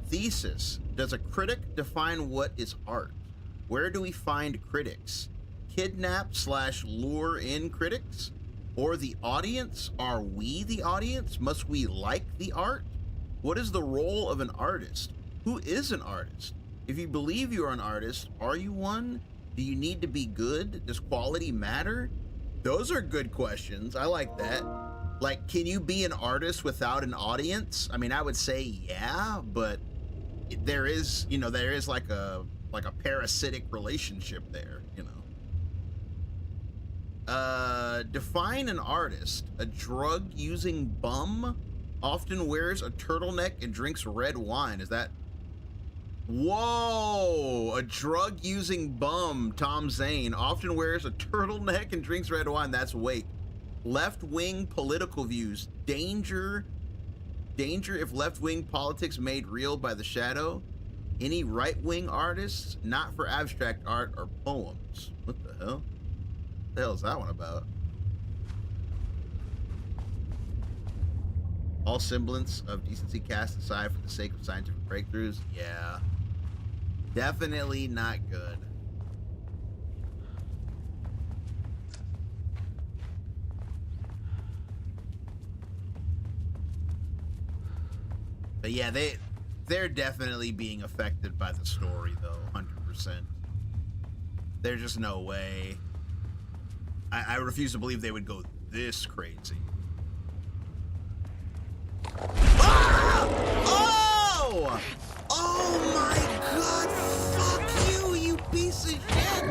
Thesis: does a critic define what is art? Where do we find critics? Kidnap/lure in critics? Or the audience? Are we the audience? Must we like the art? What is the role of an artist? Who is an artist? If you believe you are an artist, are you one? Do you need to be good? Does quality matter? Those are good questions. I like that. Like, can you be an artist without an audience? I mean, I would say yeah, but there is, you know, there is like a parasitic relationship there, you know. Define an artist. A drug-using bum often wears a turtleneck and drinks red wine. Is that... Whoa! A drug-using bum, Tom Zane, often wears a turtleneck and drinks red wine. That's Wake. Left-wing political views. Danger if left-wing politics made real by the shadow. Any right-wing artists? Not for abstract art or poems. What the hell? What the hell is that one about? All semblance of decency cast aside for the sake of scientific breakthroughs? Yeah. Definitely not good. But yeah, they're definitely being affected by the story, though, 100%. There's just no way. I refuse to believe they would go this crazy. Ah! Oh! Oh my god! Fuck you, you piece of shit!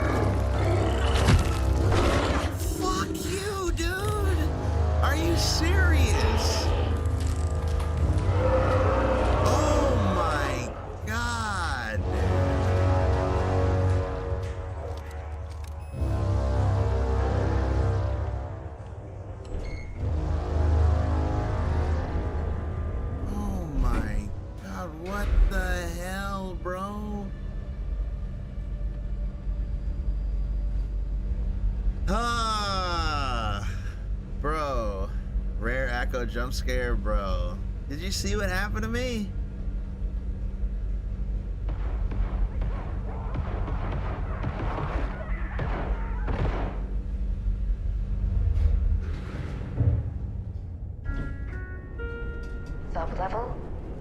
Fuck you, dude! Are you serious? Oh my god! wacko jump scare, bro. Did you see what happened to me? Sub-level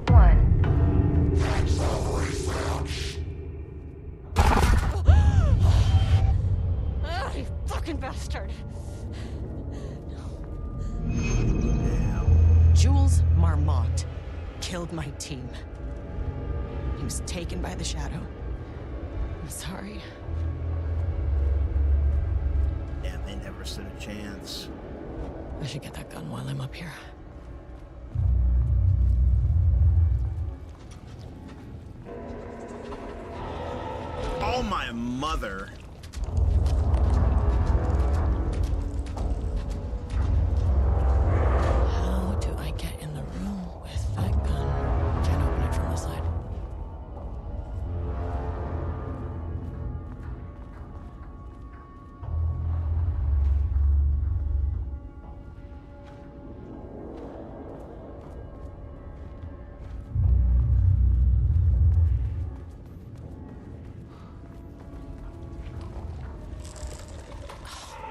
1. Ah, you fucking bastard! Jules Marmont killed my team. He was taken by the Shadow. I'm sorry. Damn, they never stood a chance. I should get that gun while I'm up here. Oh, my mother. How do I get in the room with that gun? Can't open it from the side.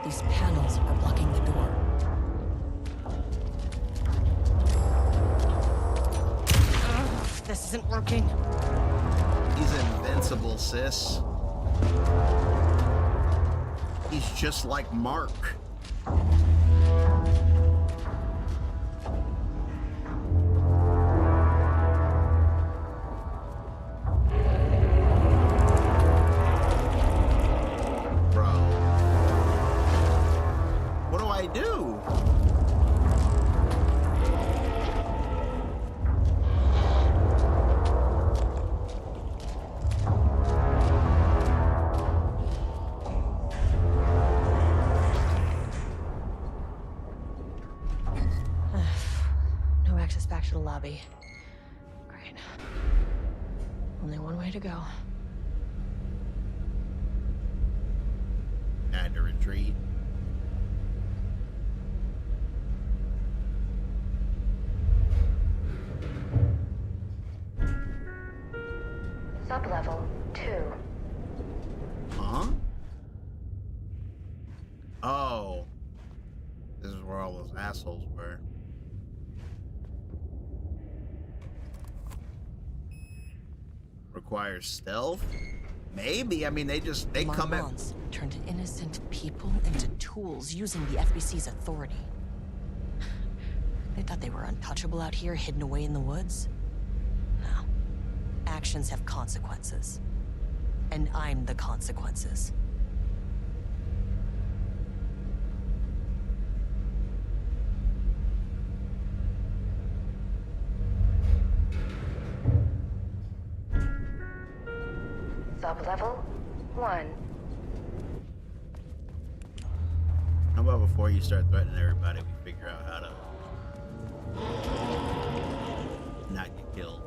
These panels are blocking the door. Ugh, this isn't working. He's invincible, sis. He's just like Mark. Do? No access back to the lobby. Great. Only one way to go. Had to retreat. Sub-level 2. Huh? Oh. This is where all those assholes were. Requires stealth? Maybe. I mean, they come in. Turned innocent people into tools using the FBC's authority. They thought they were untouchable out here, hidden away in the woods. No. Actions have consequences. And I'm the consequences. Sub-level 1. How about before you start threatening everybody, we figure out how to not get killed?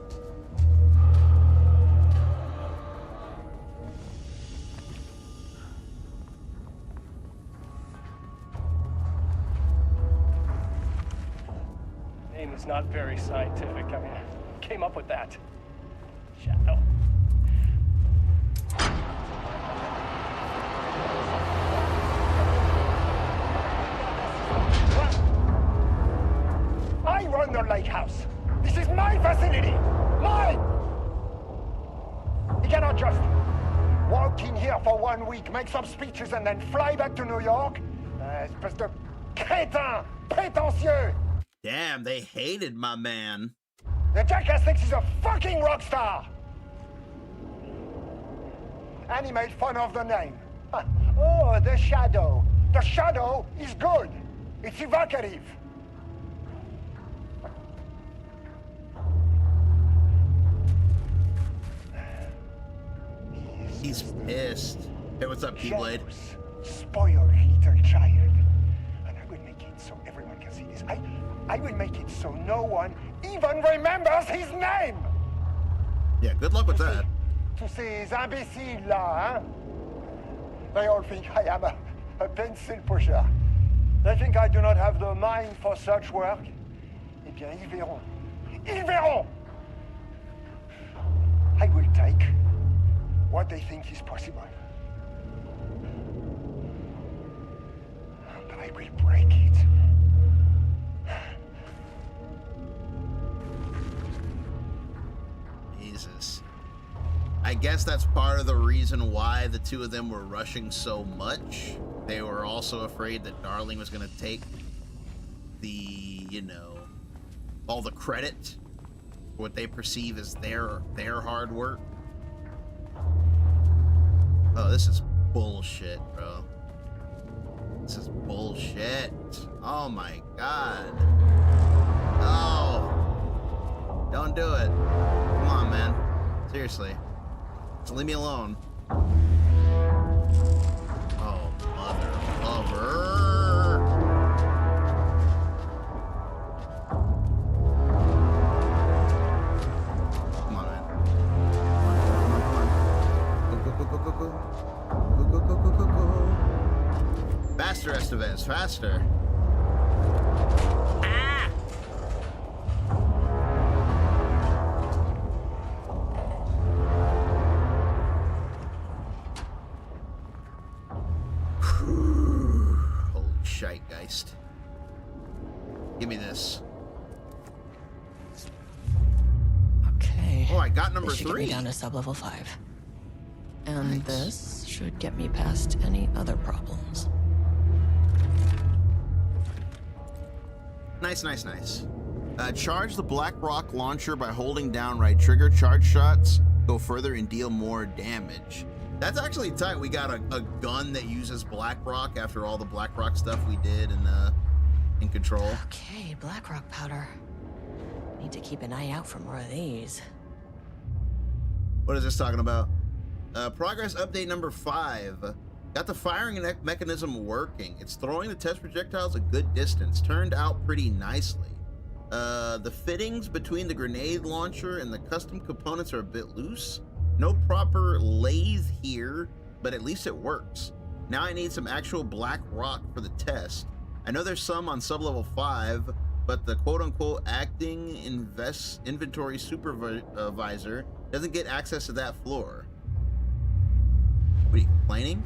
Name is not very scientific. I mean, I came up with that. Shadow. I run the lake house. This is my facility. Mine! You cannot just walk in here for 1 week, make some speeches, and then fly back to New York. Espèce de crétin prétentieux. Damn, they hated my man. The jackass thinks he's a fucking rock star. And he made fun of the name. Oh, the Shadow. The Shadow is good. It's evocative. He's pissed. Hey, what's up, Keyblade? Spoiled little child. And I will make it so everyone can see this. I will make it so no one even remembers his name. Yeah, good luck with that. To ces imbéciles là, hein? They all think I am a pencil pusher. They think I do not have the mind for such work. bien, ils verront. Ils verront! I will take what they think is possible. But I will break it. Jesus. I guess that's part of the reason why the two of them were rushing so much. They were also afraid that Darling was going to take the, you know, all the credit for what they perceive as their hard work. Oh, this is bullshit, bro. This is bullshit. Oh my god. No. Don't do it. Come on, man. Seriously. Just leave me alone. Oh, mother lover. Come on, man. Go. Faster, Estevez, faster. Ah! Holy shitegeist. Give me this. Okay. Oh, I got number This should get me 3. down to sub-level 5. And Nice. this should get me past any other problems. Nice, nice, nice. Charge the Black Rock launcher by holding down right trigger. Charge shots go further and deal more damage. That's actually tight. We got a gun that uses Black Rock after all the Black Rock stuff we did in Control. Okay, Black Rock powder. Need to keep an eye out for more of these. What is this talking about? Progress update number 5. Got the firing mechanism working. It's throwing the test projectiles a good distance. Turned out pretty nicely. The fittings between the grenade launcher and the custom components are a bit loose. No proper lathe here, but at least it works. Now I need some actual Black Rock for the test. I know there's some on sub-level 5, but the quote-unquote acting inventory supervisor doesn't get access to that floor. What are you complaining?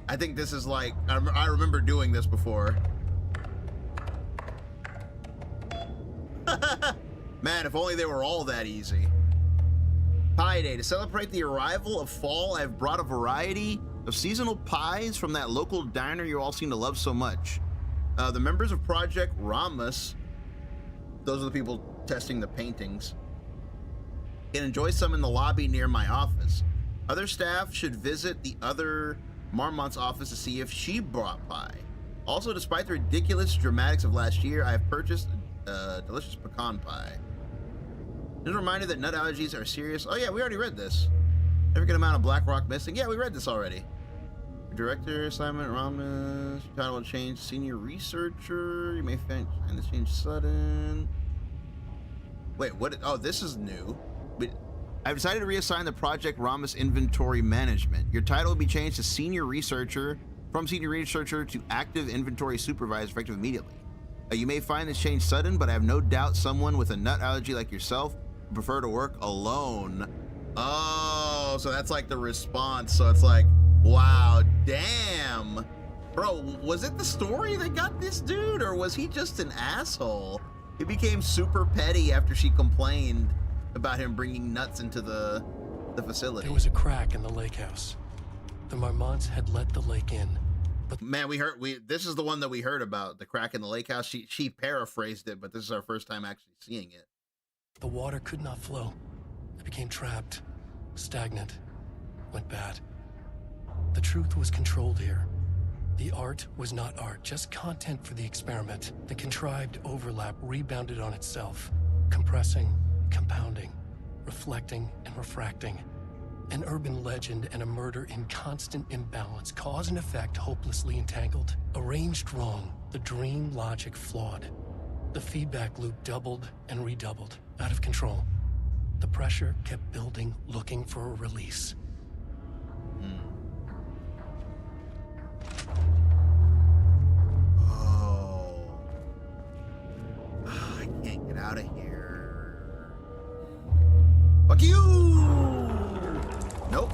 I think this is like, I remember doing this before. Man, if only they were all that easy. Pie Day. To celebrate the arrival of fall, I've brought a variety of seasonal pies from that local diner you all seem to love so much. The members of Project Rhombus, those are the people testing the paintings, can enjoy some in the lobby near my office. Other staff should visit the other Marmont's office to see if she brought pie. Also, despite the ridiculous dramatics of last year, I have purchased delicious pecan pie. Just a reminder that nut allergies are serious. Oh yeah, we already read this. Significant amount of Black Rock missing. Yeah, we read this already. Director assignment, Rhombus. Title will change. Senior researcher. You may find this change sudden. Wait, what? Oh, this is new. But I've decided to reassign the Project Rhombus inventory management. Your title will be changed to senior researcher, from senior researcher to active inventory supervisor, effective immediately. You may find this change sudden, but I have no doubt someone with a nut allergy like yourself would prefer to work alone. Oh, so that's like the response. So it's like, wow, damn. Bro, was it the story that got this dude, or was he just an asshole? He became super petty after she complained about him bringing nuts into the facility. There was a crack in the lake house. The Marmonts had let the lake in. But man, this is the one that we heard about, the crack in the lake house. She paraphrased it, but this is our first time actually seeing it. The water could not flow. It became trapped, stagnant, went bad. The truth was controlled here. The art was not art, just content for the experiment. The contrived overlap rebounded on itself, compressing, compounding, reflecting and refracting. An urban legend and a murder in constant imbalance, cause and effect hopelessly entangled. Arranged wrong, the dream logic flawed. The feedback loop doubled and redoubled, out of control. The pressure kept building, looking for a release. out of here. Fuck you! Nope.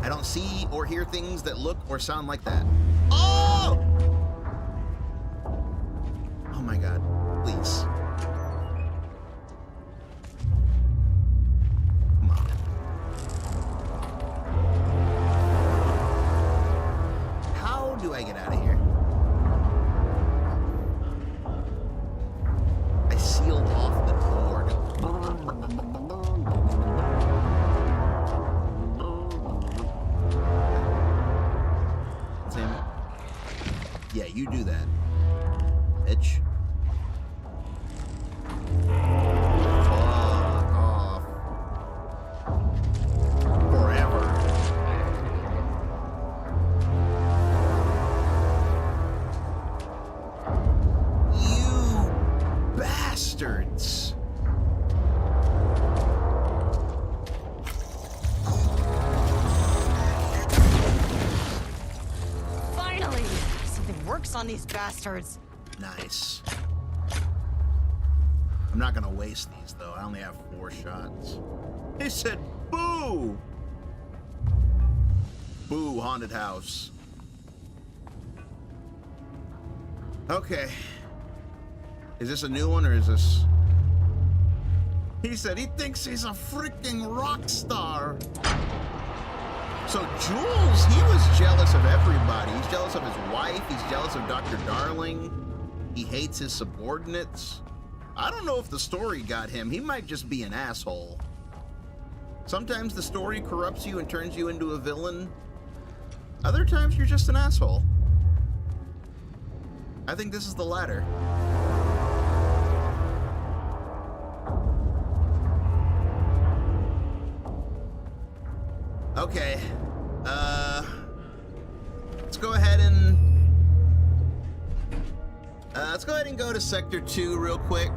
I don't see or hear things that look or sound like that. Oh! Oh my god. Please. Come on. How do I get out of here? I sealed off the door. Sam? Yeah, you do that. Bitch. Fuck off. Forever. You bastards. Finally! Something works on these bastards. Nice. I'm not gonna waste these though. I only have 4 shots. He said, boo! Boo, haunted house. Okay. Is this a new one or is this... He said he thinks he's a freaking rock star. So Jules, he was jealous of everybody. He's jealous of his wife. He's jealous of Dr. Darling. He hates his subordinates. I don't know if the story got him. He might just be an asshole. Sometimes the story corrupts you and turns you into a villain. Other times you're just an asshole. I think this is the latter. Okay. Let's go ahead and go to Sector 2 real quick.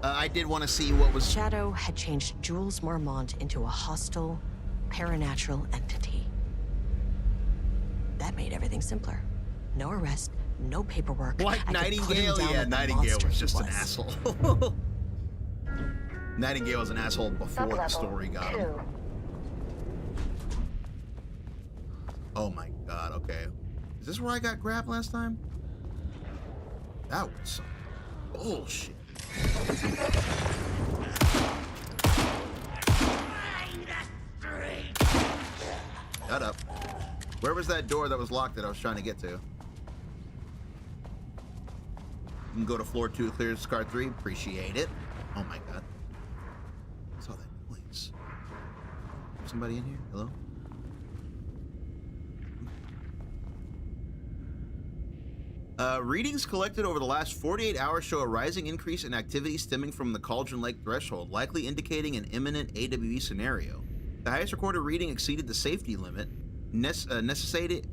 I did want to see what was... Shadow had changed Jules Marmont into a hostile, paranatural entity. That made everything simpler. No arrest, no paperwork. Like Nightingale? Yeah, Nightingale was just an asshole. Nightingale was an asshole before the story got him. Oh my god, okay. Is this where I got grabbed last time? That was some bullshit. Shut up. Where was that door that was locked that I was trying to get to? You can go to floor 2 to clear Scar 3. Appreciate it. Oh my god. I saw that noise. Somebody in here? Hello? Readings collected over the last 48 hours show a rising increase in activity stemming from the Cauldron Lake threshold, likely indicating an imminent AWE scenario. The highest recorded reading exceeded the safety limit, necessitating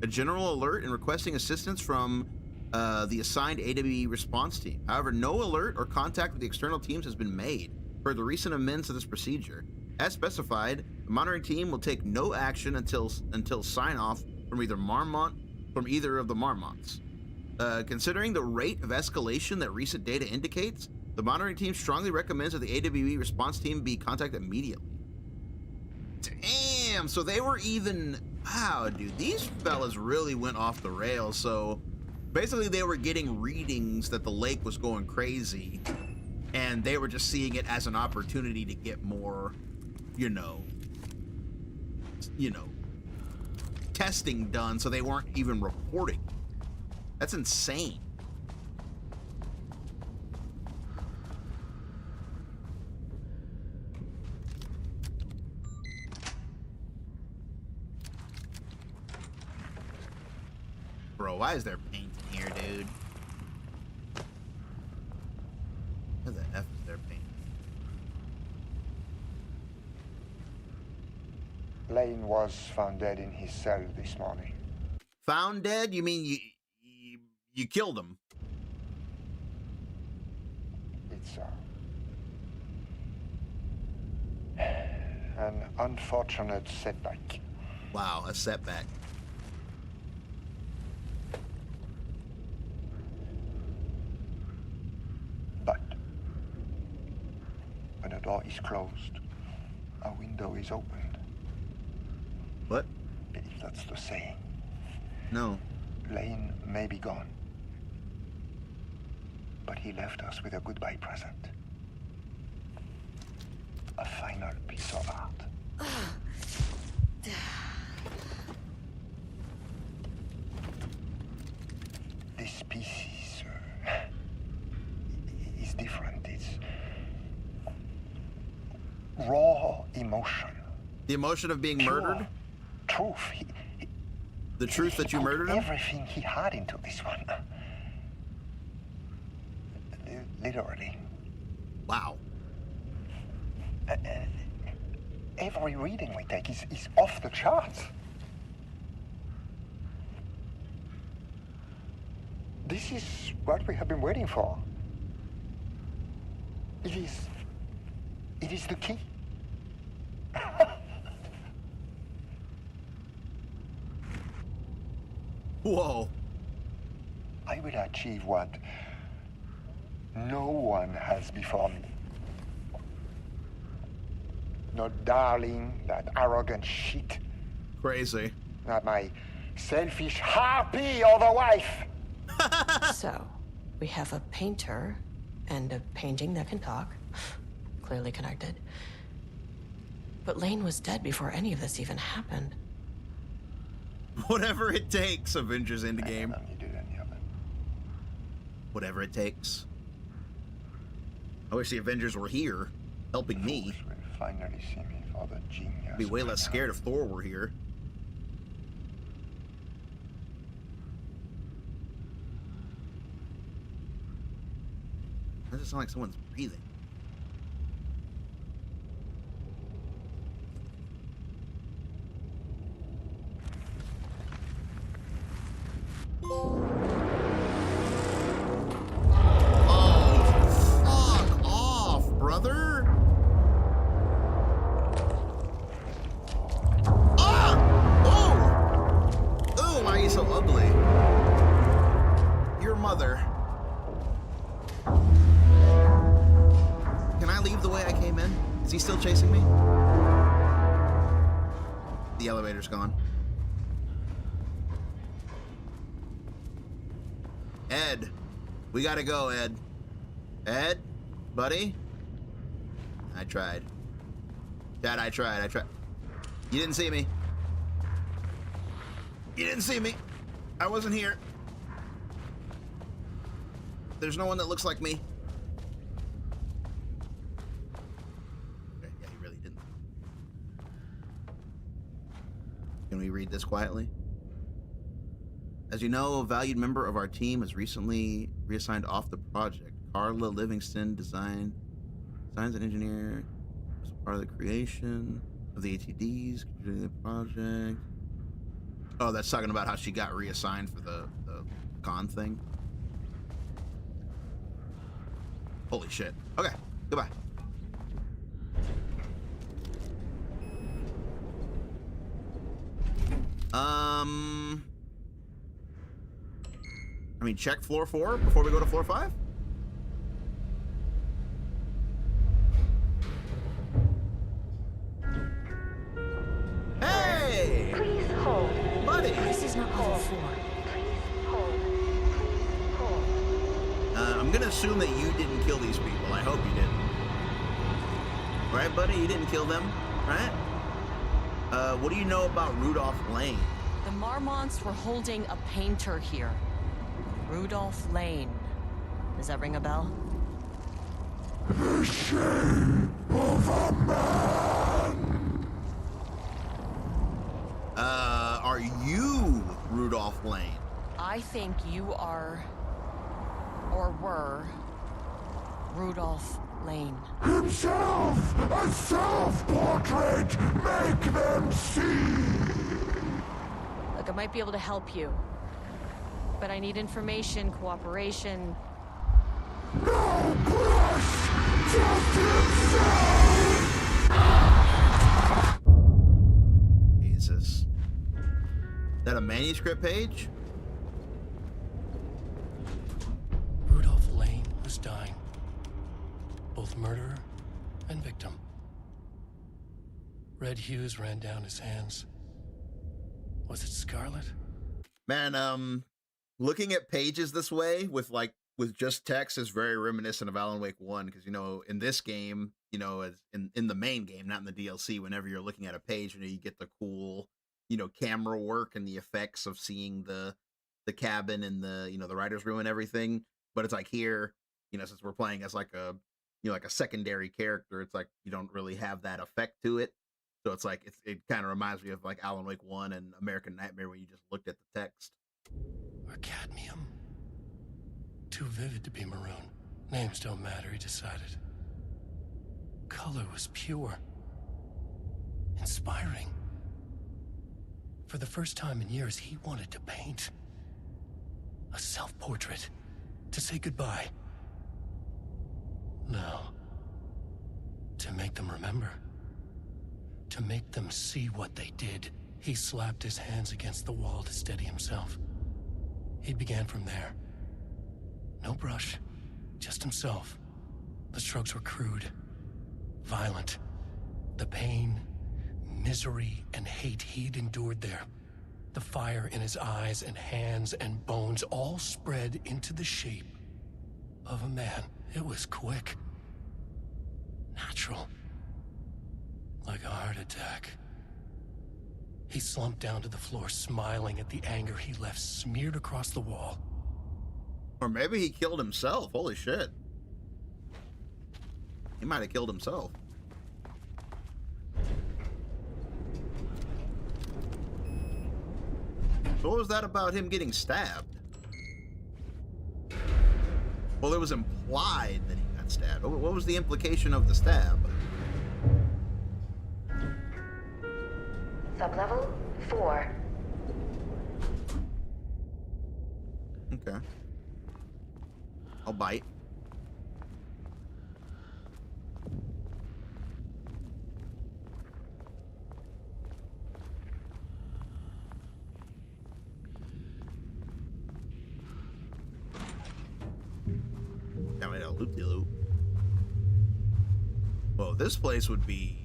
a general alert and requesting assistance from the assigned AWE response team. However, no alert or contact with the external teams has been made per the recent amendments of this procedure. As specified, the monitoring team will take no action until sign-off from either of the Marmonts. Considering the rate of escalation that recent data indicates, the monitoring team strongly recommends that the AWE response team be contacted immediately. Damn, so they were even... Wow, dude, these fellas really went off the rails. So basically they were getting readings that the lake was going crazy, and they were just seeing it as an opportunity to get more, you know, testing done, so they weren't even reporting. That's insane. Bro, why is there paint in here, dude? What the F is there paint? Lane was found dead in his cell this morning. Found dead? You mean you killed him? It's an unfortunate setback. Wow, a setback. is closed, a window is opened. What? If that's the saying. No. Lane may be gone, but he left us with a goodbye present. A final piece of art. This piece is different. It's raw emotion. The emotion of being Pure murdered? Truth. The truth that you put murdered him? everything he had into this one. Literally. Wow. Every reading we take is off the charts. This is what we have been waiting for. It is the key. Whoa. I will achieve what no one has before me. Not darling, that arrogant shit. Crazy. Not my selfish harpy or the wife. So, we have a painter and a painting that can talk. Clearly connected. But Lane was dead before any of this even happened. Whatever it takes, Avengers Endgame. You do any of it. Whatever it takes. I wish the Avengers were here, helping me. Will finally see me for the Ginyu. I'd be way less scared if Thor were here. That doesn't sound like someone's breathing. Is he still chasing me? The elevator's gone. Ed, we gotta go, Ed. Ed, buddy? I tried. Dad, I tried. You didn't see me. You didn't see me. I wasn't here. There's no one that looks like me. Okay, yeah, he really didn't. Can we read this quietly? As you know, a valued member of our team has recently reassigned off the project. Carla Livingston designs and engineer as part of the creation of the ATDs, contributing the project. Oh, that's talking about how she got reassigned for the con thing. Holy shit. Okay, goodbye. I mean, check floor 4 before we go to floor 5? Hey! Please hold. Buddy! This is not level 4. Please hold. Please hold. I'm gonna assume that you didn't kill these people. I hope you didn't. Right, buddy? You didn't kill them, right? What do you know about Rudolph Lane? The Marmonts were holding a painter here. Rudolph Lane. Does that ring a bell? The shame of a man. Are you Rudolph Lane? I think you are, or were, Rudolph Lane. Himself, a self-portrait. Make them see. Look, I might be able to help you, but I need information, cooperation. No brush, just himself. Jesus. Is that a manuscript page? Rudolph Lane was dying. Both murderer and victim. Red hues ran down his hands. Was it scarlet? Man, looking at pages this way with just text is very reminiscent of Alan Wake 1, because in this game, as in the main game, not in the DLC, whenever you're looking at a page, you get the cool, camera work and the effects of seeing the cabin and the writer's room and everything. But it's like here, since we're playing as like a like a secondary character, it's like you don't really have that effect to it. So it's like it kind of reminds me of like Alan Wake 1 and American Nightmare, where you just looked at the text. Or cadmium? Too vivid to be maroon. Names don't matter, he decided. Color was pure. Inspiring. For the first time in years, he wanted to paint. A self-portrait. To say goodbye. No. To make them remember. To make them see what they did. He slapped his hands against the wall to steady himself. He began from there. No brush, just himself. The strokes were crude, violent. The pain, misery, and hate he'd endured there. The fire in his eyes and hands and bones all spread into the shape of a man. It was quick. Natural. Like a heart attack. He slumped down to the floor, smiling at the anger he left smeared across the wall. Or maybe he killed himself. Holy shit. He might have killed himself. So what was that about him getting stabbed? Well, it was implied that he got stabbed. What was the implication of the stab? Sublevel 4. Okay. I'll bite. Got me a loop-de-loop. Well, this place would be...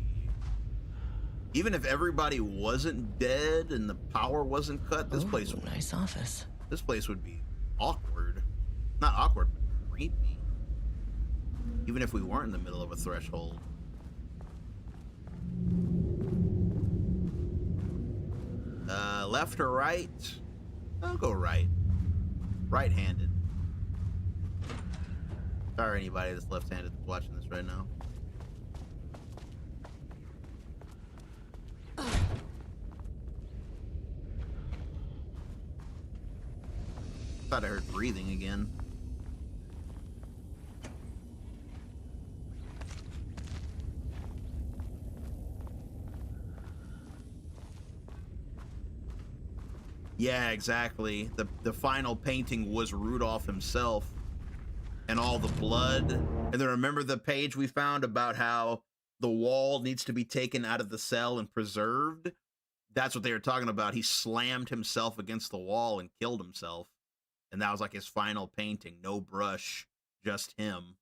Even if everybody wasn't dead and the power wasn't cut, this place would... Nice office. This place would be awkward. Not awkward, but creepy. Even if we weren't in the middle of a threshold. Left or right? I'll go right. Right-handed. Sorry, anybody that's left-handed that's watching this right now. Thought I heard breathing again. Yeah, exactly. The final painting was Rudolph himself and all the blood. And then remember the page we found about how the wall needs to be taken out of the cell and preserved? That's what they were talking about. He slammed himself against the wall and killed himself. And that was like his final painting. No brush, just him.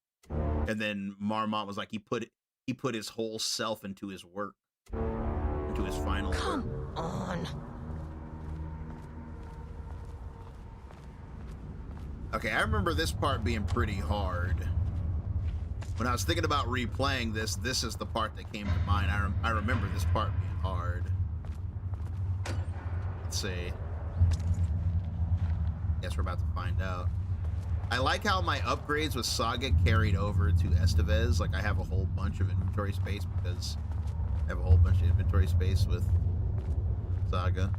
And then Marmont was like, he put his whole self into his work. Into his final work. Come on. Okay, I remember this part being pretty hard. When I was thinking about replaying this, this is the part that came to mind. I remember this part being hard. Let's see. Guess we're about to find out. I like how my upgrades with Saga carried over to Estevez. Like, I have a whole bunch of inventory space because I have a whole bunch of inventory space with Saga.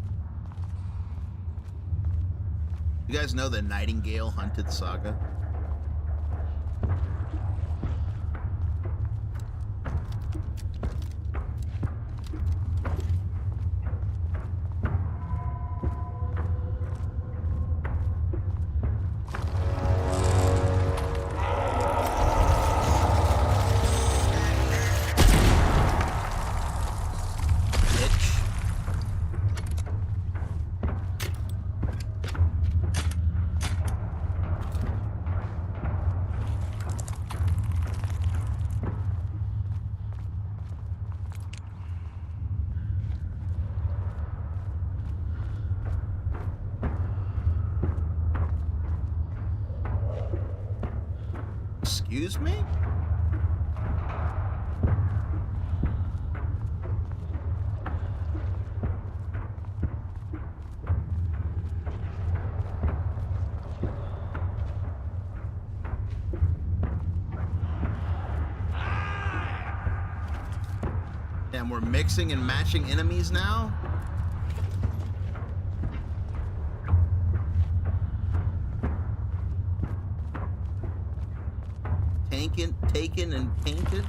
You guys know that Nightingale hunted Saga? Excuse me? And we're mixing and matching enemies now? Taken and painted?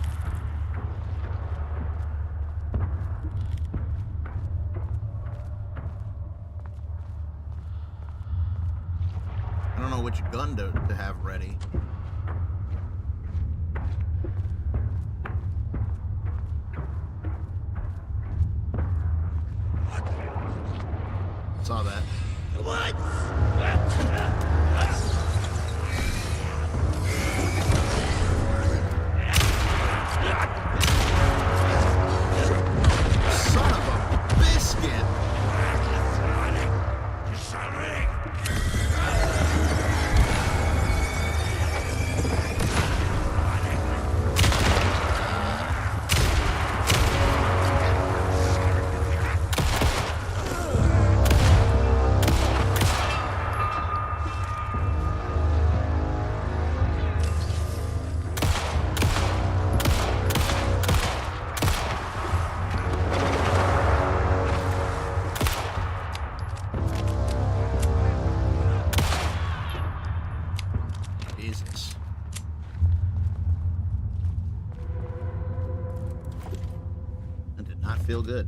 I don't know which gun to have ready. Saw that. What? Son of a biscuit! Jesus. That did not feel good.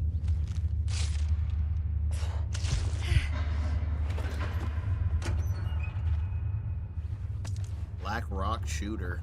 Black Rock Shooter.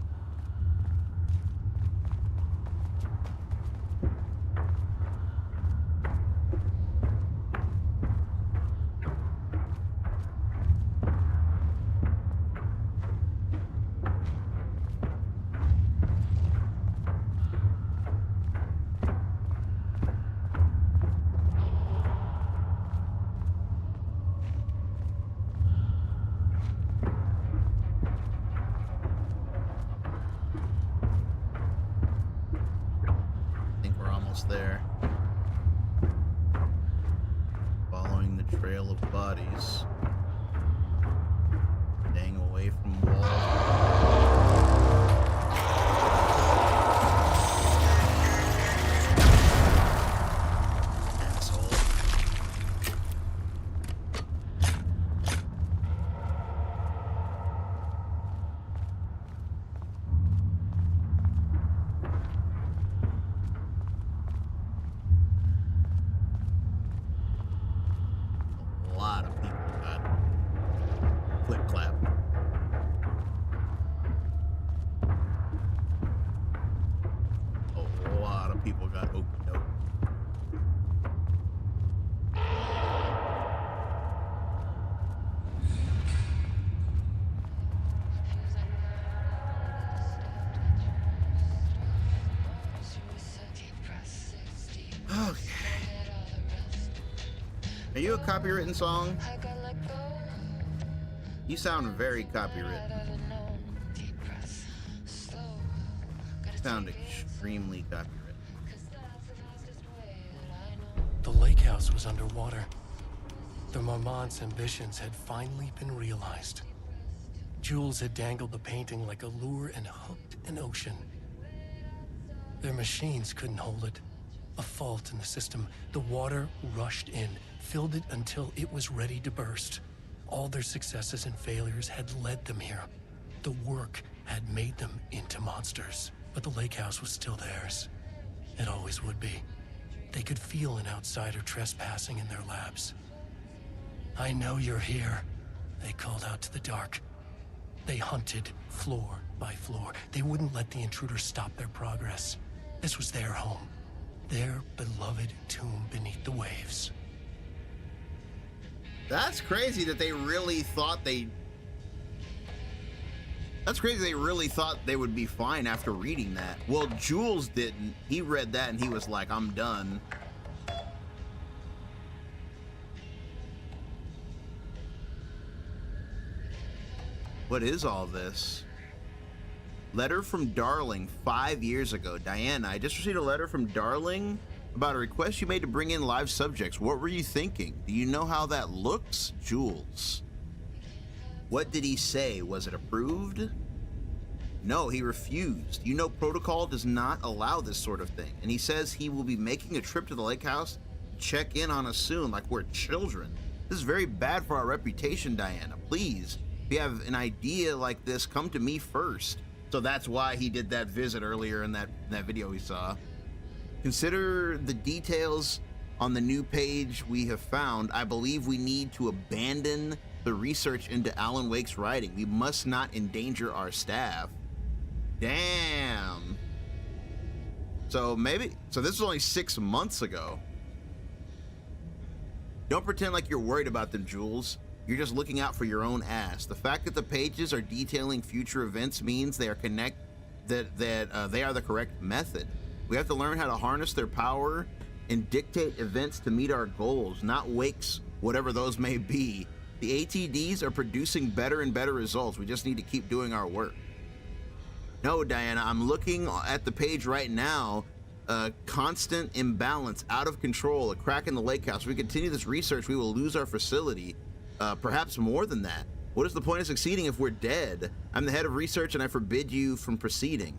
There. Following the trail of bodies. Staying away from walls. Asshole. People got okey doke. Okay. Are you a copywritten song? You sound very copywritten. You sound extremely copywritten. The lake house was underwater. The Marmont's ambitions had finally been realized. Jules had dangled the painting like a lure and hooked an ocean. Their machines couldn't hold it. A fault in the system. The water rushed in, filled it until it was ready to burst. All their successes and failures had led them here. The work had made them into monsters. But the lake house was still theirs. It always would be. They could feel an outsider trespassing in their labs. "I know you're here," they called out to the dark. They hunted floor by floor. They wouldn't let the intruders stop their progress. This was their home, their beloved tomb beneath the waves. That's crazy that they really thought they... That's crazy they really thought they would be fine after reading that. Well, Jules didn't. He read that and he was like, I'm done. What is all this? Letter from Darling 5 years ago. Diana, I just received a letter from Darling about a request you made to bring in live subjects. What were you thinking? Do you know how that looks? Jules. What did he say? Was it approved? No, he refused. You know, protocol does not allow this sort of thing. And he says he will be making a trip to the lake house to check in on us soon, like we're children. This is very bad for our reputation, Diana. Please, if you have an idea like this, come to me first. So that's why he did that visit earlier in that video we saw. Consider the details on the new page we have found. I believe we need to abandon the research into Alan Wake's writing. We must not endanger our staff. Damn. So this was only 6 months ago. Don't pretend like you're worried about them, Jules. You're just looking out for your own ass. The fact that the pages are detailing future events means they are they are the correct method. We have to learn how to harness their power and dictate events to meet our goals, not Wake's, whatever those may be. The ATDs are producing better and better results. We just need to keep doing our work. No, Diana, I'm looking at the page right now. Constant imbalance, out of control, a crack in the lake house. If we continue this research, we will lose our facility. Perhaps more than that. What is the point of succeeding if we're dead? I'm the head of research and I forbid you from proceeding.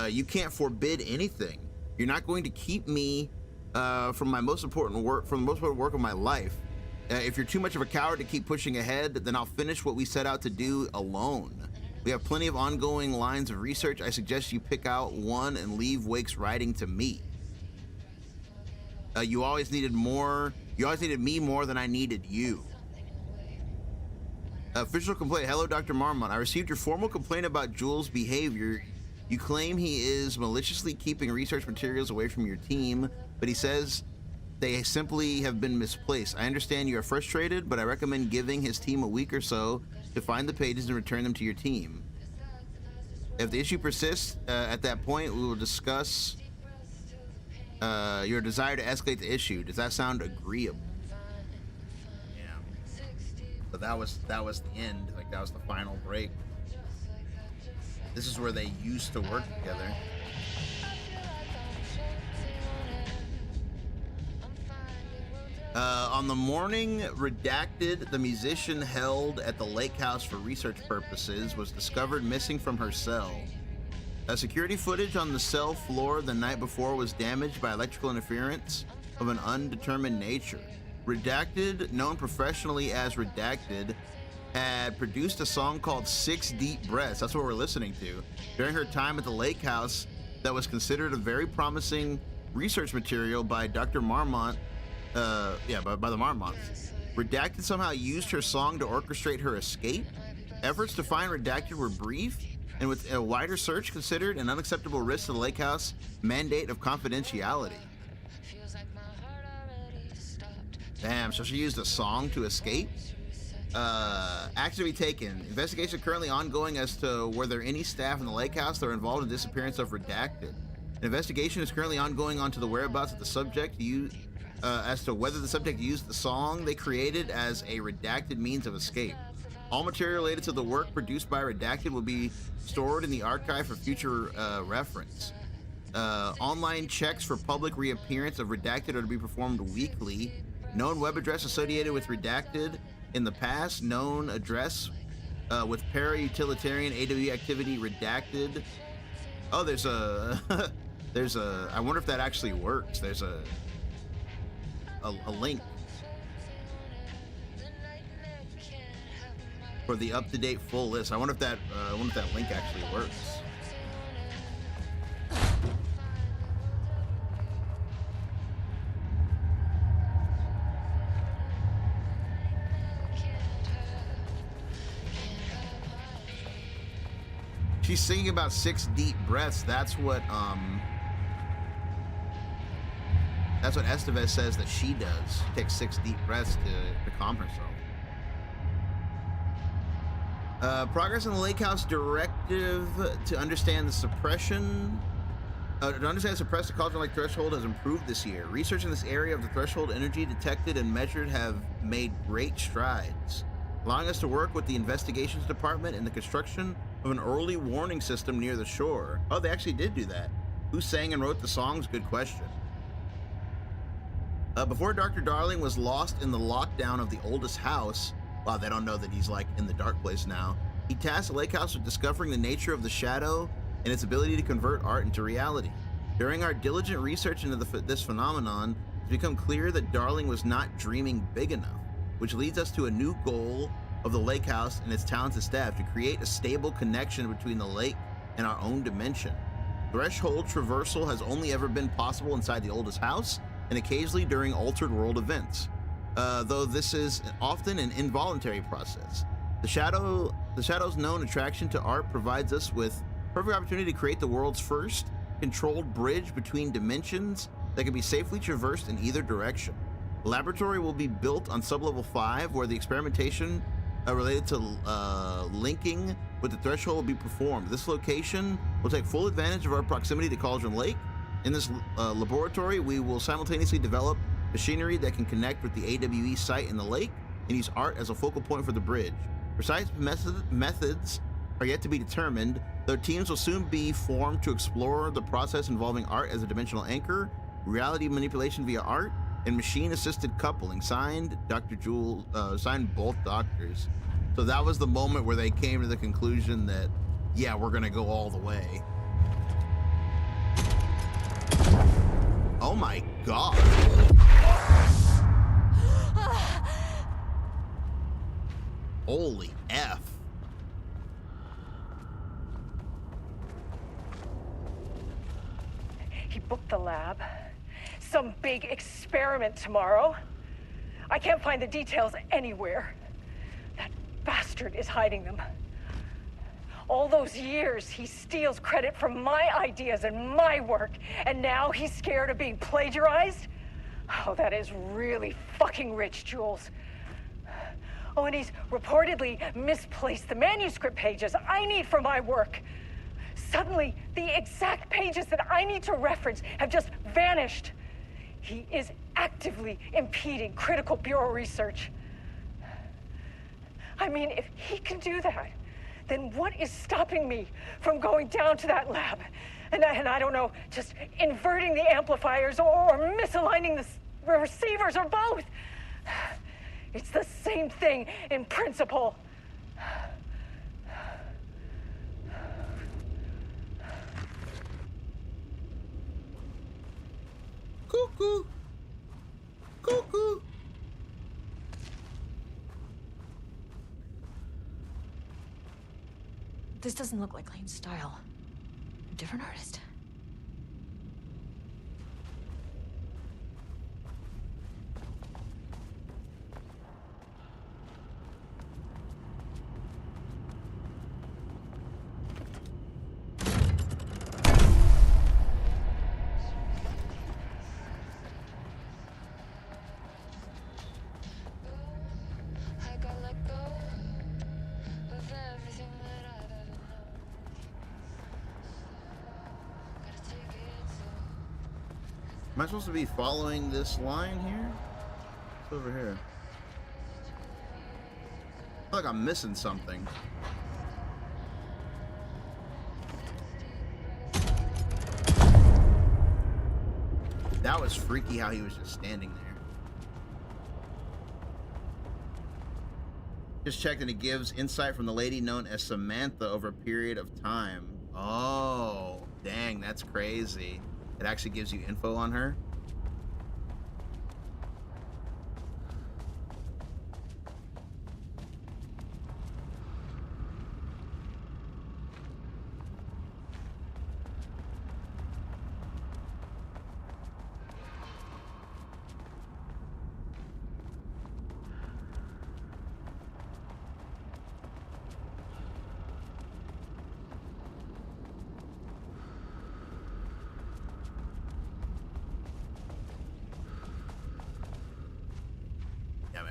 You can't forbid anything. You're not going to keep me from the most important work of my life. If you're too much of a coward to keep pushing ahead, then I'll finish what we set out to do alone. We have plenty of ongoing lines of research. I suggest you pick out one and leave Wake's writing to me. You always needed me more than I needed you. Official complaint. Hello, Dr. Marmont. I received your formal complaint about Jules' behavior. You claim he is maliciously keeping research materials away from your team, but he says they simply have been misplaced. I understand you are frustrated, but I recommend giving his team a week or so to find the pages and return them to your team. If the issue persists, at that point, we will discuss your desire to escalate the issue. Does that sound agreeable? But that was the end. Like, that was the final break. This is where they used to work together. On the morning Redacted, the musician held at the lake house for research purposes, was discovered missing from her cell. Security footage on the cell floor the night before was damaged by electrical interference of an undetermined nature. Redacted, known professionally as Redacted, had produced a song called 6 Deep Breaths. That's what we're listening to. During her time at the lake house, that was considered a very promising research material by Dr. Marmont. By the Marmonts. Redacted somehow used her song to orchestrate her escape. Efforts to find Redacted were brief, and with a wider search considered an unacceptable risk to the lake house mandate of confidentiality. Damn, so she used a song to escape? Action to be taken. Investigation currently ongoing as to whether any staff in the lake house that are involved in the disappearance of Redacted. An investigation is currently ongoing onto the whereabouts of the subject as to whether the subject used the song they created as a Redacted means of escape. All material related to the work produced by Redacted will be stored in the archive for future reference. Online checks for public reappearance of Redacted are to be performed weekly. Known web address associated with Redacted in the past. Known address with para-utilitarian AW activity Redacted. Oh, there's a... I wonder if that actually works. There's a link for the up-to-date full list. I wonder if that link actually works. She's singing about 6 deep breaths. That's what Estevez says that she does. She takes 6 deep breaths to calm herself. Progress in the Lake House directive to understand the suppression. To understand suppress the cauldron-like threshold has improved this year. Research in this area of the threshold energy detected and measured have made great strides, allowing us to work with the investigations department in the construction of an early warning system near the shore. Oh, they actually did do that. Who sang and wrote the songs? Good question. Before Dr. Darling was lost in the lockdown of the oldest house, wow, they don't know that he's like in the dark place now, he tasked the lake house with discovering the nature of the shadow and its ability to convert art into reality. During our diligent research into this phenomenon, it's become clear that Darling was not dreaming big enough, which leads us to a new goal of the lake house and its talented staff to create a stable connection between the lake and our own dimension. Threshold traversal has only ever been possible inside the oldest house and occasionally during altered world events, though this is often an involuntary process. The shadow's known attraction to art provides us with perfect opportunity to create the world's first controlled bridge between dimensions that can be safely traversed in either direction. The laboratory will be built on sublevel 5, where the experimentation related to linking with the threshold will be performed. This location will take full advantage of our proximity to Cauldron Lake. In this laboratory, we will simultaneously develop machinery that can connect with the AWE site in the lake and use art as a focal point for the bridge. Precise methods are yet to be determined, though teams will soon be formed to explore the process involving art as a dimensional anchor, reality manipulation via art, and machine-assisted coupling. Signed, Dr. Jewel, signed both doctors. So that was the moment where they came to the conclusion that, yeah, we're gonna go all the way. Oh my God. Holy F. He booked the lab. Some big experiment tomorrow. I can't find the details anywhere. That bastard is hiding them. All those years, he steals credit for my ideas and my work, and now he's scared of being plagiarized? Oh, that is really fucking rich, Jules. Oh, and he's reportedly misplaced the manuscript pages I need for my work. Suddenly, the exact pages that I need to reference have just vanished. He is actively impeding critical Bureau research. I mean, if he can do that, then what is stopping me from going down to that lab? And I don't know, just inverting the amplifiers or misaligning the receivers or both. It's the same thing in principle. Cuckoo. Cuckoo. This doesn't look like Lane's style. A different artist. Am I supposed to be following this line here? It's over here. I feel like I'm missing something. That was freaky how he was just standing there. Just checked and it gives insight from the lady known as Samantha over a period of time. Oh, dang, that's crazy. It actually gives you info on her.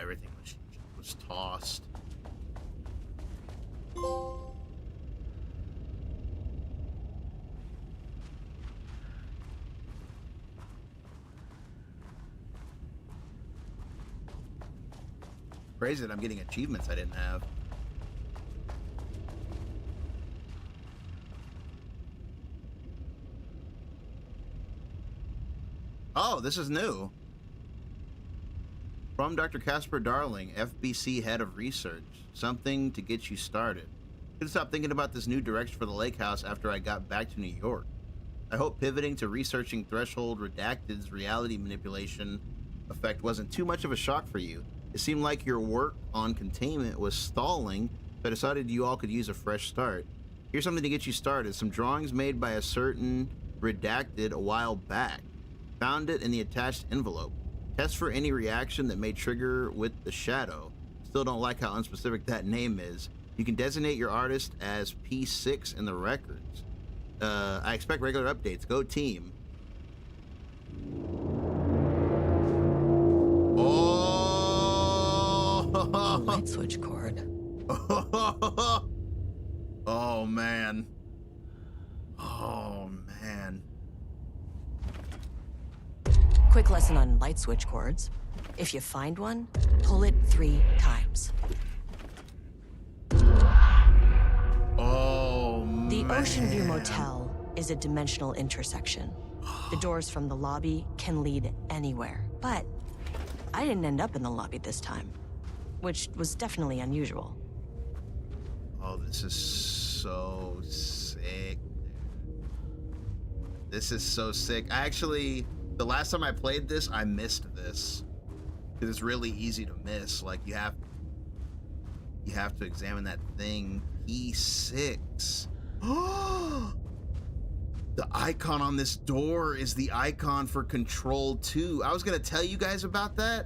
Everything was tossed. Crazy that I'm getting achievements I didn't have. this is new. From Dr. Casper Darling, FBC Head of Research. Something to get you started. Couldn't stop thinking about this new direction for the lake house after I got back to New York. I hope pivoting to researching Threshold Redacted's reality manipulation effect wasn't too much of a shock for you. It seemed like your work on containment was stalling, so I decided you all could use a fresh start. Here's something to get you started. Some drawings made by a certain Redacted a while back. Found it in the attached envelope. Test for any reaction that may trigger with the shadow. Still don't like how unspecific that name is. You can designate your artist as P6 in the records. I expect regular updates. Go team. Oh! Light switch cord. Oh, man. Oh, man. Quick lesson on light switch cords. If you find one, pull it 3 times. Oh, The man. Ocean View Motel is a dimensional intersection. The doors from the lobby can lead anywhere, but I didn't end up in the lobby this time, which was definitely unusual. Oh, this is so sick. This is so sick. The last time I played this, I missed this. Because it's really easy to miss. Like, you have to examine that thing. P6. The icon on this door is the icon for Control 2. I was gonna tell you guys about that.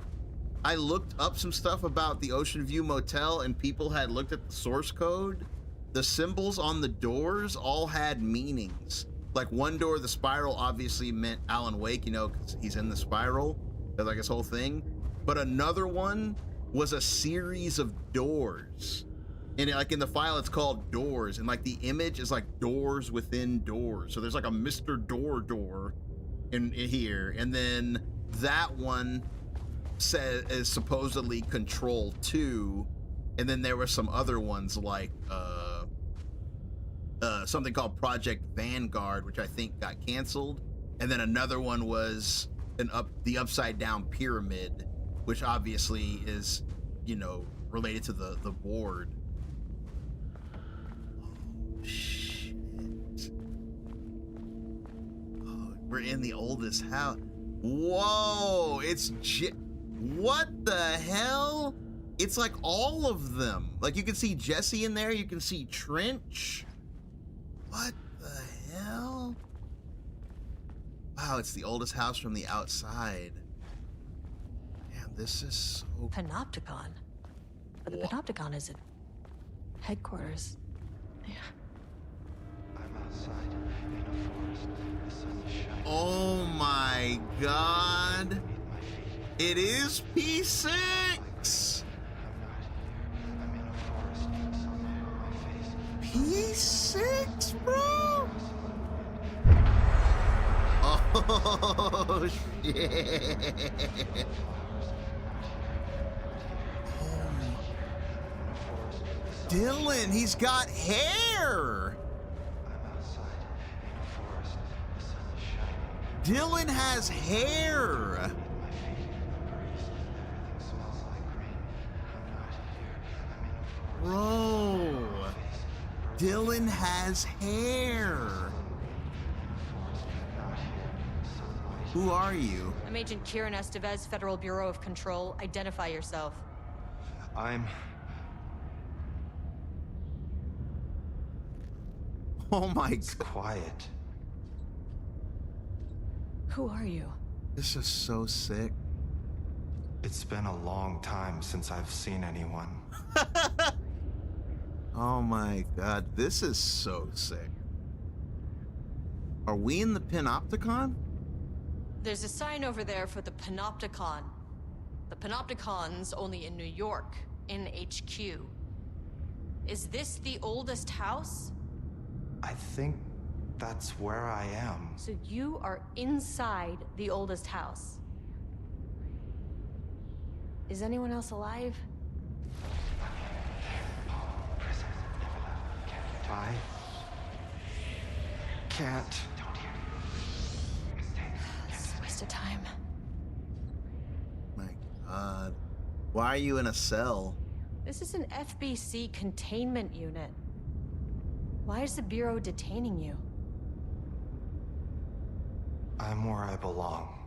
I looked up some stuff about the Ocean View Motel and people had looked at the source code. The symbols on the doors all had meanings. Like one door, the spiral obviously meant Alan Wake, you know, because he's in the spiral. That's like his whole thing. But another one was a series of doors. And like in the file, it's called doors. And like the image is like doors within doors. So there's like a Mr. Door in here. And then that one is supposedly Control 2. And then there were some other ones like something called Project Vanguard, which I think got canceled. And then another one was the upside down pyramid, which obviously is, you know, related to the board. Oh, shit. Oh, we're in the oldest house. Whoa, what the hell? It's like all of them. Like you can see Jesse in there, you can see Trench. What the hell? Wow, it's the oldest house from the outside. Damn, this is so... Panopticon? But the Panopticon is at headquarters. Yeah. I'm outside in a forest. The sun is shining. Oh my god. It is P6! I'm in a forest. The sun on my face. P6, bro? Oh, shit. Dylan, he's got hair. I'm outside in a forest. The sun is shining. Dylan has hair. My feet in the breeze. Everything smells like green. I'm not here. I'm in a forest. Bro, Dylan has hair. Who are you? I'm Agent Kieran Estevez, Federal Bureau of Control. Identify yourself. Oh my god. It's quiet. Who are you? This is so sick. It's been a long time since I've seen anyone. Oh my god, this is so sick. Are we in the Panopticon? There's a sign over there for the Panopticon. The Panopticon's only in New York, in HQ. Is this the oldest house? I think that's where I am. So you are inside the oldest house. Is anyone else alive? I can't. It's a waste of time. Why are you in a cell? This is an FBC containment unit. Why is the Bureau detaining you? I'm where I belong.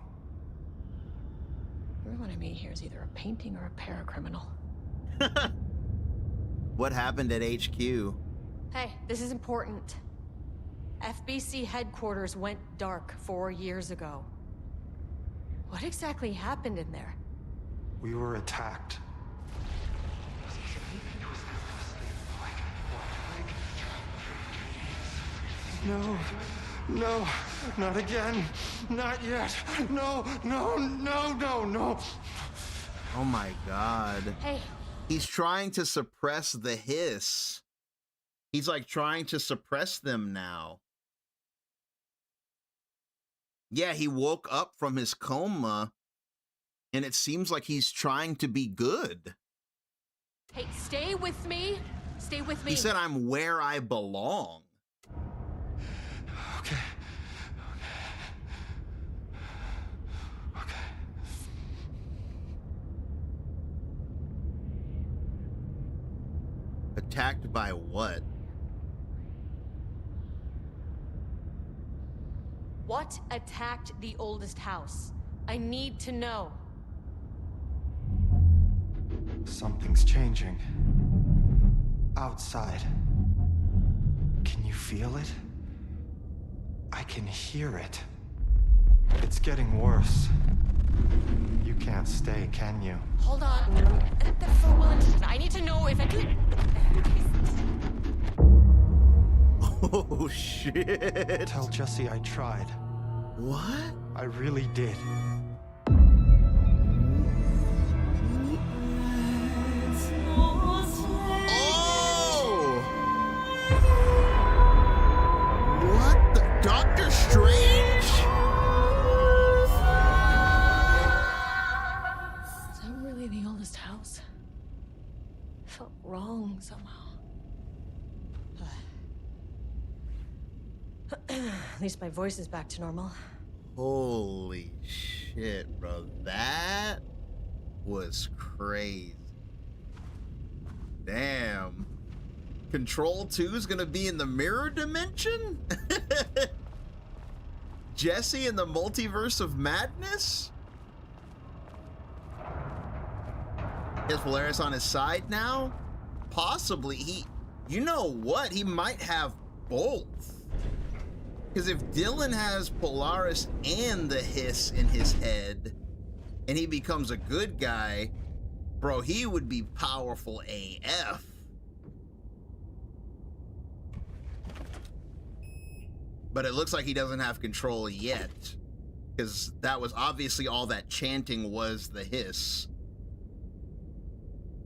Everyone I meet here is either a painting or a paracriminal. What happened at HQ? Hey, this is important. FBC headquarters went dark 4 years ago. What exactly happened in there? We were attacked. No, no, not again. Not yet. No, no, no, no, no. Oh my god. Hey. He's trying to suppress the hiss. He's like trying to suppress them now. Yeah, he woke up from his coma and it seems like he's trying to be good. Hey, stay with me. Stay with me. He said, I'm where I belong. Okay. Attacked by what? What attacked the oldest house? I need to know. Something's changing. Outside. Can you feel it? I can hear it. It's getting worse. You can't stay, can you? Hold on. For Wellington, I need to know if I can... Oh, shit. Tell Jesse I tried. What? I really did. Oh! What the? Doctor Strange? Is that really the oldest house? It felt wrong somehow. At least my voice is back to normal. Holy shit, bro. That was crazy. Damn. Control 2 is gonna be in the mirror dimension? Jesse in the multiverse of madness? Is Polaris on his side now? Possibly. You know what? He might have both. Because if Dylan has Polaris and the hiss in his head, and he becomes a good guy, bro, he would be powerful AF. But it looks like he doesn't have control yet. Because that was obviously all that chanting was the hiss.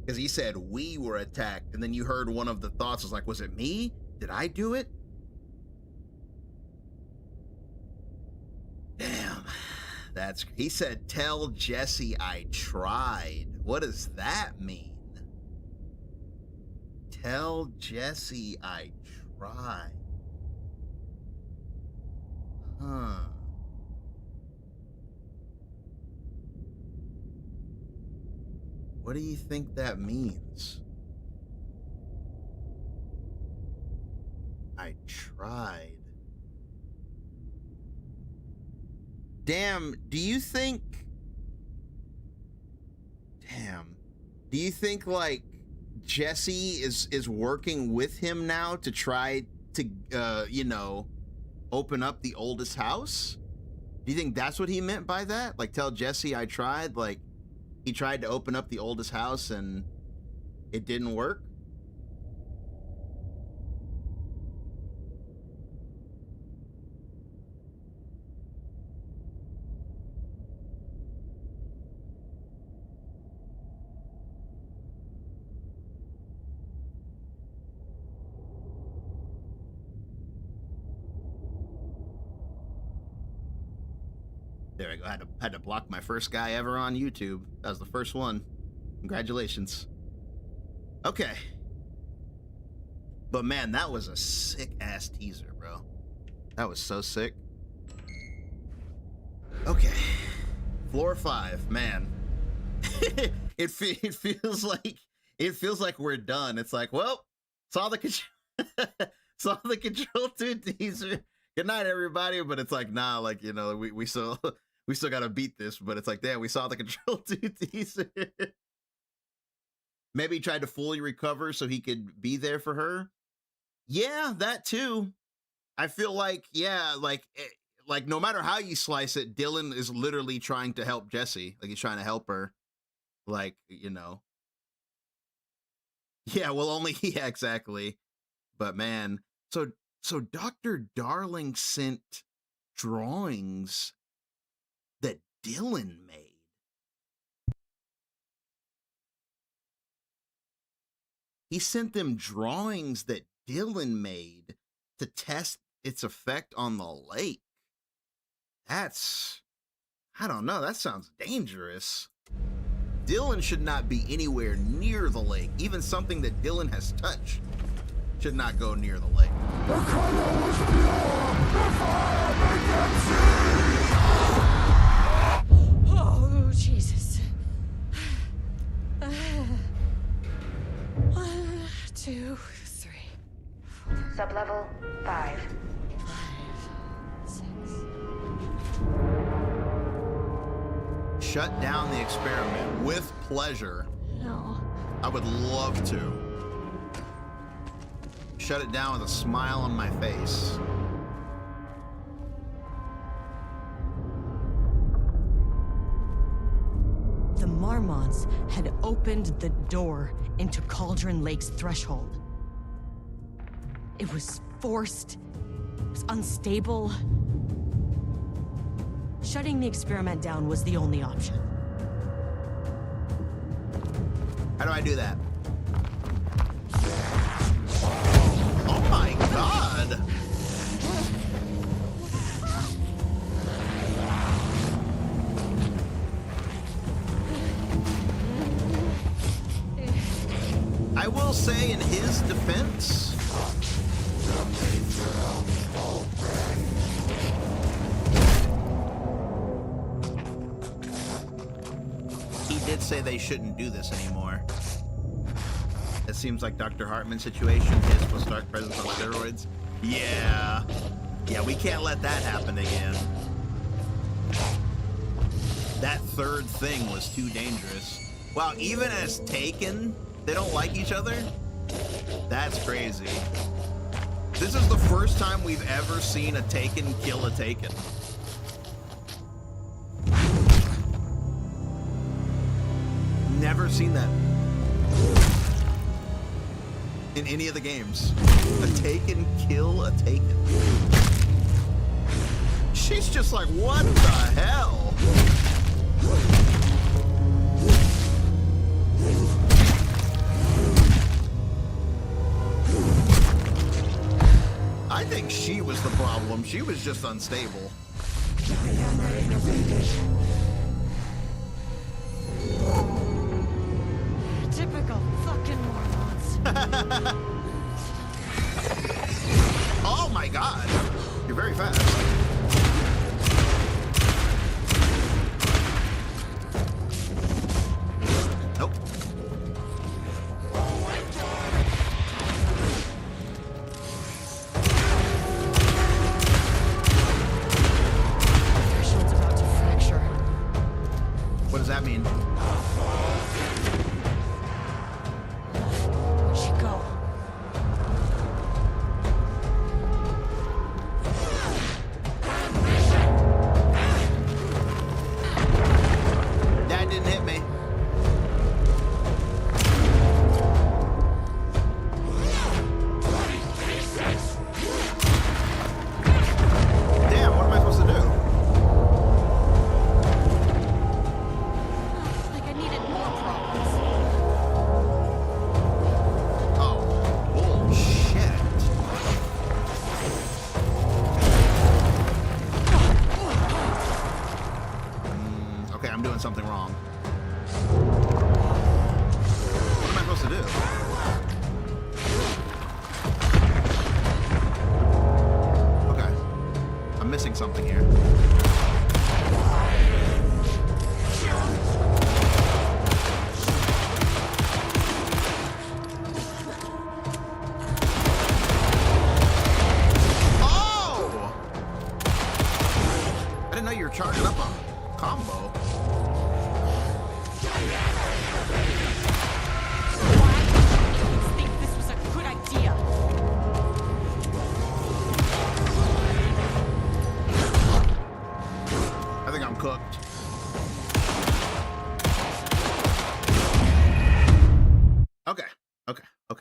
Because he said, we were attacked. And then you heard one of the thoughts was like, was it me? Did I do it? Damn, he said, tell Jesse I tried. What does that mean? Tell Jesse I tried. Huh. What do you think that means? I tried. Damn, do you think like Jesse is working with him now to try to you know, open up the oldest house? Do you think that's what he meant by that? Like, tell Jesse I tried, like he tried to open up the oldest house and it didn't work? There I go. I had to block my first guy ever on YouTube. That was the first one. Congratulations. Okay. But man, that was a sick ass teaser, bro. That was so sick. Okay. Floor 5, man. it feels like we're done. It's like, well, saw the Control 2 teaser. Good night, everybody. But it's like, nah, like, you know, we still gotta beat this. But it's like, damn, we saw the Control 2 teaser. Maybe he tried to fully recover so he could be there for her. Yeah, that too. I feel like, yeah, like no matter how you slice it, Dylan is literally trying to help Jesse. Like, he's trying to help her. Like, you know. Yeah, well, only, yeah, exactly. But man, so Dr. Darling sent drawings that Dylan made. He sent them drawings that Dylan made to test its effect on the lake. That's, I don't know, that sounds dangerous. Dylan should not be anywhere near the lake. Even something that Dylan has touched should not go near the lake. Oh, Jesus. 1, 2, 3. Sublevel 5. 6. Shut down the experiment with pleasure. No. I would love to. Shut it down with a smile on my face. The Marmonts had opened the door into Cauldron Lake's threshold. It was forced. It was unstable. Shutting the experiment down was the only option. How do I do that? Oh my God! I will say, in his defense, he did say they shouldn't do this anymore. It seems like Dr. Hartman's situation is with Stark presence on steroids. Yeah. Yeah, we can't let that happen again. That third thing was too dangerous. Wow, even as Taken, they don't like each other? That's crazy. This is the first time we've ever seen a Taken kill a Taken. Never seen that in any of the games. A Taken kill a Taken. She's just like, what the hell? I think she was the problem. She was just unstable. Typical fucking Mormons. Oh my God. You're very fast. Nope. Threshold's about to fracture. What does that mean? Where'd she go? That didn't hit me. Damn, what am I supposed to do? Like I needed more problems. Oh, bullshit. Okay, I'm doing something wrong. What am I supposed to do? Okay. I'm missing something here. Okay. I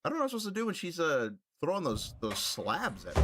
don't know what I'm supposed to do when she's throwing those slabs at me.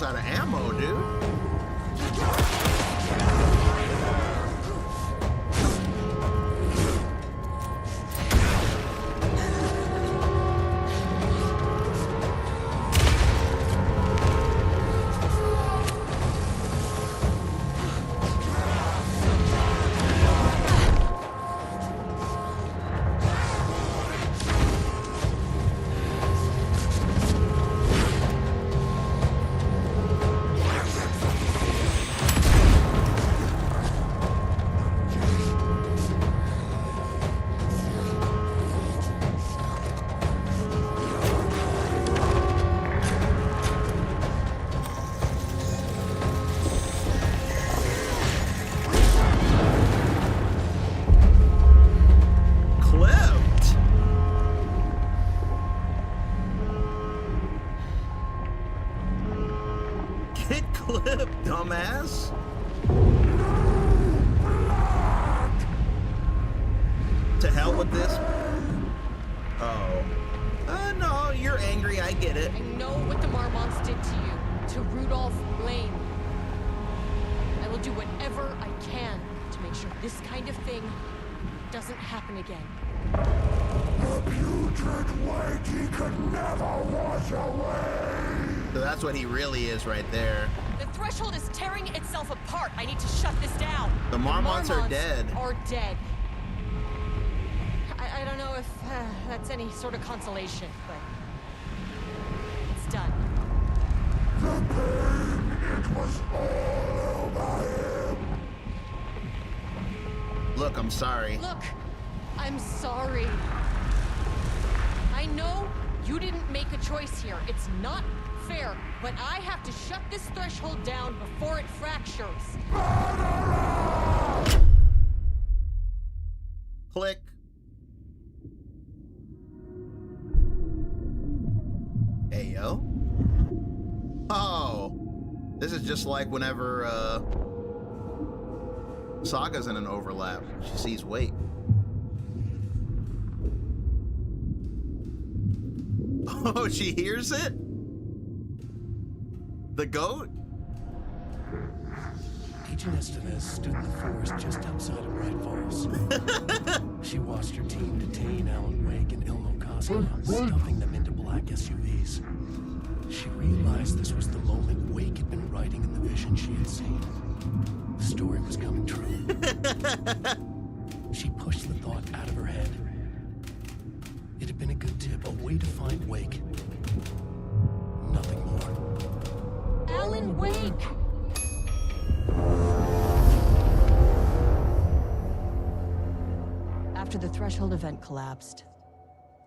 Out of ammo, dude. Clip, dumbass. To hell with this. Oh. No, you're angry. I get it. I know what the Marmonts did to you, to Rudolph Lane. I will do whatever I can to make sure this kind of thing doesn't happen again. The putrid weight he could never wash away. So that's what he really is right there. The threshold is tearing itself apart. I need to shut this down. The Marmonts are dead. I don't know if that's any sort of consolation, but it's done. The pain, it was all over him. Look, I'm sorry. Look, I'm sorry. I know you didn't make a choice here. It's not fair, but I have to shut this threshold down before it fractures. Click. Hey, yo. Oh. This is just like whenever, Saga's in an overlap. She sees Wake. Oh, she hears it? The goat? Agent Estevez stood in the forest just outside of Bright Falls. She watched her team detain Alan Wake and Ilmo Koskinen, stuffing them into black SUVs. She realized this was the moment Wake had been writing in the vision she had seen. The story was coming true. She pushed the thought out of her head. It had been a good tip, a way to find Wake. Nothing more. Alan Wake! After the Threshold event collapsed,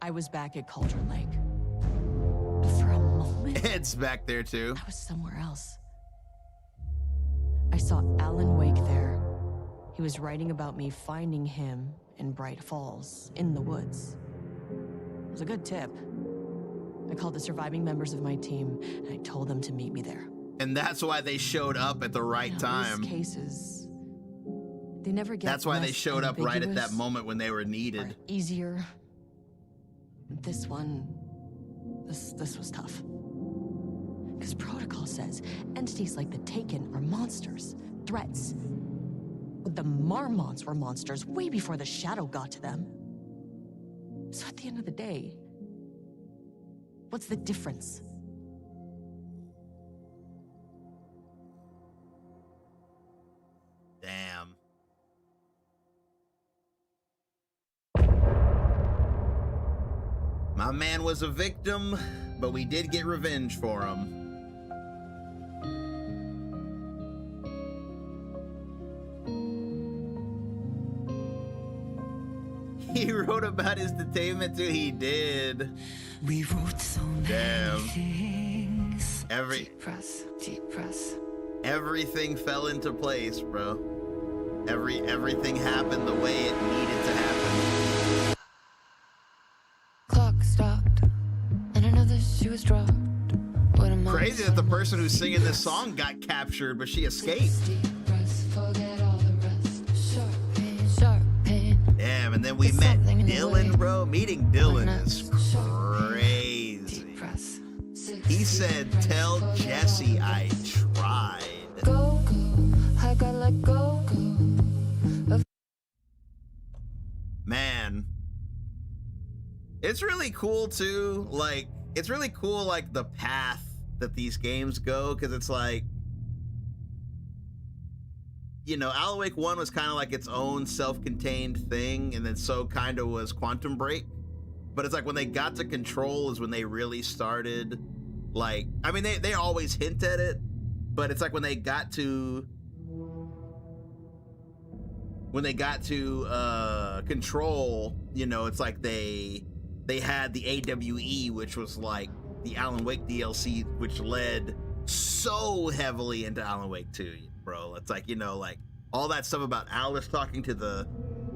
I was back at Cauldron Lake. But for a moment, Ed's back there too. I was somewhere else. I saw Alan Wake there. He was writing about me finding him in Bright Falls, in the woods. It was a good tip. I called the surviving members of my team, and I told them to meet me there. And that's why they showed up at the right time. These cases, they never get That's why they less showed up right at that ambiguous moment when they were or needed. easier. This one, this was tough. Because protocol says entities like the Taken are monsters, threats. The Marmonts were monsters way before the Shadow got to them. So at the end of the day, what's the difference? Damn. My man was a victim, but we did get revenge for him. He wrote about his detainment too. He did. We wrote so many things. Deep breaths. Everything fell into place, bro. Everything happened the way it needed to happen. Clock stopped, and another shoe was dropped. What am I Crazy that the person who's singing this song got captured, but she escaped. deep breaths, forget all the rest. Sharp pain. Damn, and then we met Dylan, bro. Meeting Dylan is crazy. He said, "Tell Jesse I tried." Go, I gotta let go. Man, it's really cool too. Like, it's really cool, like the path that these games go, because it's like, you know, Alan Wake 1 was kind of like its own self-contained thing, and then so kind of was Quantum Break. But it's like when they got to Control is when they really started, like, I mean, they always hint at it, but it's like when they got to Control, you know, it's like they had the AWE, which was like the Alan Wake DLC, which led so heavily into Alan Wake 2, bro. It's like, you know, like all that stuff about Alice talking to the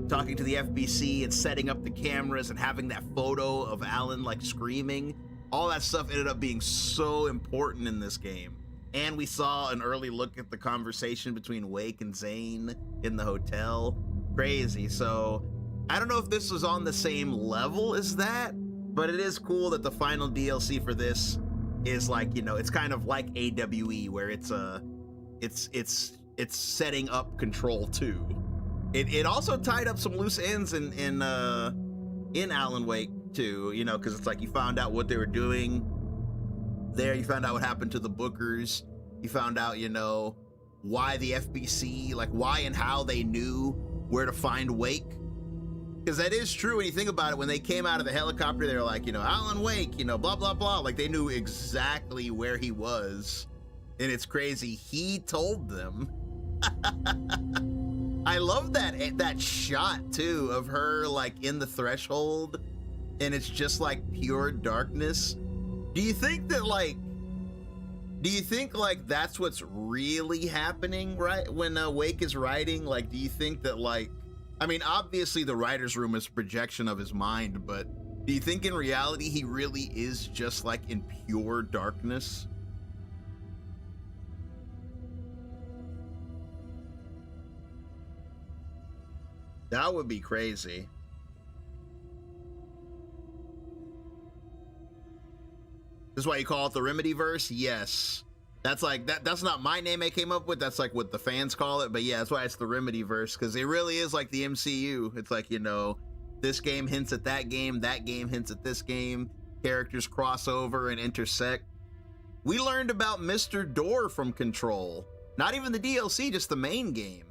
FBC and setting up the cameras and having that photo of Alan like screaming. All that stuff ended up being so important in this game. And we saw an early look at the conversation between Wake and Zane in the hotel. Crazy. So I don't know if this was on the same level as that, but it is cool that the final DLC for this is like, you know, it's kind of like AWE, where it's setting up Control 2. It also tied up some loose ends in Alan Wake 2, you know, because it's like you found out what they were doing there. You found out what happened to the Bookers. You found out, you know, why the FBC, like why and how they knew where to find Wake. Because that is true when you think about it. When they came out of the helicopter, they were like, you know, Alan Wake, you know, blah, blah, blah. Like they knew exactly where he was. And it's crazy. He told them. I love that shot too of her like in the threshold, and it's just like pure darkness. Do you think that's what's really happening, right? When Wake is writing, like, do you think that, like, I mean, obviously the writer's room is a projection of his mind, but do you think in reality he really is just like in pure darkness? That would be crazy. This is why you call it the Remedy verse? Yes. That's like that's not my name I came up with. That's like what the fans call it. But yeah, that's why it's the Remedy verse, because it really is like the MCU. It's like, you know, this game hints at that game hints at this game. Characters cross over and intersect. We learned about Mr. Door from Control. Not even the DLC, just the main game.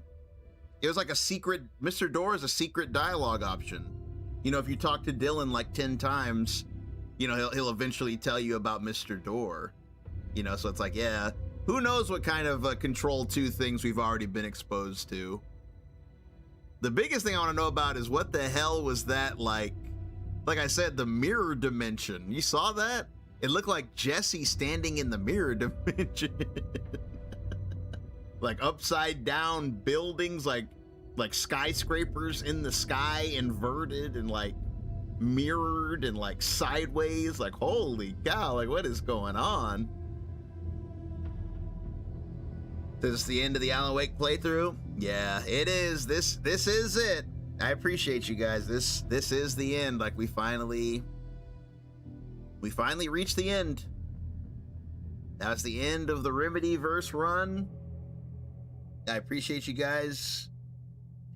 It was like a secret, Mr. Door is a secret dialogue option. You know, if you talk to Dylan like 10 times, you know, he'll eventually tell you about Mr. Door. You know, so it's like, yeah, who knows what kind of Control 2 things we've already been exposed to. The biggest thing I want to know about is what the hell was that like I said, the mirror dimension. You saw that? It looked like Jesse standing in the mirror dimension. Like upside down buildings, like skyscrapers in the sky, inverted and like mirrored and like sideways. Like, holy cow, like what is going on? Is this the end of the Alan Wake playthrough? Yeah, it is. This is it. I appreciate you guys. This is the end. Like we finally reached the end. That's the end of the Remedy-verse run. I appreciate you guys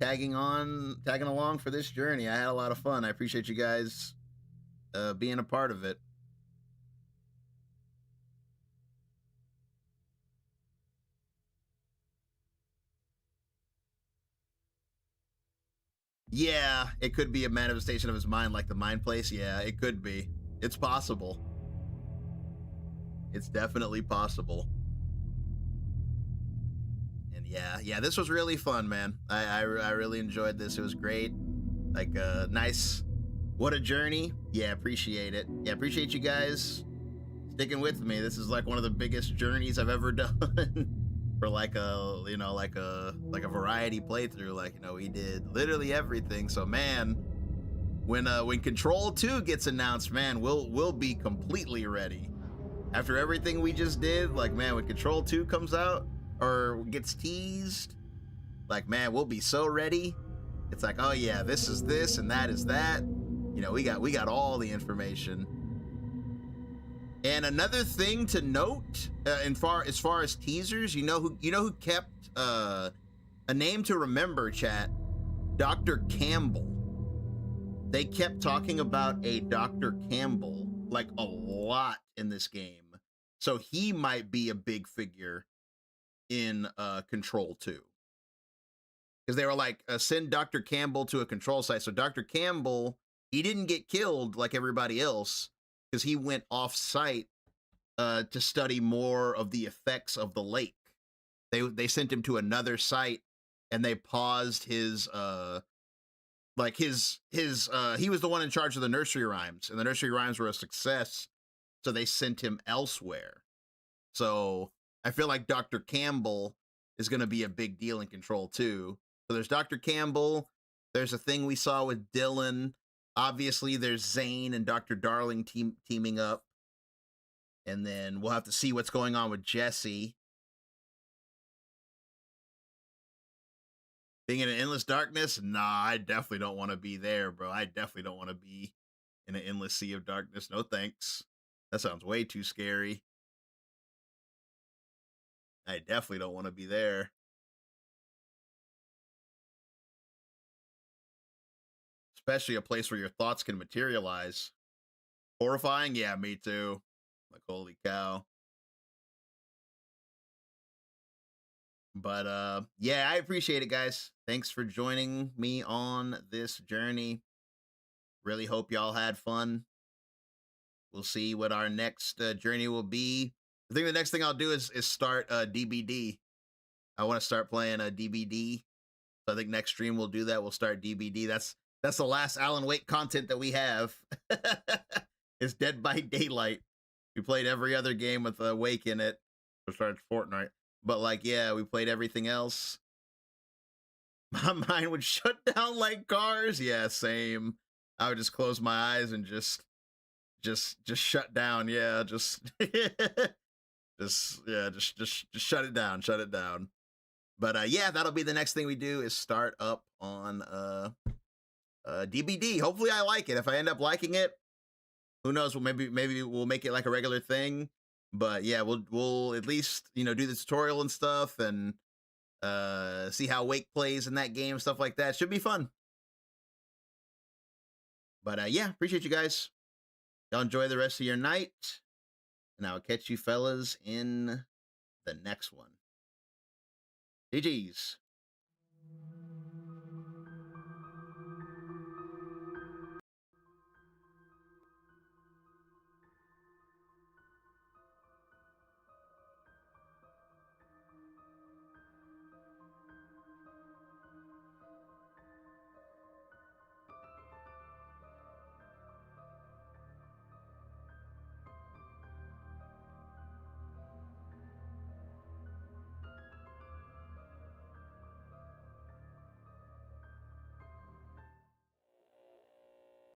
tagging along for this journey. I had a lot of fun. I appreciate you guys being a part of it. Yeah, it could be a manifestation of his mind, like the mind place. Yeah, it could be. It's possible. It's definitely possible. And yeah, this was really fun, man. I really enjoyed this. It was great. Like, nice. What a journey. Yeah, appreciate it. Yeah, appreciate you guys sticking with me. This is like one of the biggest journeys I've ever done. For like a, you know, like a variety playthrough. Like, you know, we did literally everything. So man, when Control 2 gets announced, man, we'll be completely ready. After everything we just did, like man, when Control 2 comes out or gets teased, like man, we'll be so ready. It's like, oh yeah, this is this and that is that. You know, we got all the information. And another thing to note, as far as teasers, you know who kept a name to remember, chat? Dr. Campbell. They kept talking about a Dr. Campbell like a lot in this game, so he might be a big figure in Control 2. Because they were like, send Dr. Campbell to a control site. So Dr. Campbell, he didn't get killed like everybody else, because he went off-site to study more of the effects of the lake. They sent him to another site, and they paused his he was the one in charge of the nursery rhymes, and the nursery rhymes were a success, so they sent him elsewhere. So I feel like Dr. Campbell is going to be a big deal in Control 2. So there's Dr. Campbell. There's a thing we saw with Dylan. Obviously, there's Zane and Dr. Darling teaming up. And then we'll have to see what's going on with Jesse. Being in an endless darkness? Nah, I definitely don't want to be there, bro. I definitely don't want to be in an endless sea of darkness. No thanks. That sounds way too scary. I definitely don't want to be there. Especially a place where your thoughts can materialize. Horrifying? Yeah, me too. Like, holy cow. But yeah, I appreciate it, guys. Thanks for joining me on this journey. Really hope y'all had fun. We'll see what our next journey will be. I think the next thing I'll do is start DBD. I want to start playing DBD. So I think next stream we'll do that. We'll start DBD. That's the last Alan Wake content that we have. It's Dead by Daylight. We played every other game with Wake in it. Besides Fortnite. But like, yeah, we played everything else. My mind would shut down like cars. Yeah, same. I would just close my eyes and just shut down. Yeah, just shut it down. Shut it down. But yeah, that'll be the next thing we do is start up on DBD. Hopefully I like it. If I end up liking it, who knows? Well, maybe we'll make it like a regular thing. But yeah, we'll at least, you know, do the tutorial and stuff and see how Wake plays in that game, stuff like that. Should be fun. But yeah, appreciate you guys. Y'all enjoy the rest of your night. And I'll catch you fellas in the next one. GG's.